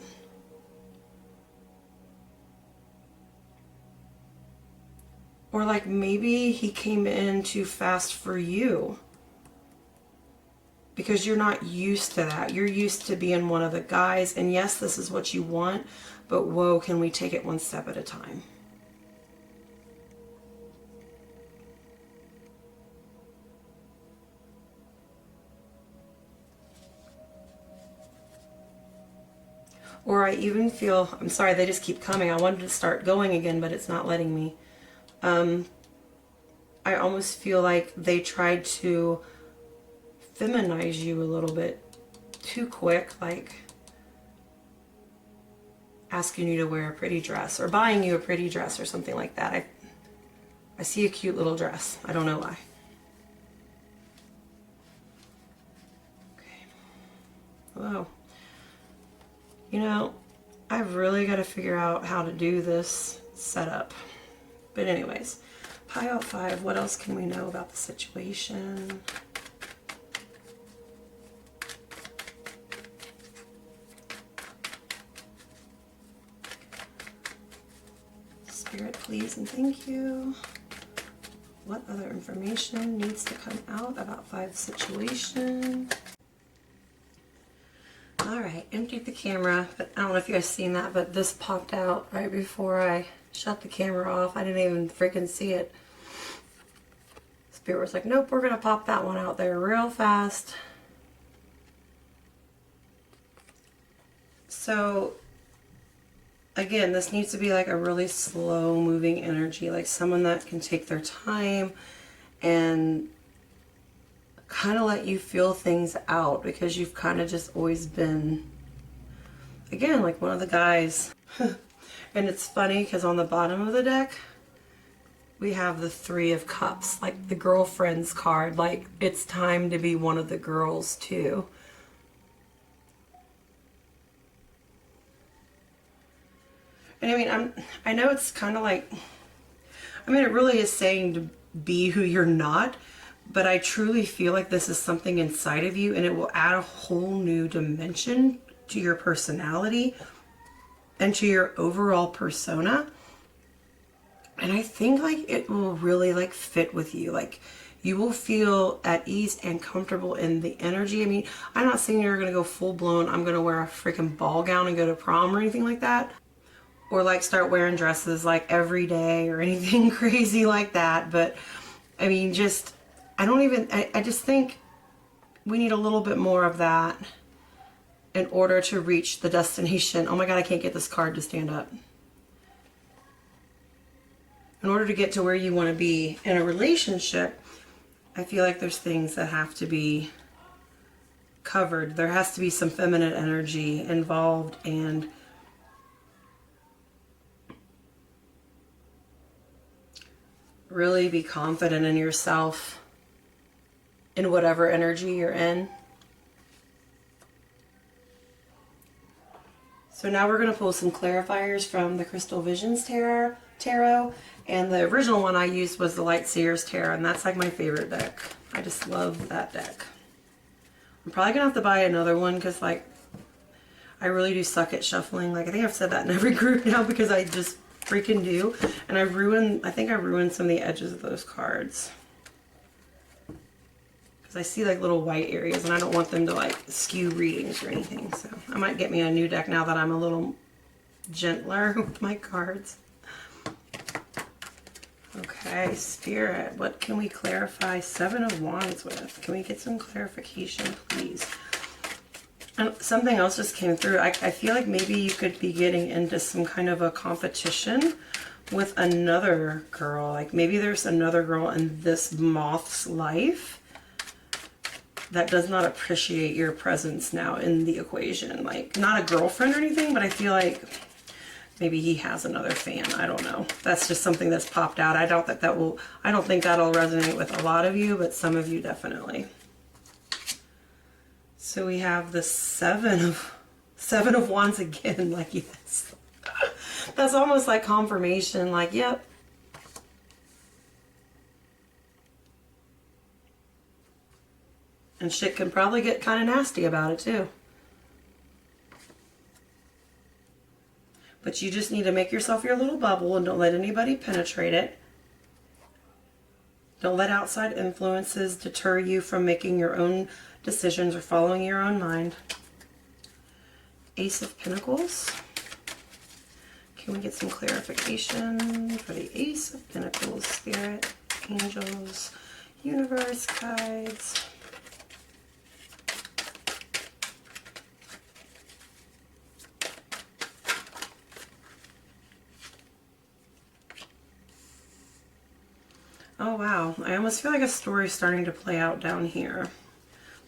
Or like maybe he came in too fast for you. Because you're not used to that. You're used to being one of the guys, and yes, this is what you want, but whoa, can we take it one step at a time? Or I even feel, I'm sorry, they just keep coming. I wanted to start going again, but it's not letting me. I almost feel like they tried to feminize you a little bit too quick, like asking you to wear a pretty dress or buying you a pretty dress or something like that. I see a cute little dress. I don't know why. Okay. Whoa. You know, I've really got to figure out how to do this setup. But anyways, pile 5, what else can we know about the situation? Spirit, please and thank you. What other information needs to come out about 5 situation? Alright, emptied the camera, but I don't know if you guys seen that, but this popped out right before I shut the camera off. I didn't even freaking see it. Spirit was like, nope, we're going to pop that one out there real fast. So, again, this needs to be like a really slow moving energy, like someone that can take their time and kind of let you feel things out, because you've kind of just always been, again, like one of the guys. And it's funny because on the bottom of the deck we have the 3 of Cups, like the girlfriend's card, like it's time to be one of the girls too. And I mean, I know it's kind of like, I mean, it really is saying to be who you're not, but I truly feel like this is something inside of you, and it will add a whole new dimension to your personality and to your overall persona. And I think like it will really like fit with you. Like you will feel at ease and comfortable in the energy. I mean, I'm not saying you're gonna go full blown, I'm gonna wear a freaking ball gown and go to prom or anything like that, or like start wearing dresses like every day or anything crazy like that. But I mean, just, I just think we need a little bit more of that in order to reach the destination. Oh my God, I can't get this card to stand up. In order to get to where you want to be in a relationship, I feel like there's things that have to be covered. There has to be some feminine energy involved, and really be confident in yourself in whatever energy you're in. So now we're going to pull some clarifiers from the Crystal Visions Tarot. And the original one I used was the Light Seers Tarot, and that's like my favorite deck. I just love that deck. I'm probably going to have to buy another one because like I really do suck at shuffling. Like I think I've said that in every group now because I just freaking do. And I think I ruined some of the edges of those cards. Because I see like little white areas and I don't want them to like skew readings or anything. So I might get me a new deck now that I'm a little gentler with my cards. Okay, Spirit, what can we clarify Seven of Wands with? Can we get some clarification, please? And something else just came through. I feel like maybe you could be getting into some kind of a competition with another girl. Like maybe there's another girl in this moth's life that does not appreciate your presence now in the equation. Like not a girlfriend or anything, but I feel like maybe he has another fan. I don't know. That's just something that's popped out. I don't think that'll resonate with a lot of you, but some of you definitely. So we have the Seven of Wands again. Like, yes. That's almost like confirmation. Like, yep. And shit can probably get kind of nasty about it too. But you just need to make yourself your little bubble and don't let anybody penetrate it. Don't let outside influences deter you from making your own decisions or following your own mind. Ace of Pentacles. Can we get some clarification for the Ace of Pentacles? Spirit, angels, universe, guides. Oh wow, I almost feel like a story's starting to play out down here.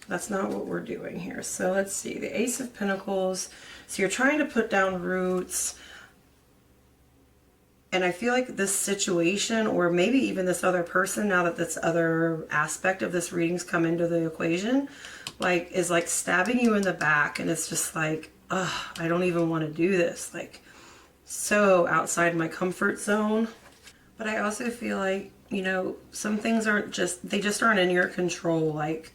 That's not what we're doing here. So let's see, the Ace of Pentacles. So you're trying to put down roots. And I feel like this situation, or maybe even this other person, now that this other aspect of this reading's come into the equation, like is like stabbing you in the back. And it's just like, ugh, I don't even want to do this. Like so outside my comfort zone. But I also feel like, you know, some things they just aren't in your control, like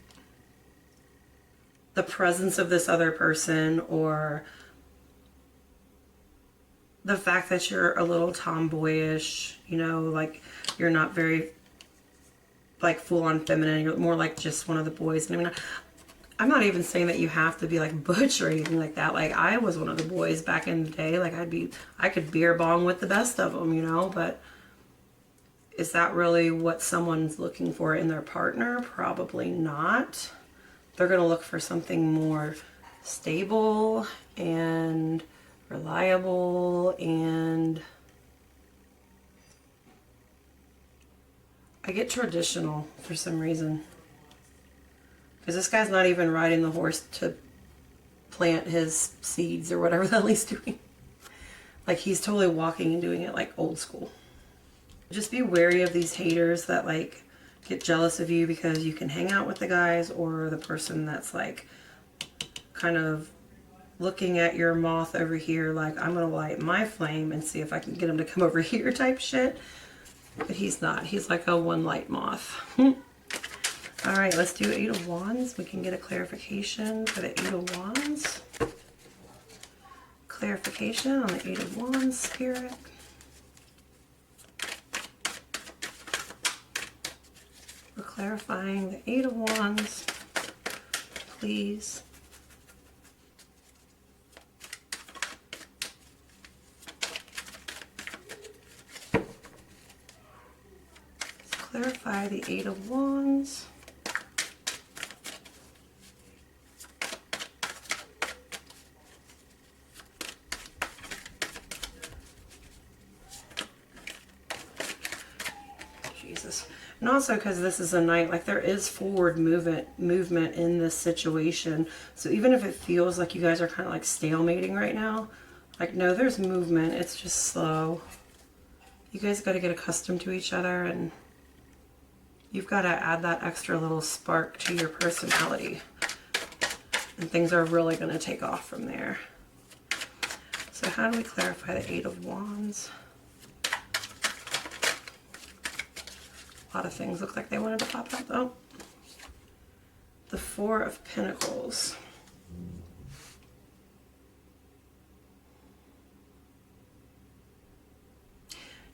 the presence of this other person or the fact that you're a little tomboyish, you know, like you're not very like full on feminine, you're more like just one of the boys. And I mean, I'm not even saying that you have to be like butch or anything like that. Like I was one of the boys back in the day, like I could beer bong with the best of them, you know, but is that really what someone's looking for in their partner? Probably not. They're going to look for something more stable and reliable, and I get traditional for some reason. Because this guy's not even riding the horse to plant his seeds or whatever the hell he's doing. Like he's totally walking and doing it like old school. Just be wary of these haters that like get jealous of you because you can hang out with the guys, or the person that's like kind of looking at your moth over here like I'm gonna light my flame and see if I can get him to come over here type shit. But he's not. He's like a one light moth. All right, let's do Eight of Wands. We can get a clarification for the Eight of Wands. Clarification on the Eight of Wands, Spirit. We're clarifying the Eight of Wands, please. Let's clarify the Eight of Wands. Jesus. And also because this is a night, like there is forward movement in this situation. So even if it feels like you guys are kind of like stalemating right now, like no, there's movement. It's just slow. You guys got to get accustomed to each other, and you've got to add that extra little spark to your personality. And things are really going to take off from there. So how do we clarify the Eight of Wands? A lot of things look like they wanted to pop up though. The Four of Pentacles.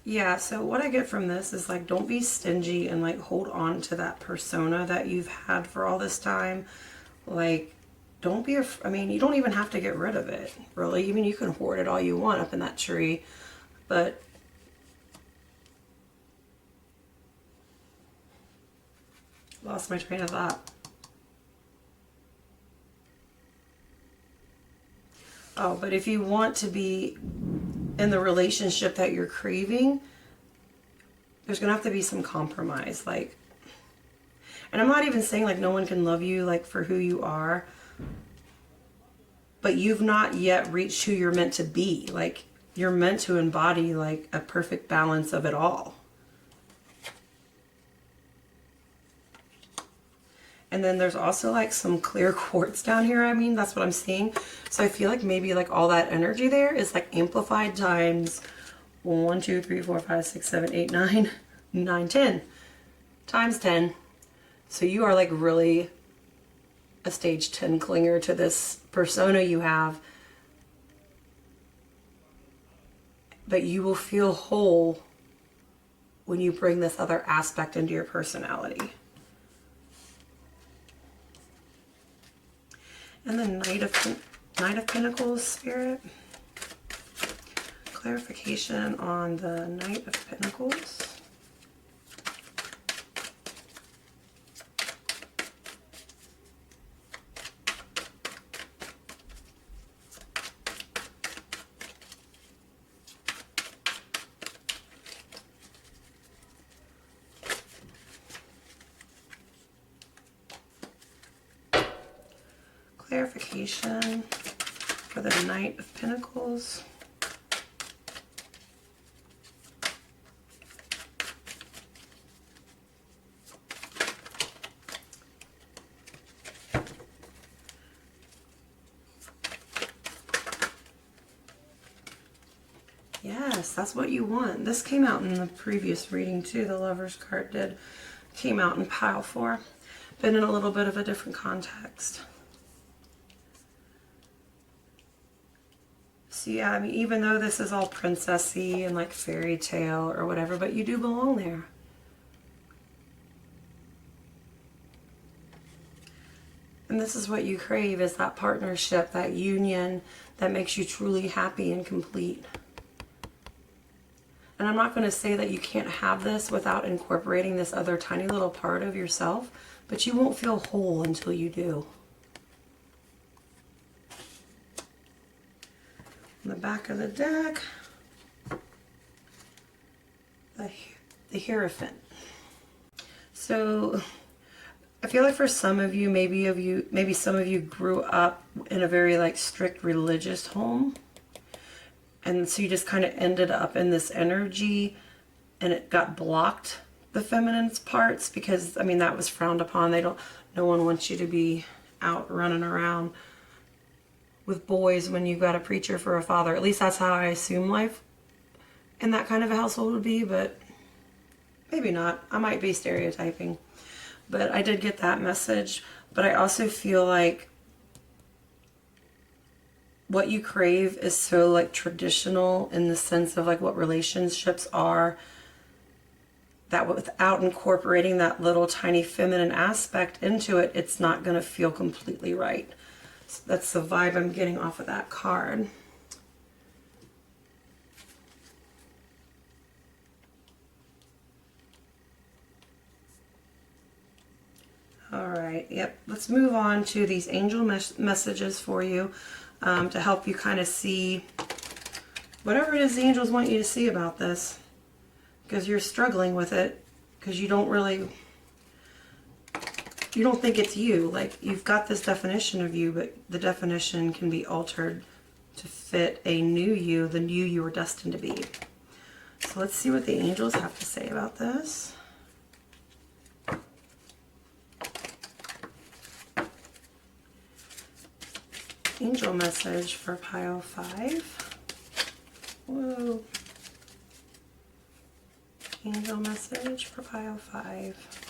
Yeah, so what I get from this is like, don't be stingy and like hold on to that persona that you've had for all this time. Like, don't be, I mean, you don't even have to get rid of it, really. I mean, you can hoard it all you want up in that tree, but lost my train of thought. Oh, but if you want to be in the relationship that you're craving, there's gonna have to be some compromise. Like, and I'm not even saying like no one can love you like for who you are, but you've not yet reached who you're meant to be. Like, you're meant to embody like a perfect balance of it all. And then there's also like some clear quartz down here. I mean, that's what I'm seeing. So I feel like maybe like all that energy there is like amplified times 1, 2, 3, 4, 5, 6, 7, 8, 9, 9, 10 times 10. So you are like really a stage 10 clinger to this persona you have. But you will feel whole when you bring this other aspect into your personality. And the Knight of Pentacles spirit. Clarification on the Knight of Pentacles. Clarification for the Knight of Pentacles. Yes, that's what you want. This came out in the previous reading too. The Lover's card did. Came out in pile 4, but in a little bit of a different context. So yeah, I mean, even though this is all princessy and like fairy tale or whatever, but you do belong there. And this is what you crave, is that partnership, that union that makes you truly happy and complete. And I'm not going to say that you can't have this without incorporating this other tiny little part of yourself, but you won't feel whole until you do. On the back of the deck, the Hierophant. So I feel like for some of you, maybe some of you grew up in a very like strict religious home. And so you just kind of ended up in this energy and it got blocked, the feminine parts, because I mean, that was frowned upon. No one wants you to be out running around with boys when you've got a preacher for a father. At least that's how I assume life in that kind of a household would be, but maybe not. I might be stereotyping. But I did get that message. But I also feel like what you crave is so like traditional in the sense of like what relationships are, that without incorporating that little tiny feminine aspect into it, it's not going to feel completely right. So that's the vibe I'm getting off of that card. All right, yep. Let's move on to these angel messages for you to help you kind of see whatever it is the angels want you to see about this, because you're struggling with it because you don't think it's you. Like, you've got this definition of you, but the definition can be altered to fit a new you, the new you were destined to be. So let's see what the angels have to say about this. Angel message for pile 5. Whoa. Angel message for pile 5.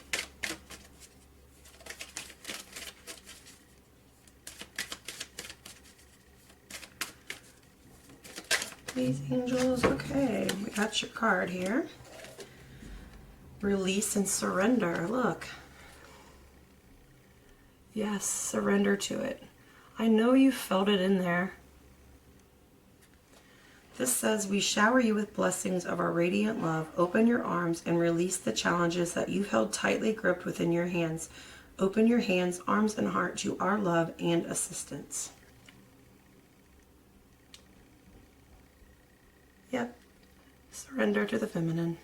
These angels. Okay, we got your card here. Release and surrender. Look. Yes, surrender to it. I know you felt it in there. This says, we shower you with blessings of our radiant love. Open your arms and release the challenges that you've held tightly gripped within your hands. Open your hands, arms, and heart to our love and assistance. Yep. Surrender to the feminine.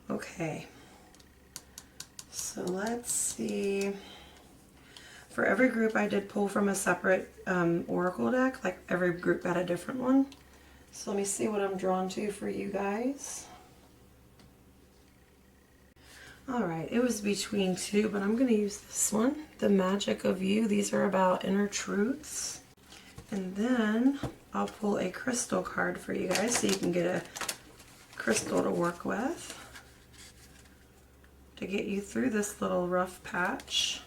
Okay. So let's see. For every group I did pull from a separate oracle deck, like every group got a different one. So let me see what I'm drawn to for you guys. Alright, it was between two, but I'm going to use this one, The Magic of You. These are about inner truths. And then I'll pull a crystal card for you guys so you can get a crystal to work with to get you through this little rough patch.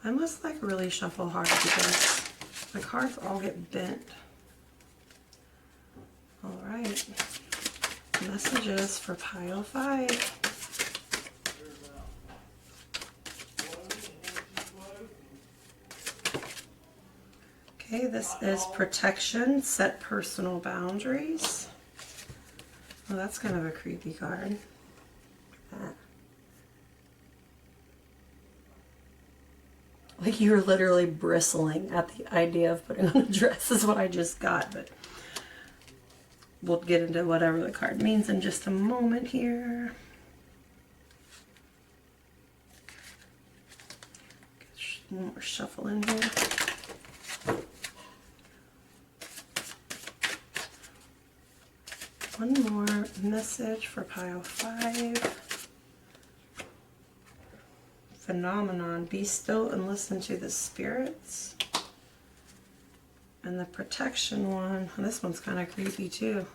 I must like really shuffle hard because the cards all get bent. Alright. Messages for pile 5. Okay, this is protection, set personal boundaries. Oh, that's kind of a creepy card. Like you're literally bristling at the idea of putting on a dress is what I just got, but we'll get into whatever the card means in just a moment here. Get one more shuffle in here. One more message for pile 5. Phenomenon, be still and listen to the spirits. And the protection one, this one's kind of creepy too.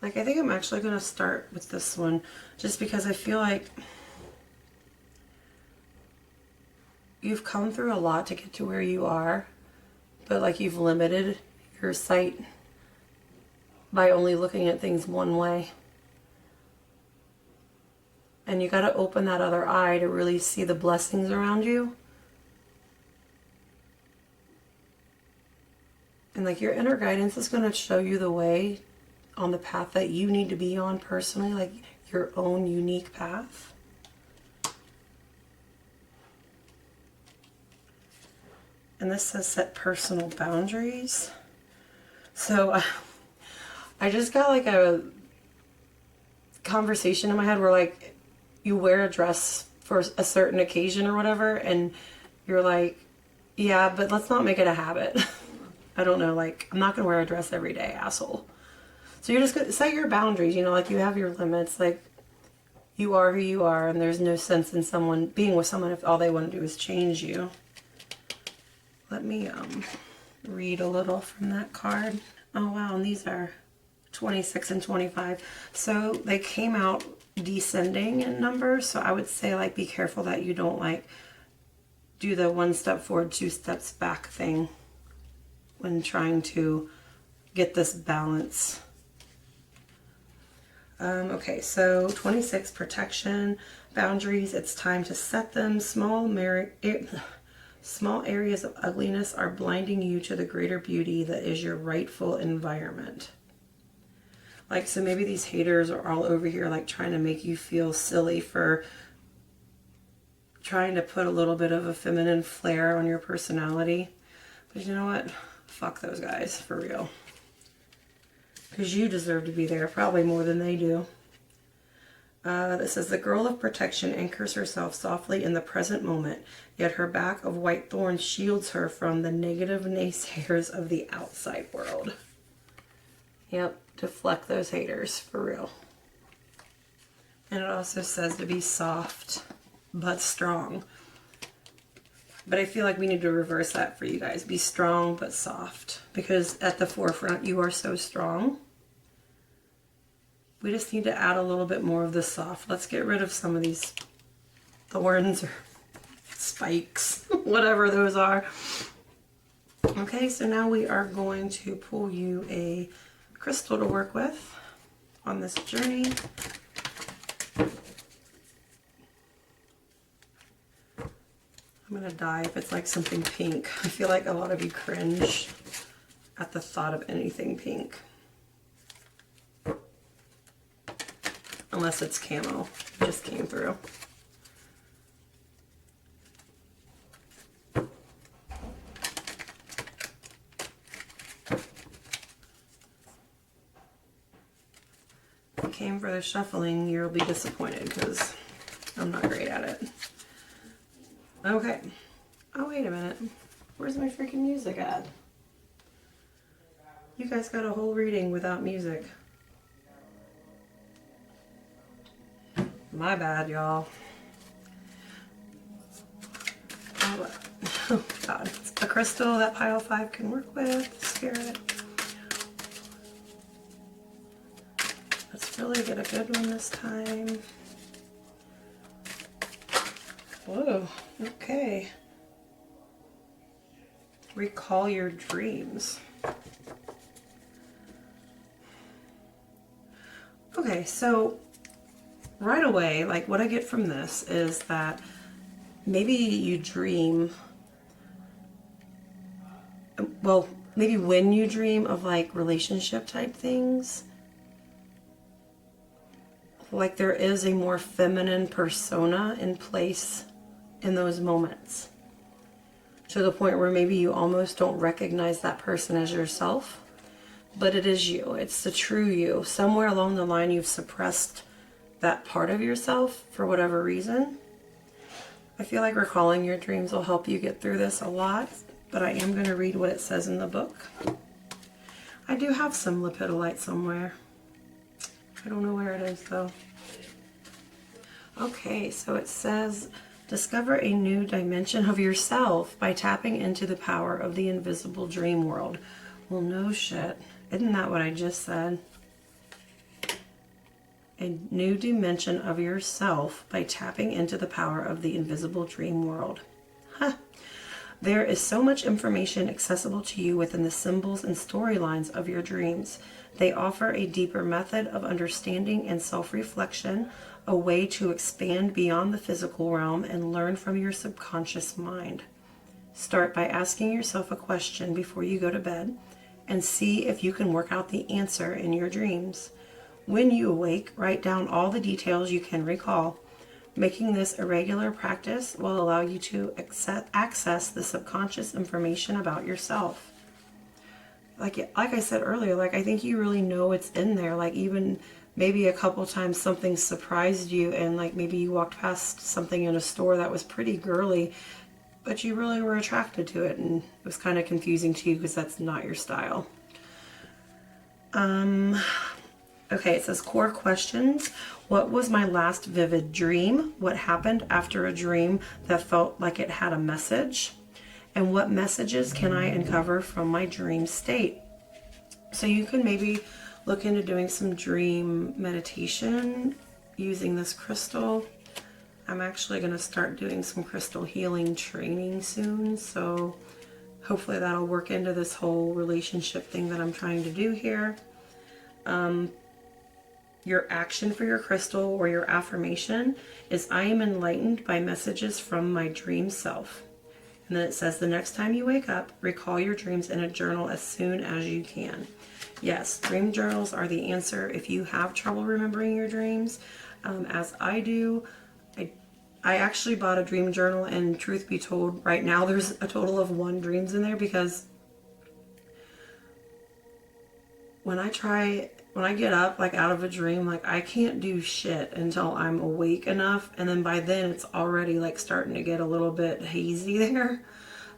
Like I think I'm actually going to start with this one just because I feel like you've come through a lot to get to where you are, but like you've limited your sight by only looking at things one way. And you got to open that other eye to really see the blessings around you. And like your inner guidance is going to show you the way on the path that you need to be on personally, like your own unique path. And this says set personal boundaries. So I just got like a conversation in my head where like you wear a dress for a certain occasion or whatever and you're like, yeah, but let's not make it a habit. I don't know, like I'm not gonna wear a dress every day, asshole. So you're just gonna set your boundaries, you know, like you have your limits, like you are who you are and there's no sense in someone being with someone if all they want to do is change you. Let me read a little from that card. Oh wow, and these are 26 and 25. So they came out descending in numbers. So I would say like be careful that you don't like do the 1 step forward, 2 steps back thing when trying to get this balance. Okay, so 26, protection, boundaries. It's time to set them. Small areas of ugliness are blinding you to the greater beauty that is your rightful environment. Like, so maybe these haters are all over here like trying to make you feel silly for trying to put a little bit of a feminine flair on your personality. But you know what? Fuck those guys, for real. Because you deserve to be there, probably more than they do. This says, the girl of protection anchors herself softly in the present moment, yet her back of white thorns shields her from the negative naysayers of the outside world. Yep, deflect those haters, for real. And it also says to be soft, but strong. But I feel like we need to reverse that for you guys. Be strong but soft. Because at the forefront, you are so strong. We just need to add a little bit more of the soft. Let's get rid of some of these thorns or spikes, whatever those are. Okay, so now we are going to pull you a crystal to work with on this journey. I'm gonna die if it's like something pink. I feel like a lot of you cringe at the thought of anything pink. Unless it's camo, it just came through. If you came for the shuffling, you'll be disappointed because I'm not great at it. Okay. Oh, wait a minute. Where's my freaking music at? You guys got a whole reading without music. My bad, y'all. Oh, God. It's a crystal that pile 5 can work with. Spirit. Let's really get a good one this time. Whoa, okay. Recall your dreams. Okay, so right away, like what I get from this is that maybe you dream, well, maybe when you dream of like relationship type things, like there is a more feminine persona in place in those moments, to the point where maybe you almost don't recognize that person as yourself, but it is you. It's the true you. Somewhere along the line you've suppressed that part of yourself for whatever reason. I feel like recalling your dreams will help you get through this a lot, but I am going to read what it says in the book. I do have some lepidolite somewhere. I don't know where it is though. Okay, so it says, discover a new dimension of yourself by tapping into the power of the invisible dream world. Well, no shit. Isn't that what I just said? A new dimension of yourself by tapping into the power of the invisible dream world. Huh. There is so much information accessible to you within the symbols and storylines of your dreams. They offer a deeper method of understanding and self-reflection, a way to expand beyond the physical realm and learn from your subconscious mind. Start by asking yourself a question before you go to bed and see if you can work out the answer in your dreams. When you awake, write down all the details you can recall. Making this a regular practice will allow you to access the subconscious information about yourself. Like I said earlier, like I think you really know it's in there. Like even maybe a couple times something surprised you, and like maybe you walked past something in a store that was pretty girly, but you really were attracted to it, and it was kind of confusing to you because that's not your style. Okay, it says core questions. What was my last vivid dream? What happened after a dream that felt like it had a message? And what messages can I uncover from my dream state? So you can maybe look into doing some dream meditation using this crystal. I'm actually going to start doing some crystal healing training soon, so hopefully that'll work into this whole relationship thing that I'm trying to do here. Your action for your crystal or your affirmation is, I am enlightened by messages from my dream self. And then it says, the next time you wake up, recall your dreams in a journal as soon as you can. Yes, dream journals are the answer if you have trouble remembering your dreams, as I do. I actually bought a dream journal, and truth be told, right now there's a total of 1 dreams in there, because when I get up like out of a dream, like I can't do shit until I'm awake enough, and then by then it's already like starting to get a little bit hazy there.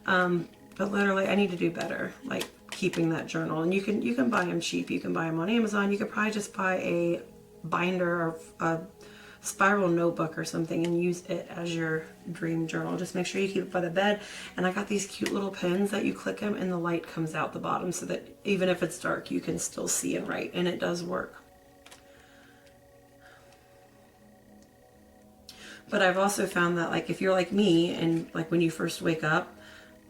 But literally I need to do better, like keeping that journal. And you can buy them cheap. You can buy them on Amazon. You could probably just buy a binder of a spiral notebook or something and use it as your dream journal. Just make sure you keep it by the bed. And I got these cute little pens that you click them and the light comes out the bottom so that even if it's dark, you can still see and write, and it does work. But I've also found that, like, if you're like me and like when you first wake up,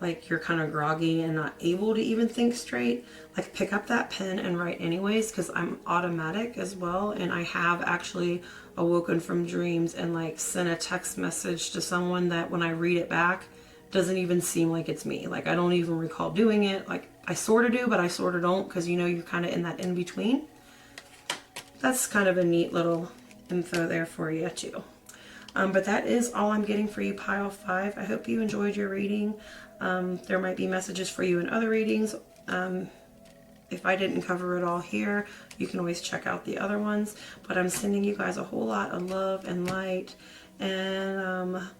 like you're kind of groggy and not able to even think straight, like pick up that pen and write anyways, because I'm automatic as well, and I have actually awoken from dreams and like sent a text message to someone that when I read it back doesn't even seem like it's me. Like I don't even recall doing it. Like I sort of do, but I sort of don't, because you know you're kind of in that in between. That's kind of a neat little info there for you too. But that is all I'm getting for you, Pile 5. I hope you enjoyed your reading. There might be messages for you in other readings. If I didn't cover it all here, you can always check out the other ones. But I'm sending you guys a whole lot of love and light and a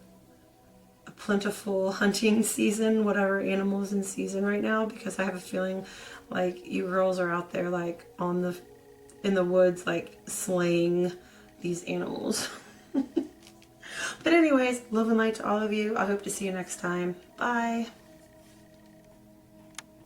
plentiful hunting season, whatever animals in season right now, because I have a feeling like you girls are out there like in the woods, like slaying these animals. But anyways, love and light to all of you. I hope to see you next time. Bye.